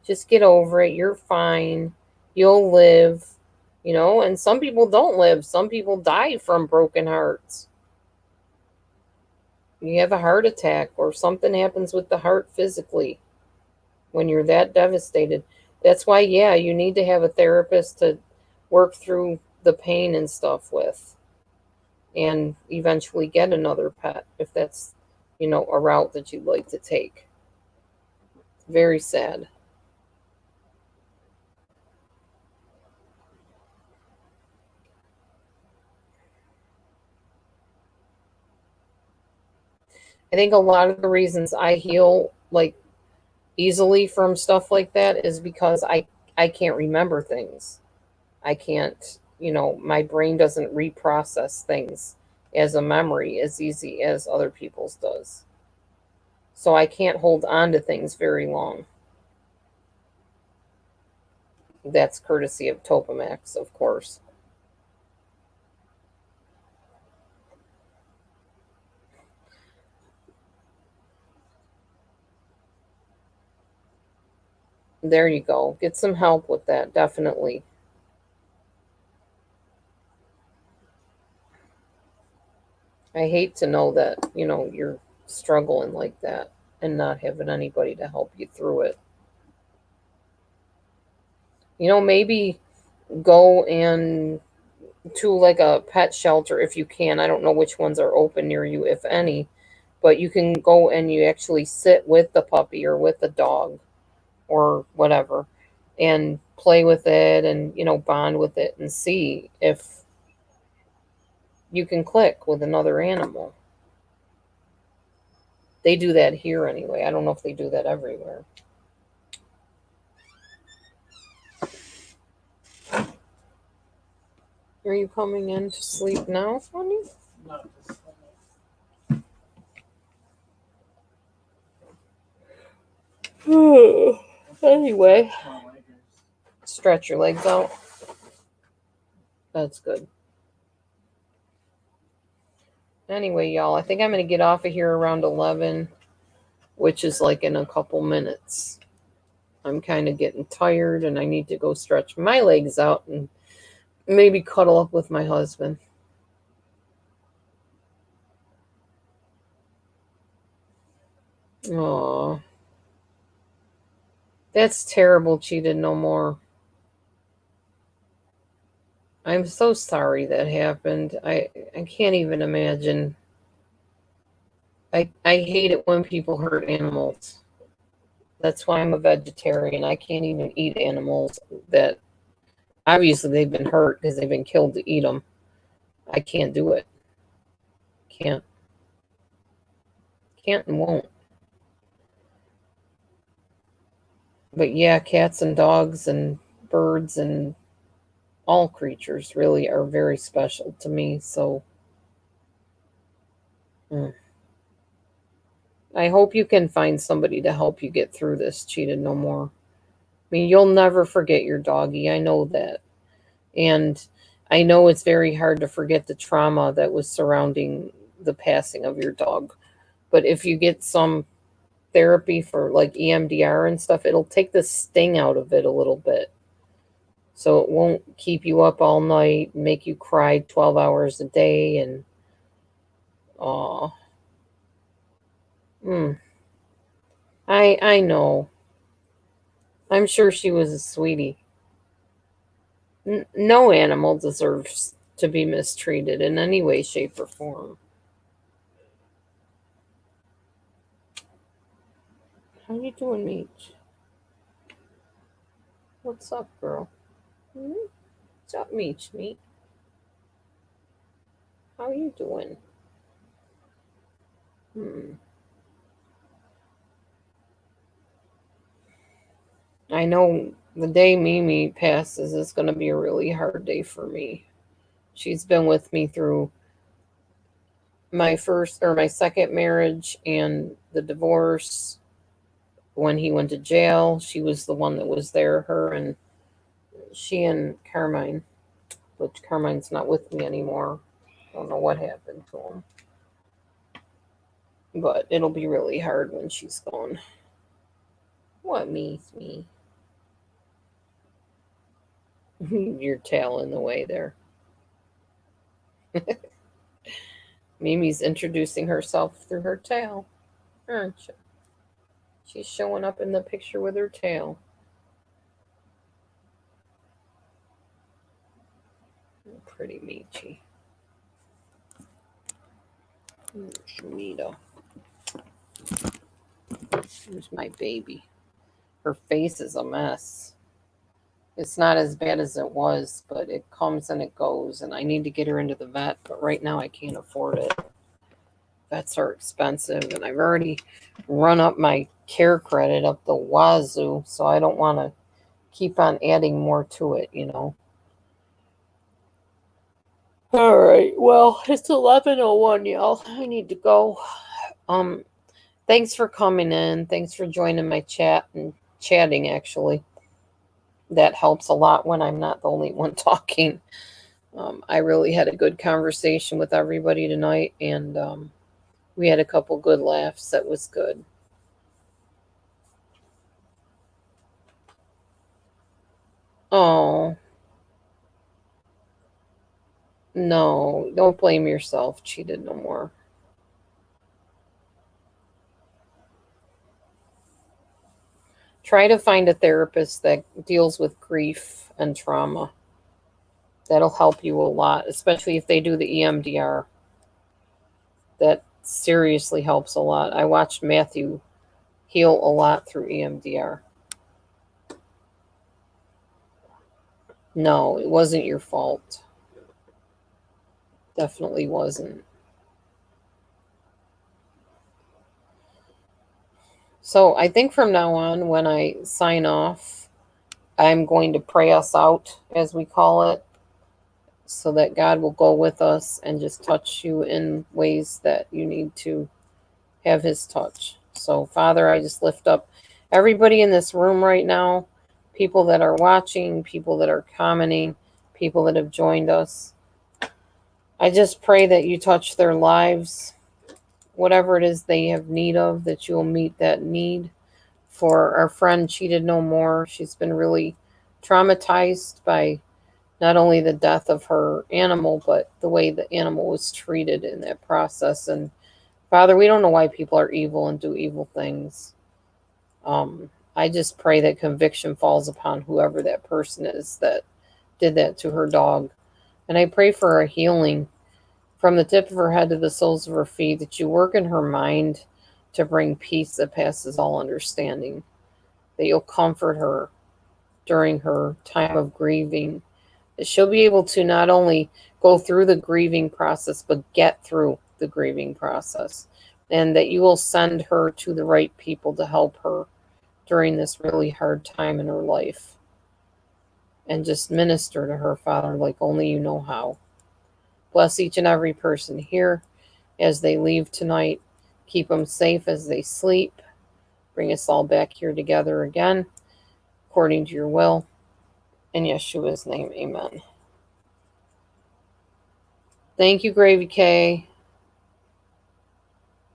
just get over it. You're fine. You'll live." And some people don't live. Some people die from broken hearts. You have a heart attack or something happens with the heart physically when you're that devastated. That's why, yeah, you need to have a therapist to work through the pain and stuff with, and eventually get another pet if that's, a route that you'd like to take. Very sad. I think a lot of the reasons I heal like easily from stuff like that is because I can't remember things. I can't, my brain doesn't reprocess things as a memory as easy as other people's does. So I can't hold on to things very long. That's courtesy of Topamax, of course. There you go. Get some help with that, definitely. I hate to know that, you're struggling like that and not having anybody to help you through it. Maybe go and to like a pet shelter if you can. I don't know which ones are open near you, if any, but you can go and you actually sit with the puppy or with the dog or whatever and play with it and, bond with it and see if you can click with another animal. They do that here anyway. I don't know if they do that everywhere. Are you coming in to sleep now, honey? No, just Anyway, my leg is- stretch your legs out. That's good. Anyway, y'all, I think I'm going to get off of here around 11, which is like in a couple minutes. I'm kind of getting tired and I need to go stretch my legs out and maybe cuddle up with my husband. Oh, that's terrible. Cheated no more. I'm so sorry that happened. I can't even imagine. I hate it when people hurt animals. That's why I'm a vegetarian. I can't even eat animals that obviously they've been hurt because they've been killed to eat them. I can't do it. Can't. Can't and won't. But yeah, cats and dogs and birds and all creatures really are very special to me. So I hope you can find somebody to help you get through this. Cheated no more. I mean, you'll never forget your doggy. I know that. And I know it's very hard to forget the trauma that was surrounding the passing of your dog. But if you get some therapy for like EMDR and stuff, it'll take the sting out of it a little bit. So it won't keep you up all night, make you cry 12 hours a day and oh. I know. I'm sure she was a sweetie. No animal deserves to be mistreated in any way, shape, or form. How you doing, Meech? What's up, girl? What's up, Meech? Meet? How you doing? I know the day Mimi passes is going to be a really hard day for me. She's been with me through my first or my second marriage and the divorce. When he went to jail, she was the one that was there. Her and she and Carmine, which Carmine's not with me anymore. I don't know what happened to him. But it'll be really hard when she's gone. What means me? Your tail in the way there. Mimi's introducing herself through her tail, aren't you? She's showing up in the picture with her tail. Pretty Michi. Shamita. Here's my baby. Her face is a mess. It's not as bad as it was, but it comes and it goes, and I need to get her into the vet, but right now I can't afford it. Vets are expensive, and I've already run up my care credit up the wazoo, so I don't want to keep on adding more to it, you know. All right, well, it's 11:01, y'all. I need to go. Thanks for coming in. Thanks for joining my chat and chatting, actually. That helps a lot when I'm not the only one talking. I really had a good conversation with everybody tonight, and we had a couple good laughs. That was good. Oh, no, don't blame yourself. Cheated no more. Try to find a therapist that deals with grief and trauma. That'll help you a lot, especially if they do the EMDR. That seriously helps a lot. I watched Matthew heal a lot through EMDR. No, it wasn't your fault. Definitely wasn't. So I think from now on, when I sign off, I'm going to pray us out, as we call it, so that God will go with us and just touch you in ways that you need to have his touch. So, Father, I just lift up everybody in this room right now, people that are watching, people that are commenting, people that have joined us. I just pray that you touch their lives, whatever it is they have need of, that you will meet that need. For our friend Cheated No More, she's been really traumatized by not only the death of her animal, but the way the animal was treated in that process. And Father, we don't know why people are evil and do evil things. I just pray that conviction falls upon whoever that person is that did that to her dog. And I pray for a healing from the tip of her head to the soles of her feet, that you work in her mind to bring peace that passes all understanding, that you'll comfort her during her time of grieving, that she'll be able to not only go through the grieving process, but get through the grieving process, and that you will send her to the right people to help her during this really hard time in her life, and just minister to her, Father, like only you know how. Bless each and every person here as they leave tonight. Keep them safe as they sleep. Bring us all back here together again, according to your will. In Yeshua's name, amen. Thank you, Gravy K.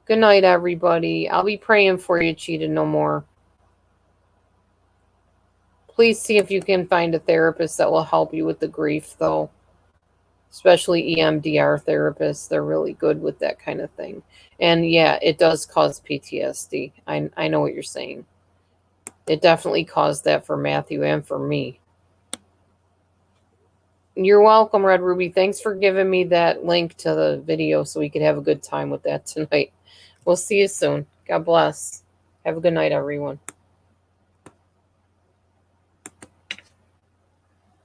Good night, everybody. I'll be praying for you, Cheated No More. Please see if you can find a therapist that will help you with the grief, though. Especially EMDR therapists. They're really good with that kind of thing. And yeah, it does cause PTSD. I know what you're saying. It definitely caused that for Matthew and for me. You're welcome, Red Ruby. Thanks for giving me that link to the video so we could have a good time with that tonight. We'll see you soon. God bless. Have a good night, everyone.